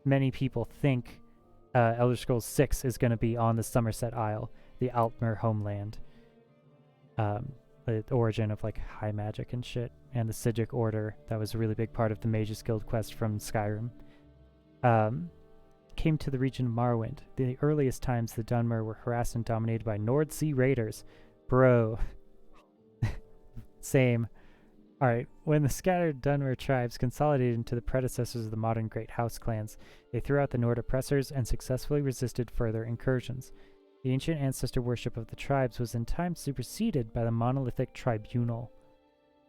many people think Elder Scrolls 6 is going to be on the Somerset Isle, the Altmer homeland. The origin of like high magic and shit, and the Psijic Order, that was a really big part of the Mage's Guild quest from Skyrim. Came to the region of Morrowind. The earliest times the Dunmer were harassed and dominated by Nord Sea raiders. Bro. Same. Alright, when the scattered Dunmer tribes consolidated into the predecessors of the modern Great House clans, they threw out the Nord oppressors and successfully resisted further incursions. The ancient ancestor worship of the tribes was in time superseded by the monolithic tribunal.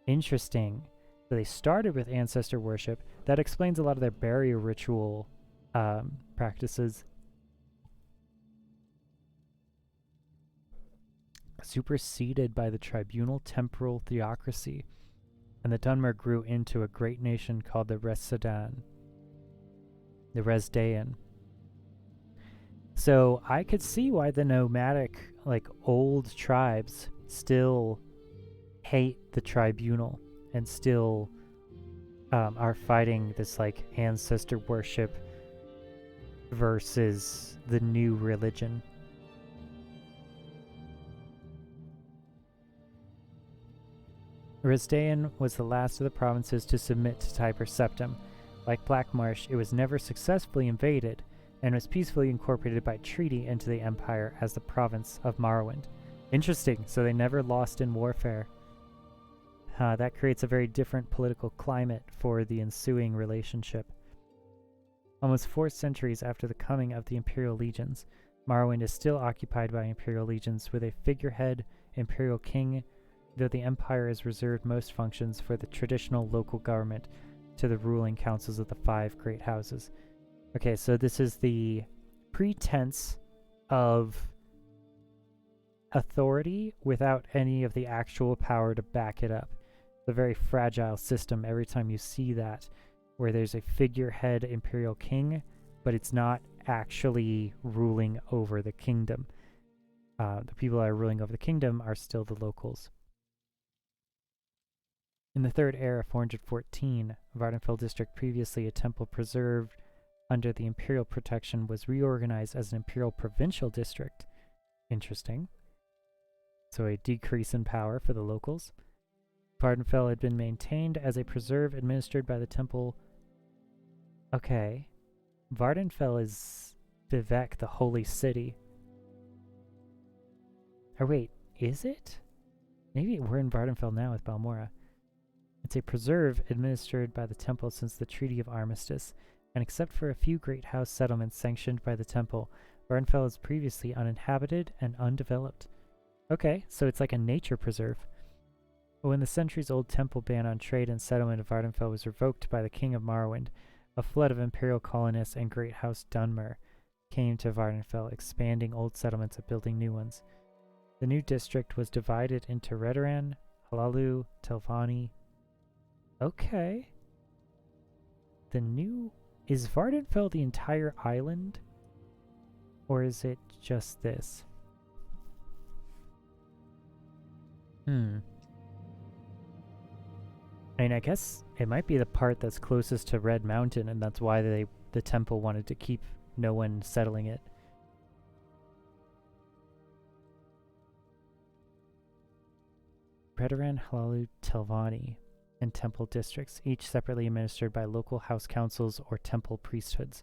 Interesting. So they started with ancestor worship. That explains a lot of their barrier ritual practices. Superseded by the tribunal temporal theocracy. And the Dunmer grew into a great nation called the Resdayn. The Resdayn. So I could see why the nomadic, like old tribes, still hate the tribunal and still are fighting this like ancestor worship versus the new religion. Resdayn was the last of the provinces to submit to Tiber Septim. Like Blackmarsh, it was never successfully invaded, and was peacefully incorporated by treaty into the Empire as the province of Morrowind. Interesting, so they never lost in warfare. That creates a very different political climate for the ensuing relationship. Almost 4 centuries after the coming of the Imperial Legions, Morrowind is still occupied by Imperial Legions with a figurehead Imperial King, though the Empire has reserved most functions for the traditional local government to the ruling councils of the 5 great houses. Okay, so this is the pretense of authority without any of the actual power to back it up. It's a very fragile system every time you see that, where there's a figurehead Imperial King, but it's not actually ruling over the kingdom. The people that are ruling over the kingdom are still the locals. In the Third Era, 414, Vardenfell district, previously a temple preserved under the Imperial protection, was reorganized as an Imperial provincial district. Interesting. So a decrease in power for the locals. Vardenfell had been maintained as a preserve administered by the temple. Okay. Vardenfell is Vivec, the holy city. Or wait, is it? Maybe we're in Vardenfell now with Balmora. It's a preserve administered by the temple since the Treaty of Armistice, and except for a few great house settlements sanctioned by the temple, Vardenfell is previously uninhabited and undeveloped. Okay, so it's like a nature preserve. But when the centuries-old temple ban on trade and settlement of Vardenfell was revoked by the King of Morrowind, A flood of Imperial colonists and Great House Dunmer came to Vardenfell, expanding old settlements and building new ones. The new district was divided into Redoran, Halalu, Telvanni. Okay. Is Vardenfell the entire island? Or is it just this? I mean, I guess it might be the part that's closest to Red Mountain, and that's why the temple wanted to keep no one settling it. Redoran, Halalu, Telvanni, and temple districts, each separately administered by local house councils or temple priesthoods,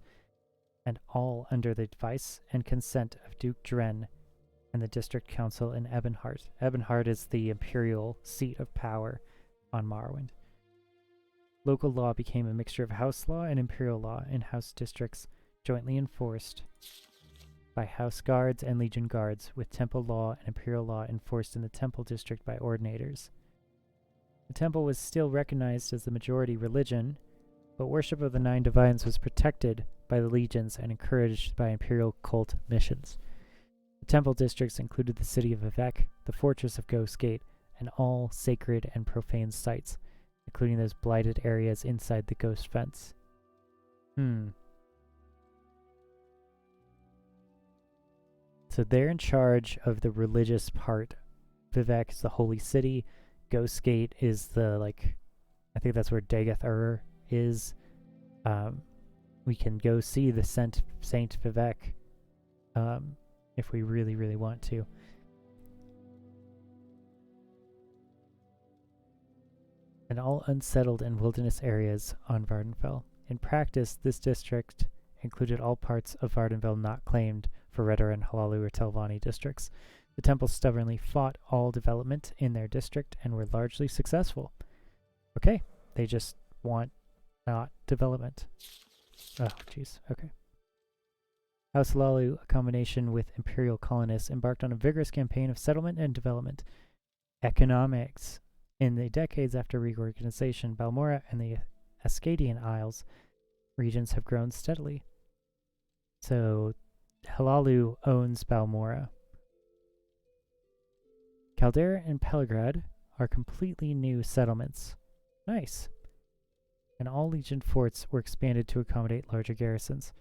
and all under the advice and consent of Duke Dren and the district council in Ebonheart. Ebonheart is the imperial seat of power on Morrowind. Local law became a mixture of house law and imperial law in house districts, jointly enforced by house guards and legion guards, with temple law and imperial law enforced in the temple district by ordinators. The temple was still recognized as the majority religion, but worship of the Nine Divines was protected by the legions and encouraged by imperial cult missions. The temple districts included the city of Vivec, the fortress of Ghost Gate, and all sacred and profane sites, including those blighted areas inside the Ghost Fence. So they're in charge of the religious part. Vivec is the holy city. Ghost Gate is the, I think that's where Dagoth is. We can go see the Saint Vivec if we really, really want to. And all unsettled and wilderness areas on Vardenfell. In practice, this district included all parts of Vardenfell not claimed for Redoran, Halalu, or Telvanni districts. The temple stubbornly fought all development in their district and were largely successful. Okay, they just want not development. Oh, jeez, okay. House Halalu, a combination with imperial colonists, embarked on a vigorous campaign of settlement and development. Economics. In the decades after reorganization, Balmora and the Ascadian Isles regions have grown steadily. So, Halalu owns Balmora. Caldera and Pelgrad are completely new settlements. Nice. And all Legion forts were expanded to accommodate larger garrisons.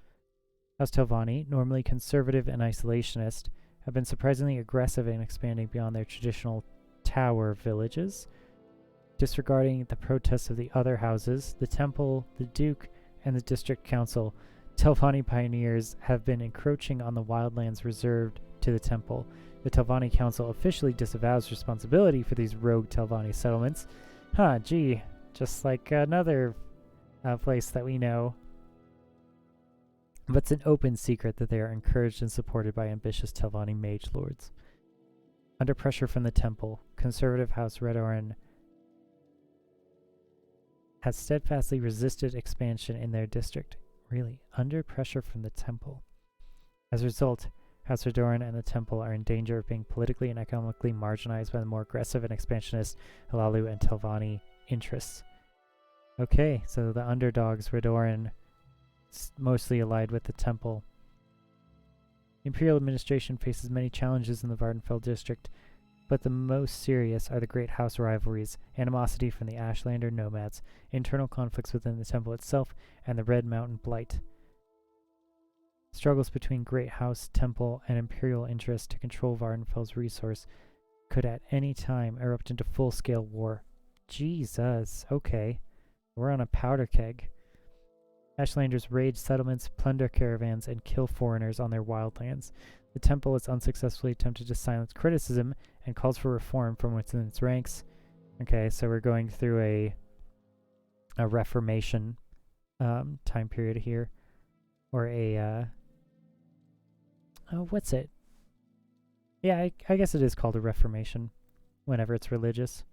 House Telvanni, normally conservative and isolationist, have been surprisingly aggressive in expanding beyond their traditional tower villages. Disregarding the protests of the other houses, the temple, the duke, and the district council, Telvanni pioneers have been encroaching on the wildlands reserved to the temple. The Telvanni council officially disavows responsibility for these rogue Telvanni settlements. Gee, just like another place that we know. But it's an open secret that they are encouraged and supported by ambitious Telvanni mage lords. Under pressure from the temple, conservative House Redoran has steadfastly resisted expansion in their district. Really, under pressure from the temple. As a result, House Redoran and the temple are in danger of being politically and economically marginalized by the more aggressive and expansionist Halalu and Telvanni interests. Okay, so the underdogs, Redoran, mostly allied with the temple. Imperial administration faces many challenges in the Vardenfell district, but the most serious are the Great House rivalries, animosity from the Ashlander nomads, internal conflicts within the temple itself, and the Red Mountain Blight. Struggles between Great House, Temple, and Imperial interests to control Vardenfell's resource could at any time erupt into full-scale war. Jesus, okay. We're on a powder keg. Ashlanders raid settlements, plunder caravans, and kill foreigners on their wildlands. The temple has unsuccessfully attempted to silence criticism and calls for reform from within its ranks. Okay, so we're going through a Reformation time period here. Or a, what's it? Yeah, I guess it is called a Reformation, whenever it's religious.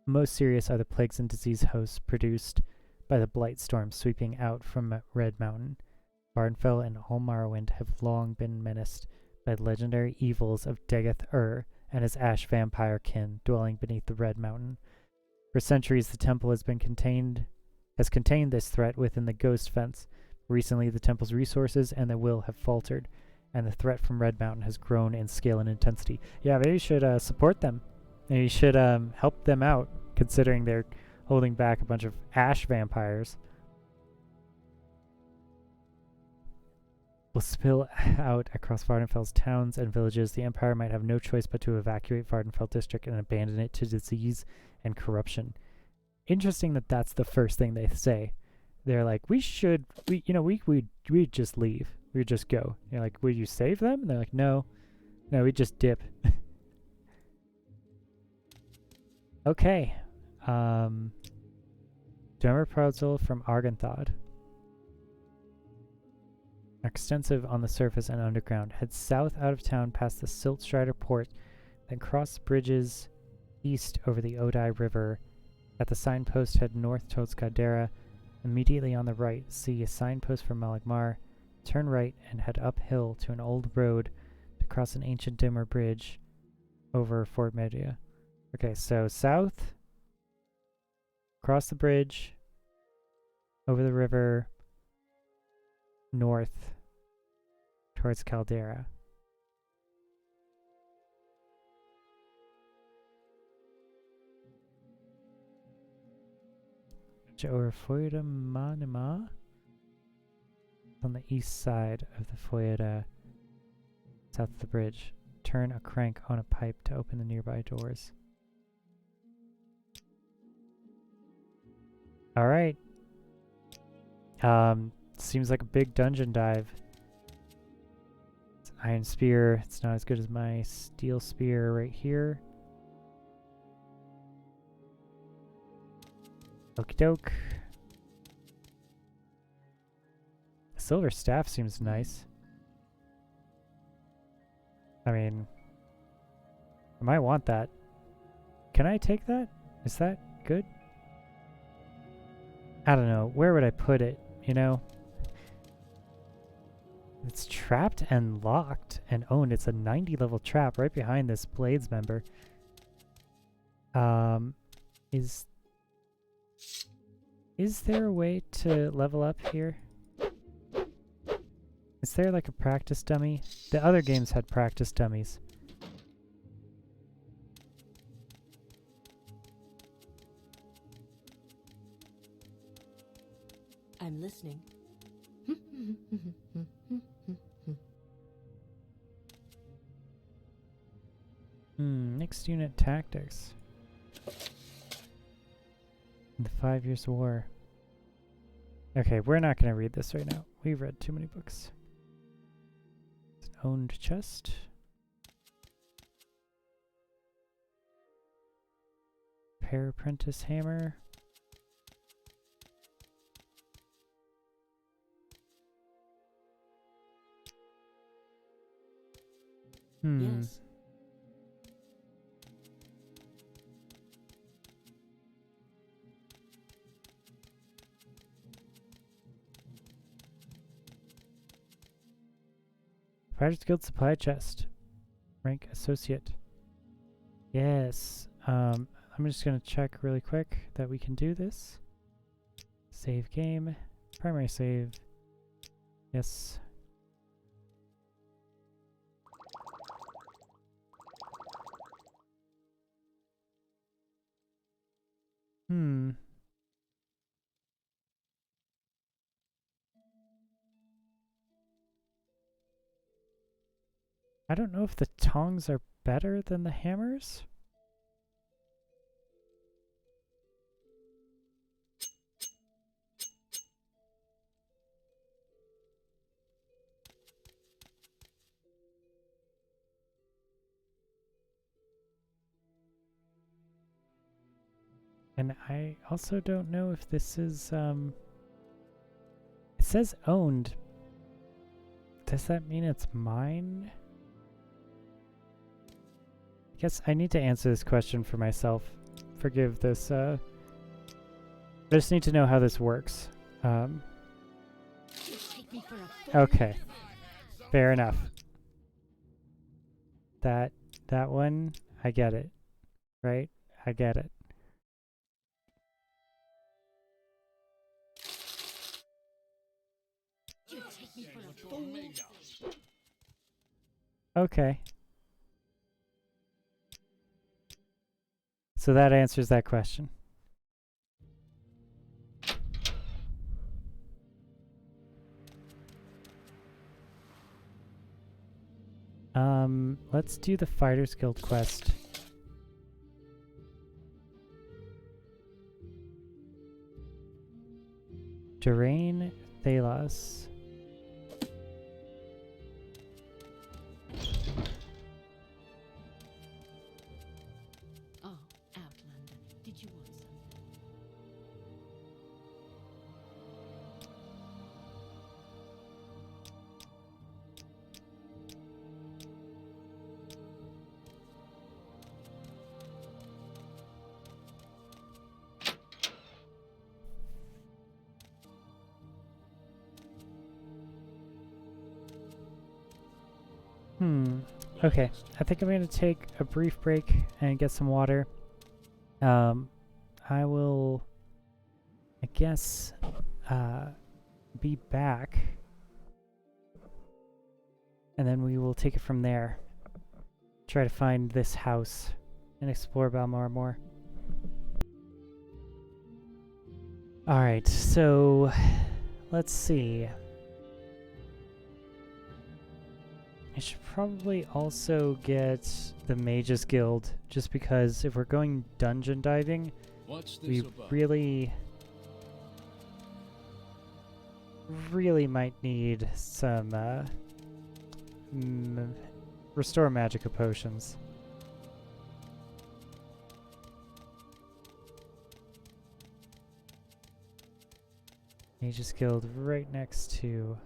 Most serious are the plagues and disease hosts produced by the blight storm sweeping out from Red Mountain. Vardenfell and all Morrowind have long been menaced by the legendary evils of Dagoth and his ash vampire kin dwelling beneath the Red Mountain. For centuries, the temple has been contained has contained this threat within the ghost fence. Recently, the temple's resources and their will have faltered, and the threat from Red Mountain has grown in scale and intensity. Yeah, maybe you should support them. Maybe you should help them out, considering they're holding back a bunch of ash vampires. Will spill out across Vardenfell's towns and villages. The Empire might have no choice but to evacuate Vardenfell district and abandon it to disease and corruption. Interesting that that's the first thing they say. They're like, we just leave. We just go. You're like, will you save them? And they're like, no, we just dip. Okay. Donor proposal from Argenthod. Extensive on the surface and underground. Head south out of town past the Siltstrider port, then cross bridges east over the Odai River. At the signpost, head north towards Caldera. Immediately on the right, see a signpost for Malagmar. Turn right and head uphill to an old road to cross an ancient dimmer bridge over Fort Media. Okay, so south, cross the bridge, over the river, north towards Caldera. Over Foyda Manima on the east side of the Foyda, south of the bridge. Turn a crank on a pipe to open the nearby doors. Alright. Seems like a big dungeon dive. It's an iron spear. It's not as good as my steel spear right here. Okie doke. Silver staff seems nice. I mean, I might want that. Can I take that? Is that good? I don't know. Where would I put it, you know? It's trapped and locked and owned. It's a 90 level trap right behind this Blades member. Is there a way to level up here? Is there like a practice dummy? The other games had practice dummies. I'm listening. Next unit tactics. The 5 Years' War. Okay, we're not going to read this right now. We've read too many books. It's an owned chest. Pair apprentice hammer. Yes. Fighters Guild supply chest. Rank associate. Yes. I'm just gonna check really quick that we can do this. Save game. Primary save. Yes. I don't know if the tongs are better than the hammers. And I also don't know if this is, it says owned. Does that mean it's mine? I guess I need to answer this question for myself. Forgive this, I just need to know how this works. Okay. Fair enough. That one, I get it. Right? I get it. take me for a fool? Okay. So that answers that question. Let's do the Fighters Guild quest. Durain Thalos. Oh, Outlander, did you want something? Okay, I think I'm going to take a brief break and get some water. I will, I guess, be back. And then we will take it from there. Try to find this house and explore Balmora more. Alright, so let's see. I should probably also get the Mages Guild, just because if we're going dungeon diving, we really might need some Restore Magicka potions. Mages Guild right next to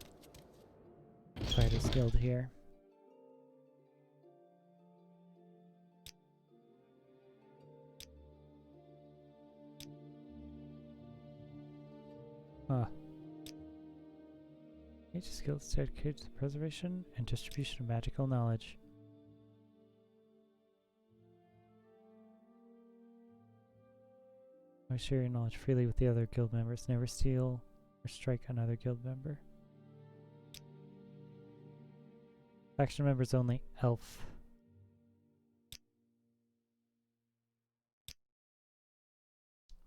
Fighters Guild here. Mages Guild is dedicated to the preservation and distribution of magical knowledge. Always share your knowledge freely with the other guild members. Never steal or strike another guild member. Faction members only. Elf.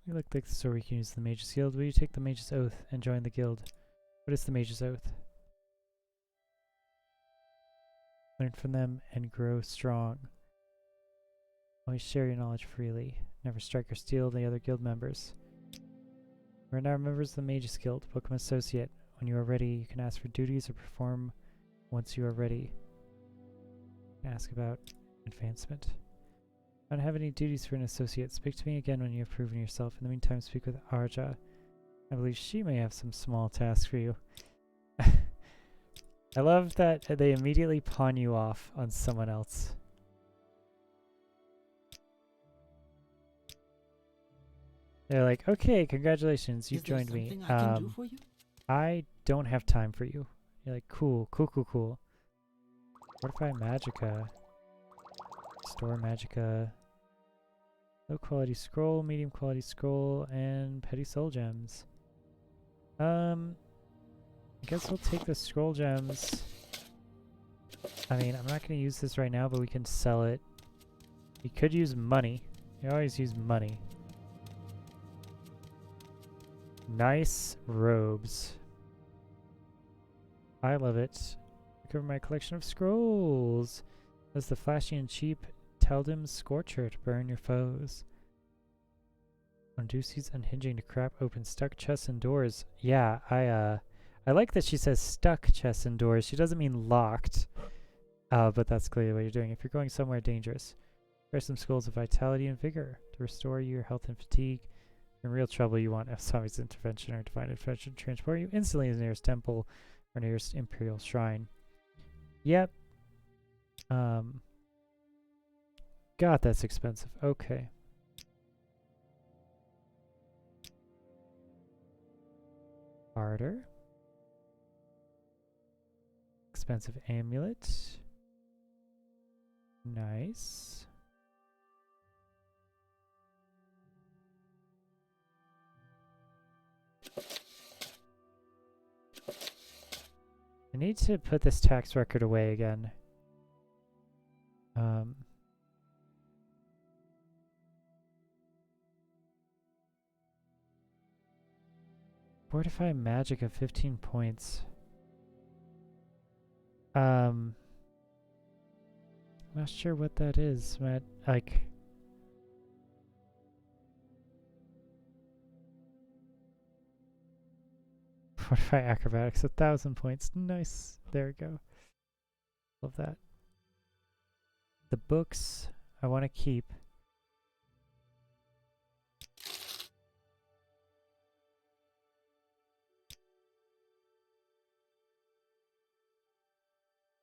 We look like the story we can use the Mage's Guild. Will you take the Mage's Oath and join the guild? What is the Mage's Oath? Learn from them and grow strong. Always share your knowledge freely. Never strike or steal the other guild members. We're now members of the Mage's Guild. Become an associate. When you are ready, you can ask for duties or perform once you are ready. You can ask about advancement. I don't have any duties for an associate. Speak to me again when you have proven yourself. In the meantime, speak with Arja. I believe she may have some small tasks for you. I love that they immediately pawn you off on someone else. They're like, okay, congratulations, you joined me. I can do for you? I don't have time for you. You're like, cool. Fortify Magicka. Store Magicka. Low quality scroll, medium quality scroll, and petty soul gems. I guess we'll take the scroll gems. I mean, I'm not going to use this right now, but we can sell it. We could use money. You always use money. Nice robes. I love it. Recover my collection of scrolls. That's the flashy and cheap Teldim's Scorcher to burn your foes. Unduces unhinging to crap open stuck chests and doors. Yeah, I like that she says stuck chests and doors. She doesn't mean locked. But that's clearly what you're doing. If you're going somewhere dangerous, press some scrolls of vitality and vigor to restore your health and fatigue. In real trouble, you want Asami's intervention or divine intervention to transport you instantly to the nearest temple or nearest imperial shrine. Yep. God, that's expensive. Okay. Barter. Expensive amulet. Nice. I need to put this tax record away again. Fortify magic of 15 points. I'm not sure what that is, Matt. Like, fortify acrobatics, 1,000 points. Nice. There we go. Love that. The books I want to keep.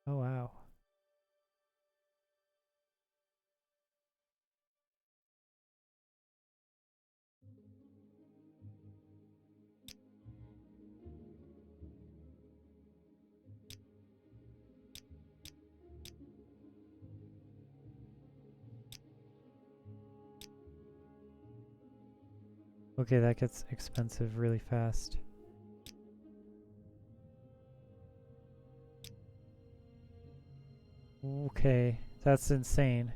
Oh, wow. Okay, that gets expensive really fast. Okay, that's insane.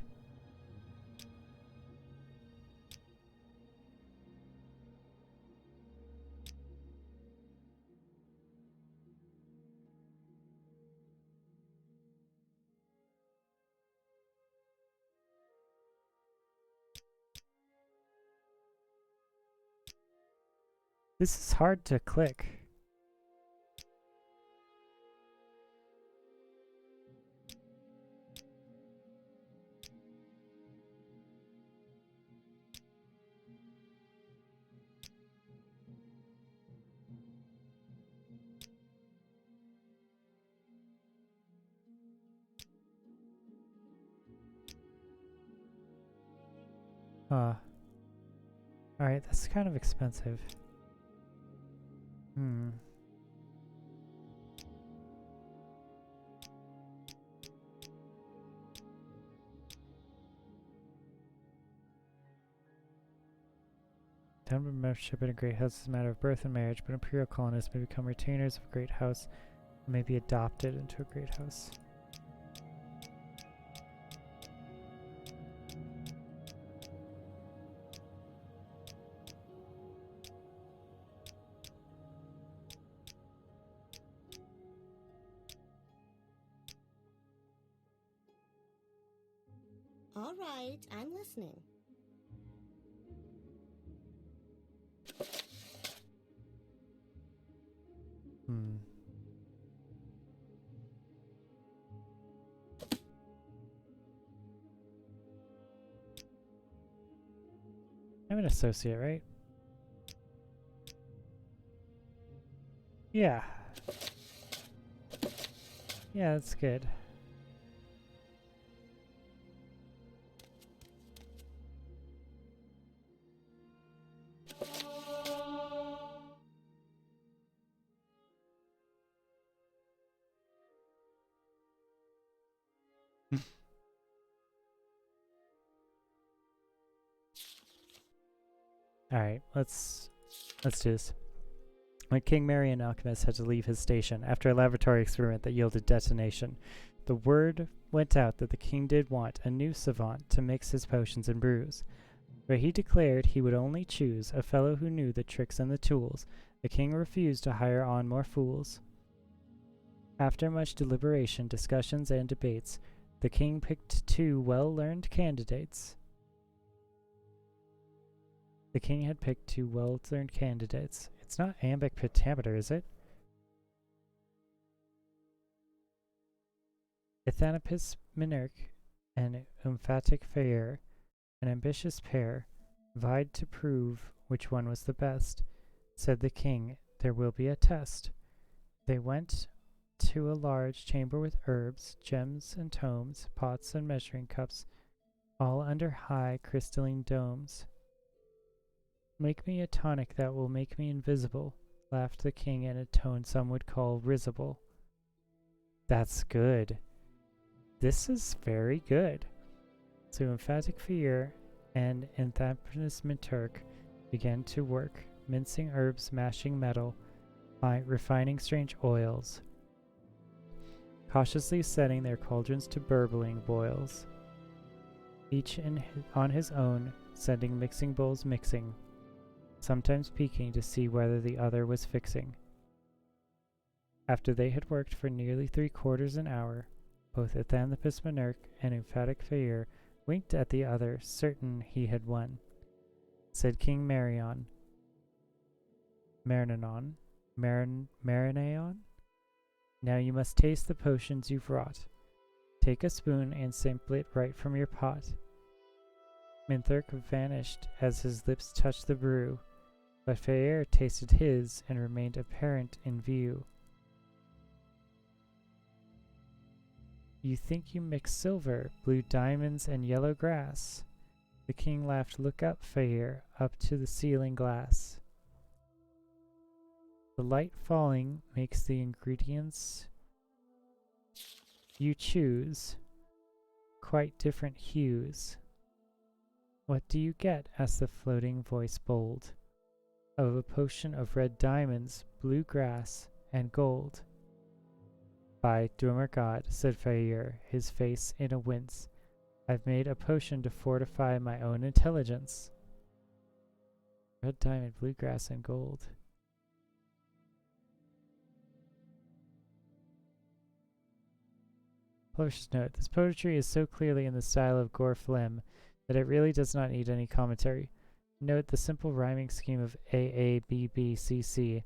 This is hard to click. Alright, that's kind of expensive. Town membership in a great house is a matter of birth and marriage, but imperial colonists may become retainers of a great house and may be adopted into a great house. All right, I'm listening. I'm an associate, right? Yeah. Yeah, that's good. Alright, let's do this. When King Marion Alchemist had to leave his station after a laboratory experiment that yielded detonation, the word went out that the king did want a new savant to mix his potions and brews. But he declared he would only choose a fellow who knew the tricks and the tools. The king refused to hire on more fools. After much deliberation, discussions, and debates, the king picked 2 well-learned candidates. The king had picked 2 well-learned candidates. It's not Ambic Pentameter, is it? Ethanopus Minerk and Emphatic Fair, an ambitious pair, vied to prove which one was the best. Said the king, "There will be a test." They went to a large chamber with herbs, gems and tomes, pots and measuring cups, all under high crystalline domes. "Make me a tonic that will make me invisible," laughed the king in a tone some would call risible. That's good. This is very good. So Emphatic Fear and Anthropous Minturk began to work, mincing herbs, mashing metal, refining strange oils. cautiously setting their cauldrons to burbling boils, each on his own, sending mixing bowls mixing, sometimes peeking to see whether the other was fixing. After they had worked for nearly 3/4 an hour, both Athanapis Monarch and emphatic Fayir winked at the other, certain he had won. Said King Marion, Marinaon, now you must taste the potions you've wrought. Take a spoon and sample it right from your pot. Minthurk vanished as his lips touched the brew, but Fayir tasted his and remained apparent in view. You think you mix silver, blue diamonds, and yellow grass? The king laughed. Look up, Fayir, up to the ceiling glass. The light falling makes the ingredients you choose quite different hues. What do you get? Asked the floating voice bold. Of a potion of red diamonds, blue grass, and gold. By Dwemer God, said Fayir, his face in a wince, I've made a potion to fortify my own intelligence. Red diamond, blue grass, and gold. Publisher's note. This poetry is so clearly in the style of Gorflem that it really does not need any commentary. Note the simple rhyming scheme of AABBCC,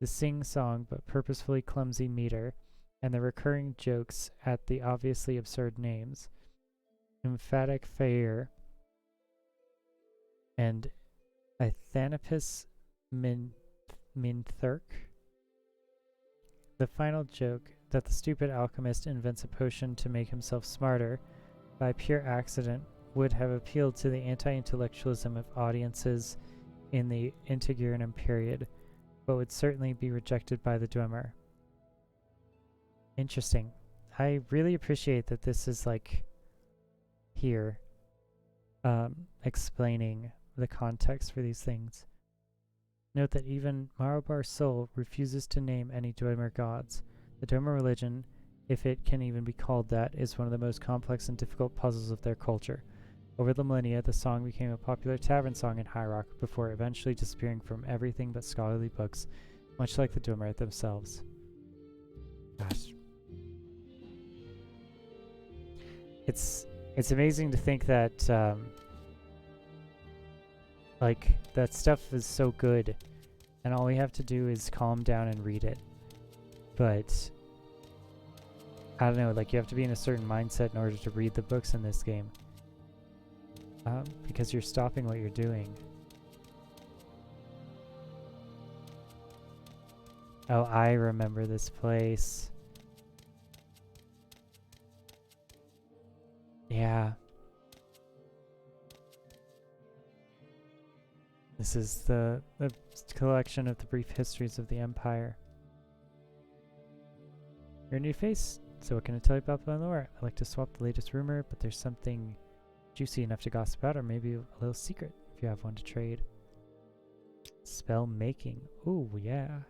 the sing-song but purposefully clumsy meter, and the recurring jokes at the obviously absurd names. Emphatic Fayir and Athanapis Minthurk. The final joke that the stupid alchemist invents a potion to make himself smarter by pure accident would have appealed to the anti-intellectualism of audiences in the Intigirnum period, but would certainly be rejected by the Dwemer. Interesting. I really appreciate that this is like here explaining the context for these things. Note that even Marobar's soul refuses to name any Dwemer gods. The Dwemer religion, if it can even be called that, is one of the most complex and difficult puzzles of their culture. Over the millennia, the song became a popular tavern song in High Rock before eventually disappearing from everything but scholarly books, much like the Dwemer themselves. Gosh. It's amazing to think that like that stuff is so good and all we have to do is calm down and read it. But I don't know, like you have to be in a certain mindset in order to read the books in this game. Because you're stopping what you're doing. Oh, I remember this place. Yeah. This is the collection of the brief histories of the Empire. You're a new face, so what can I tell you about the lore? I like to swap the latest rumor, but there's something juicy enough to gossip about, or maybe a little secret if you have one to trade. Spell making. Ooh, yeah.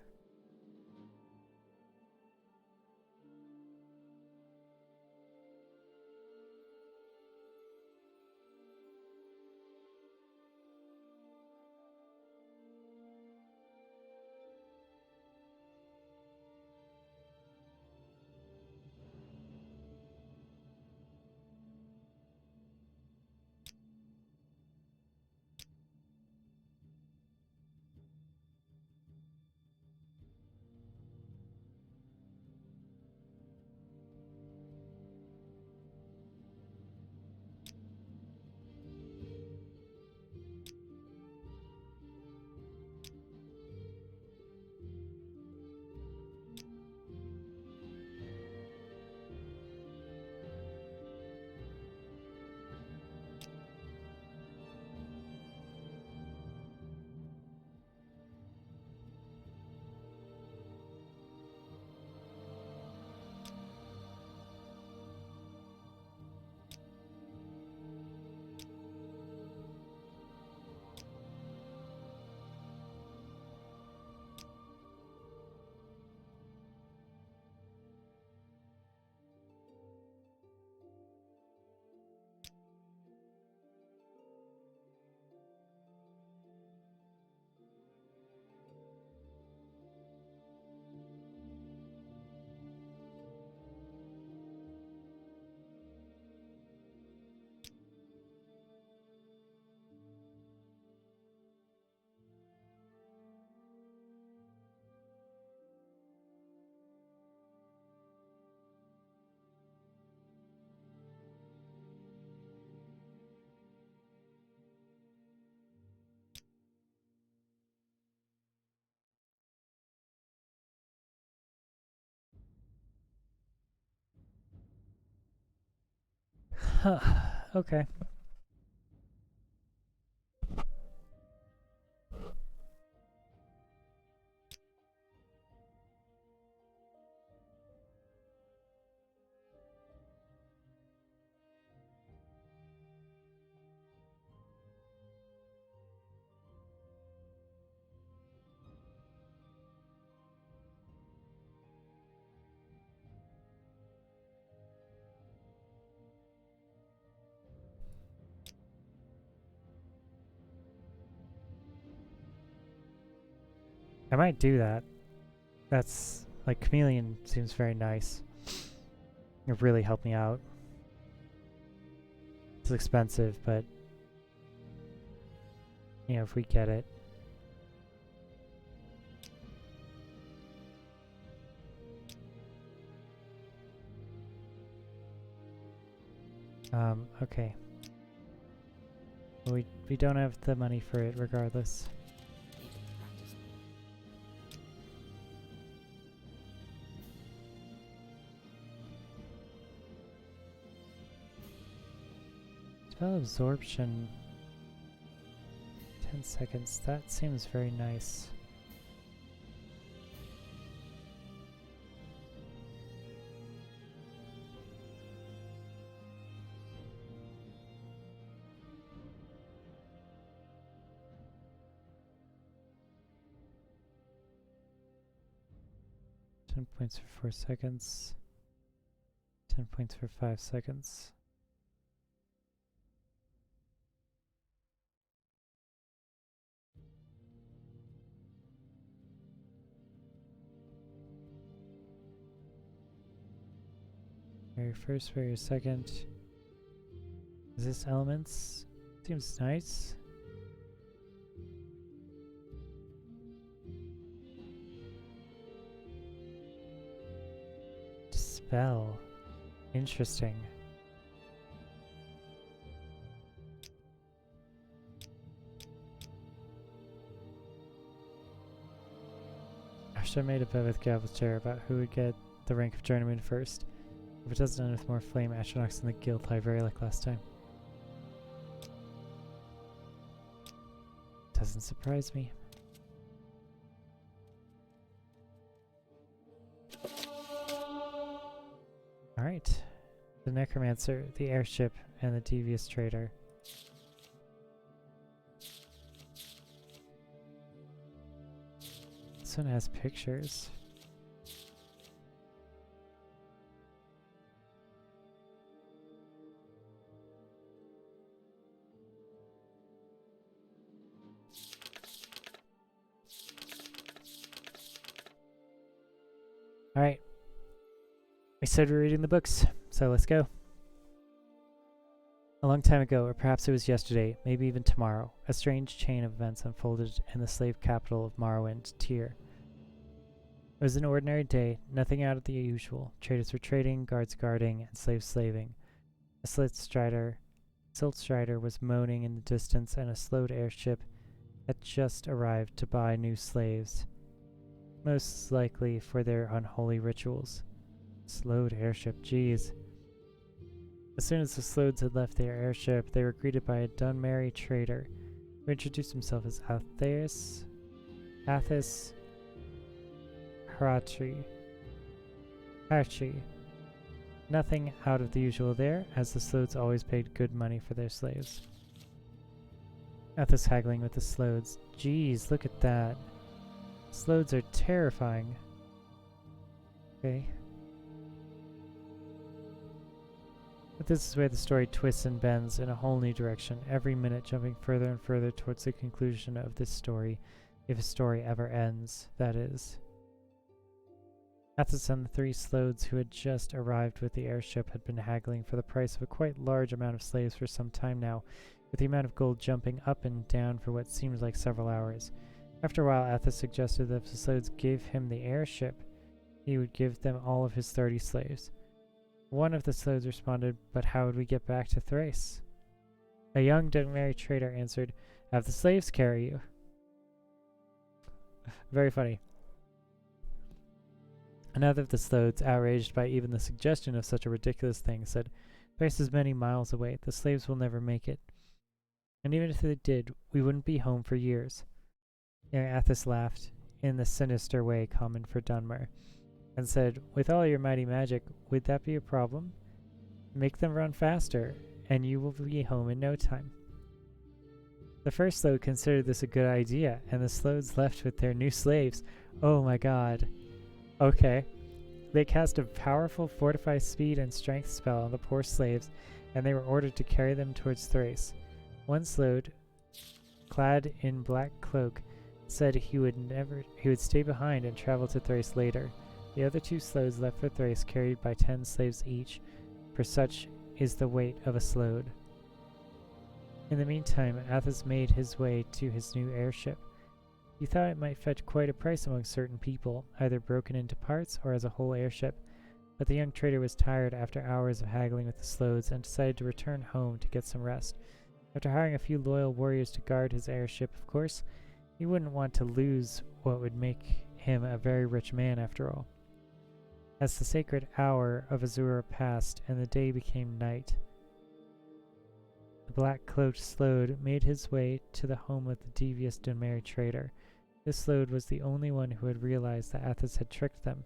Okay. I might do that. That's like chameleon seems very nice. It really helped me out. It's expensive, but you know, if we get it. Okay. Well, we don't have the money for it regardless. Spell absorption. 10 seconds. That seems very nice. Ten points for 4 seconds. 10 points for 5 seconds. Very first, very second. Is this elements? Seems nice. Dispel. Interesting. I should have made a bet with Gavel's chair about who would get the rank of journeyman first. If it doesn't end with more flame astronauts in the guild library like last time. Doesn't surprise me. Alright. The necromancer, the airship, and the devious trader. This one has pictures. Alright. We said we're reading the books, so let's go. A long time ago, or perhaps it was yesterday, maybe even tomorrow, a strange chain of events unfolded in the slave capital of Morrowind, Tyr. It was an ordinary day, nothing out of the usual. Traders were trading, guards guarding, and slaves slaving. A silt strider was moaning in the distance, and a slowed airship had just arrived to buy new slaves, most likely for their unholy rituals. Slowed airship, jeez. As soon as the Slodes had left their airship, they were greeted by a Dunmerry trader, who introduced himself as Athis Haratri. Nothing out of the usual there, as the Slodes always paid good money for their slaves. Athis haggling with the Slodes. Jeez, look at that. Slodes are terrifying. Okay. But this is where the story twists and bends in a whole new direction, every minute jumping further and further towards the conclusion of this story, if a story ever ends, that is. Athos and the 3 Slodes who had just arrived with the airship had been haggling for the price of a quite large amount of slaves for some time now, with the amount of gold jumping up and down for what seemed like several hours. After a while, Athos suggested that if the Slodes gave him the airship, he would give them all of his 30 slaves. One of the Slodes responded, "But how would we get back to Thrace?" A young Dunmerry trader answered, "Have the slaves carry you." Very funny. Another of the Slodes, outraged by even the suggestion of such a ridiculous thing, said, Twice as many miles away. The slaves will never make it. And even if they did, we wouldn't be home for years. Young Athos laughed, in the sinister way common for Dunmer, and said, "With all your mighty magic, would that be a problem? Make them run faster, and you will be home in no time." The first Sload considered this a good idea, and the Sloads left with their new slaves. Oh my god. Okay. They cast a powerful fortify speed and strength spell on the poor slaves, and they were ordered to carry them towards Thrace. One Sload, clad in black cloak, said he would stay behind and travel to Thrace later. The other two Sloads left for Thrace, carried by 10 slaves each, for such is the weight of a Sload. In the meantime, Athos made his way to his new airship. He thought it might fetch quite a price among certain people, either broken into parts or as a whole airship, but the young trader was tired after hours of haggling with the Sloads and decided to return home to get some rest. After hiring a few loyal warriors to guard his airship, of course, he wouldn't want to lose what would make him a very rich man after all. As the sacred hour of Azura passed and the day became night, the black-cloaked Sload made his way to the home of the devious Dunmeri trader. This Sload was the only one who had realized that Athos had tricked them,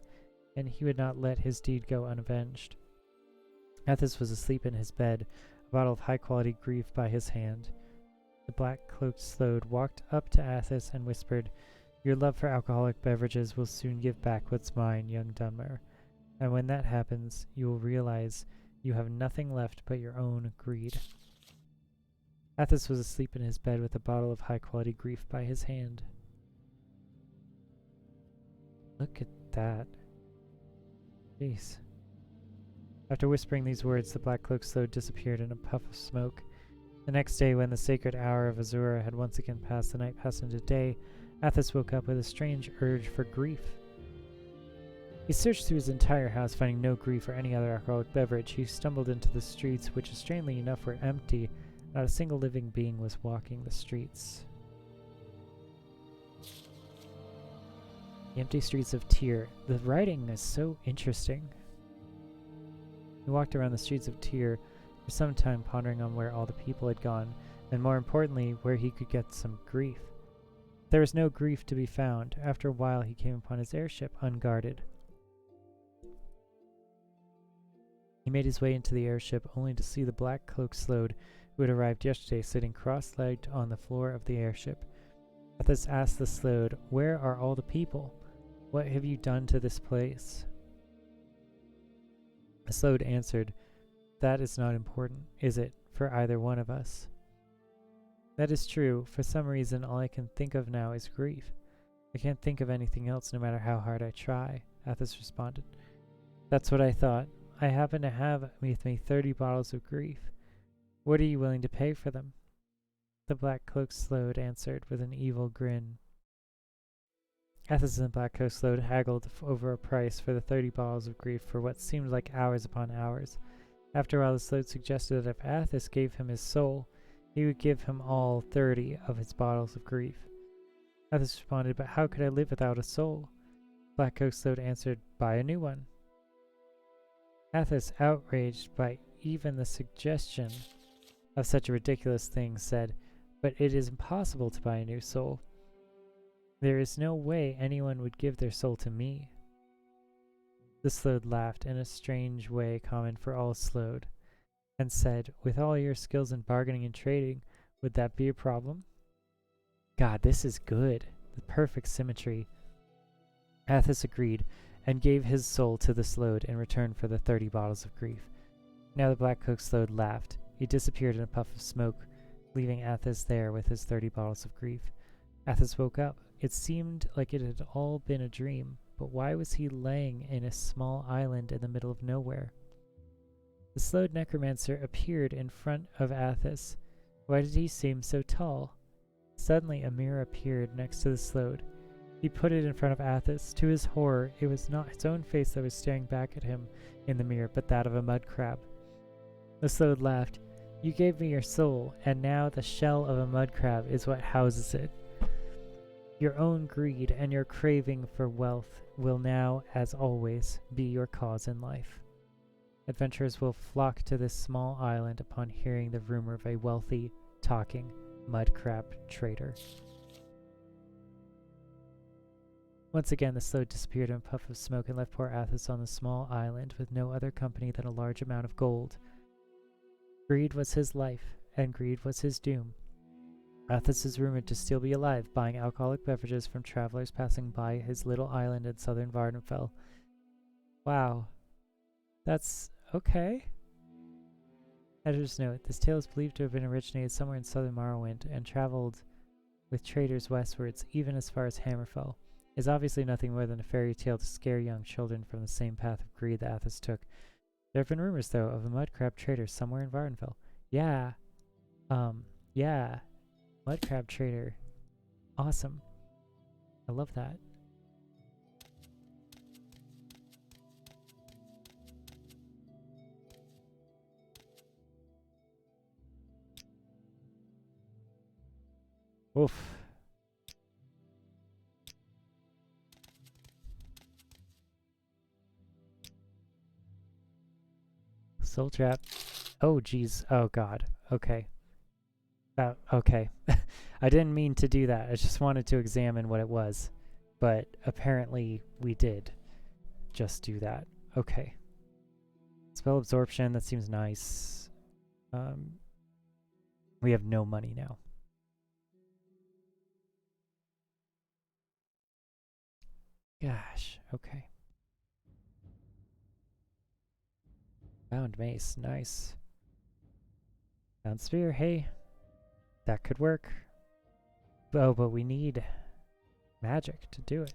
and he would not let his deed go unavenged. Athos was asleep in his bed, a bottle of high-quality grief by his hand. The black-cloaked Sload walked up to Athos and whispered, "Your love for alcoholic beverages will soon give back what's mine, young Dunmer. And when that happens, you will realize you have nothing left but your own greed." Athos was asleep in his bed with a bottle of high-quality grief by his hand. Look at that. Jeez. After whispering these words, the black-cloaked Sload disappeared in a puff of smoke. The next day, when the sacred hour of Azura had once again passed, the night passed into day, Athos woke up with a strange urge for grief. He searched through his entire house, finding no grief or any other alcoholic beverage. He stumbled into the streets, which, strangely enough, were empty. Not a single living being was walking the streets. The empty streets of Tyr. The writing is so interesting. He walked around the streets of Tyr for some time, pondering on where all the people had gone, and more importantly, where he could get some grief. There was no grief to be found. After a while, he came upon his airship, unguarded. He made his way into the airship, only to see the black-cloaked Sload, who had arrived yesterday, sitting cross-legged on the floor of the airship. Athos asked the Sload, "Where are all the people? What have you done to this place?" The Sload answered, "That is not important, is it, for either one of us?" "That is true. For some reason, all I can think of now is grief. I can't think of anything else, no matter how hard I try," Athos responded. "That's what I thought. I happen to have with me 30 bottles of grief. What are you willing to pay for them?" The black-cloaked Sload answered with an evil grin. Athos and the black-cloaked Sload haggled over a price for the 30 bottles of grief for what seemed like hours upon hours. After all, the Sload suggested that if Athos gave him his soul, he would give him all 30 of his bottles of grief. Athos responded, "But how could I live without a soul?" Black-cloaked Sload answered, "Buy a new one." Athos, outraged by even the suggestion of such a ridiculous thing, said, "But it is impossible to buy a new soul. There is no way anyone would give their soul to me." The Sload laughed in a strange way common for all Sload, and said, "With all your skills in bargaining and trading, would that be a problem?" God, this is good. The perfect symmetry. Athos agreed, and gave his soul to the Sload in return for the 30 bottles of grief. Now the black-cloaked Sload laughed. He disappeared in a puff of smoke, leaving Athos there with his 30 bottles of grief. Athos woke up. It seemed like it had all been a dream, but why was he laying in a small island in the middle of nowhere? The Sload necromancer appeared in front of Athos. Why did he seem so tall? Suddenly a mirror appeared next to the Sload. He put it in front of Athos. To his horror, it was not his own face that was staring back at him in the mirror, but that of a mud crab. The Sload laughed. "You gave me your soul, and now the shell of a mud crab is what houses it. Your own greed and your craving for wealth will now, as always, be your cause in life." Adventurers will flock to this small island upon hearing the rumor of a wealthy, talking mud crab trader. Once again, the slope disappeared in a puff of smoke and left poor Athos on the small island with no other company than a large amount of gold. Greed was his life, and greed was his doom. Athos is rumored to still be alive, buying alcoholic beverages from travelers passing by his little island in southern Vardenfell. Wow. That's okay. Editor's note, this tale is believed to have been originated somewhere in southern Morrowind and traveled with traders westwards, even as far as Hammerfell. It is obviously nothing more than a fairy tale to scare young children from the same path of greed that Athos took. There have been rumors, though, of a mud crab trader somewhere in Vardenfell. Yeah. Yeah. Mud crab trader. Awesome. I love that. Oof. Soul trap. Oh, geez. Oh, God. Okay. Okay. I didn't mean to do that. I just wanted to examine what it was. But apparently we did just do that. Okay. Spell absorption. That seems nice. We have no money now. Gosh. Okay. Bound mace. Nice. Bound spear. Hey. That could work. Oh, but we need magic to do it.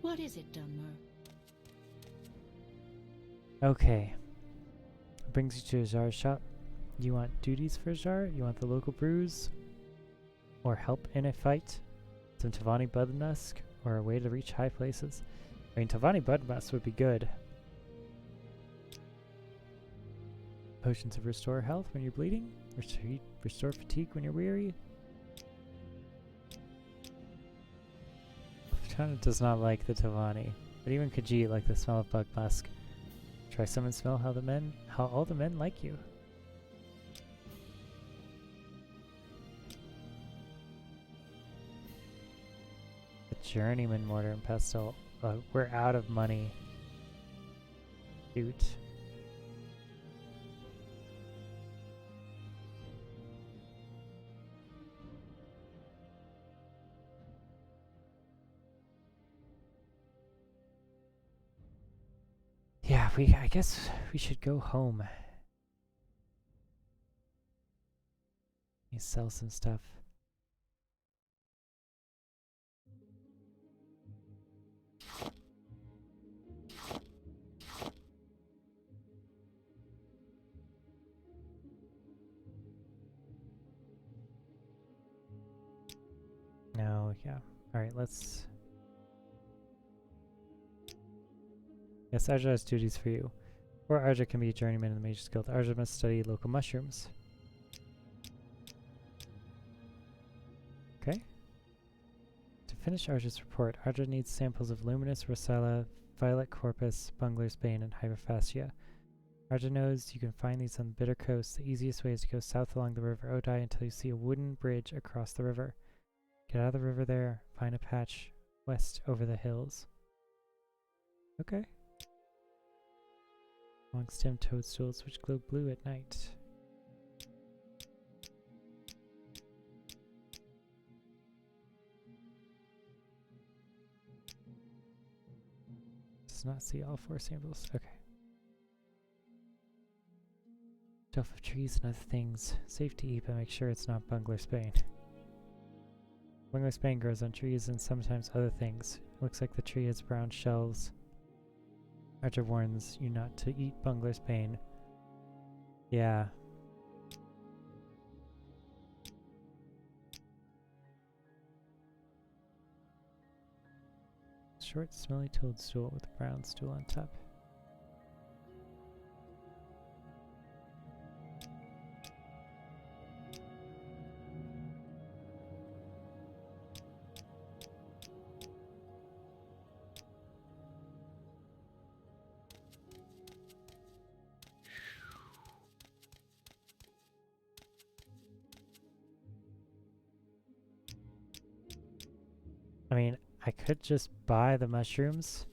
What is it, Dunmer? Okay. Brings you to Azar's shop. You want duties for Azar? You want the local brews? Or help in a fight? Some Tavani Budmusk? Or a way to reach high places? I mean, Tavani Budmusk would be good. Potions of restore health when you're bleeding? Restore fatigue when you're weary? Kind of does not like the Tavani, but even Khajiit like the smell of bug musk. Try some and smell how all the men like you. The journeyman mortar and pestle. We're out of money. Shoot. Yeah, I guess we should go home. You sell some stuff. No, yeah. Alright, let's... Yes, Arja has duties for you. Or Arja can be a journeyman in the Mage's Guild. Arja must study local mushrooms. Okay. To finish Arja's report, Arja needs samples of Luminous, Rosella, Violet Corpus, Bungler's Bane, and Hyperphasia. Arja knows you can find these on the Bitter Coast. The easiest way is to go south along the River Odai until you see a wooden bridge across the river. Get out of the river there, find a patch west over the hills. Okay. Long stem toadstools which glow blue at night. Does not see all four samples. Okay. Stuff of trees and other things. Safe to eat, but make sure it's not Bungler's Bane. Bungler's Bane grows on trees and sometimes other things. It looks like the tree has brown shells. Archer warns you not to eat Bungler's Bane. Yeah. short, smelly toadstool with a brown stool on top. I mean, I could just buy the mushrooms.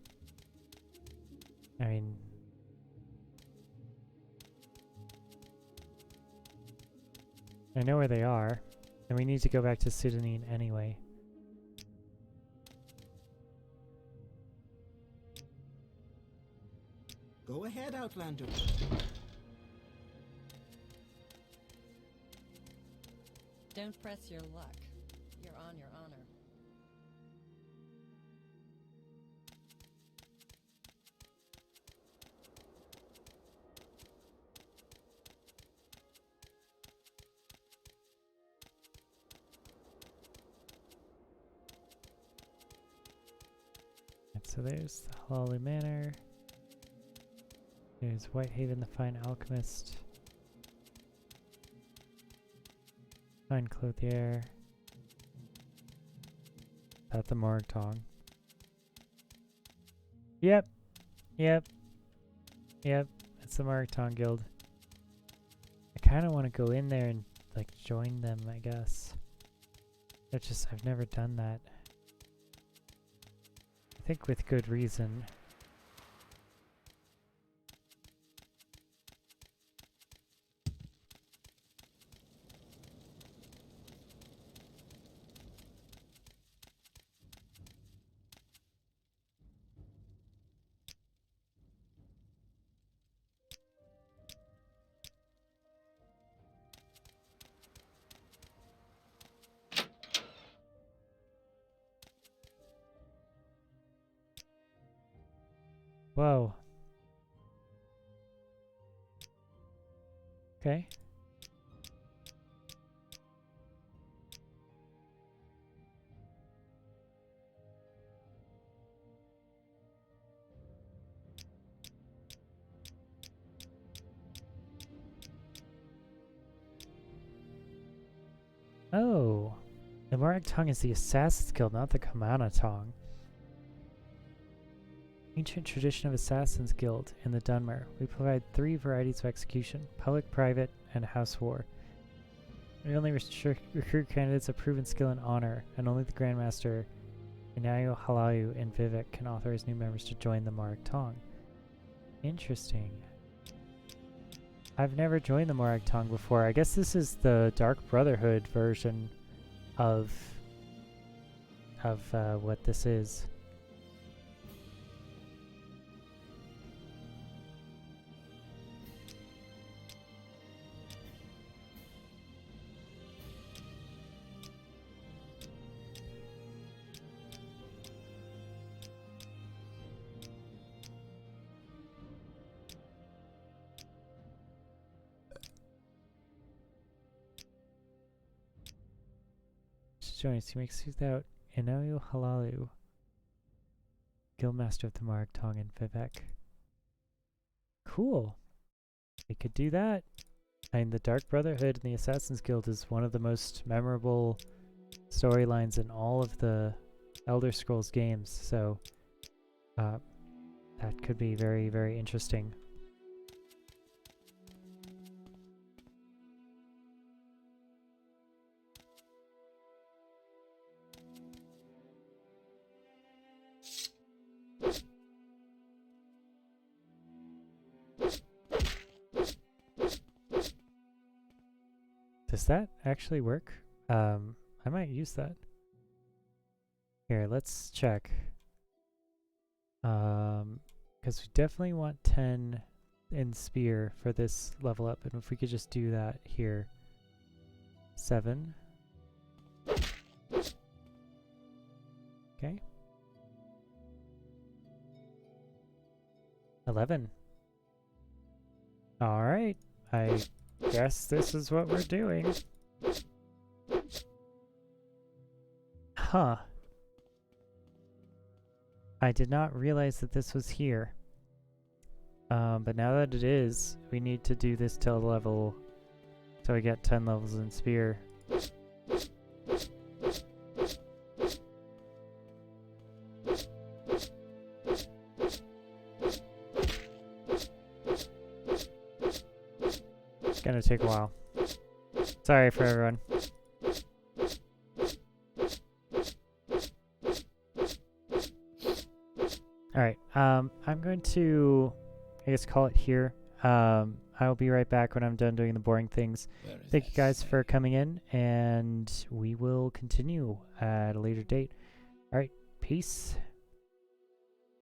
I mean, I know where they are, and we need to go back to Sudanine anyway. Go ahead, Outlander. Don't press your luck. You're on your honor. And so there's the Halalu Manor. There's Whitehaven, the Fine Alchemist. Fine Clothier. At the Morgtong. Yep. Yep. Yep. It's the Morgtong Guild. I kind of want to go in there and, like, join them, I guess. It's just, I've never done that. I think with good reason. Whoa. Okay. Oh. The Morag-Tong is the Assassin's Guild, not the Kamana-Tong. Ancient tradition of Assassins Guild in the Dunmer. We provide 3 varieties of execution: public, private, and house war. We only recruit candidates of proven skill and honor, and only the Grandmaster, Inayo Halayu, and Vivek can authorize new members to join the Morag-Tong. Interesting. I've never joined the Morag-Tong before. I guess this is the Dark Brotherhood version of what this is. Joins. He makes it out Inayo Halalu, Guildmaster of the Morag-Tong, and Vivek. Cool. We could do that. And the Dark Brotherhood and the Assassin's Guild is one of the most memorable storylines in all of the Elder Scrolls games, so that could be very, very interesting. Does that actually work? I might use that. Here, let's check. Because we definitely want 10 in Spear for this level up, and if we could just do that here. 7. Okay. 11. Alright, I guess this is what we're doing. Huh. I did not realize that this was here. But now that it is, we need to do this till level... So we get 10 levels in Spear. It's gonna take a while. Sorry for everyone. Alright, I'm going to, I guess, call it here. I'll be right back when I'm done doing the boring things. Thank you guys for coming in, and we will continue at a later date. Alright, peace.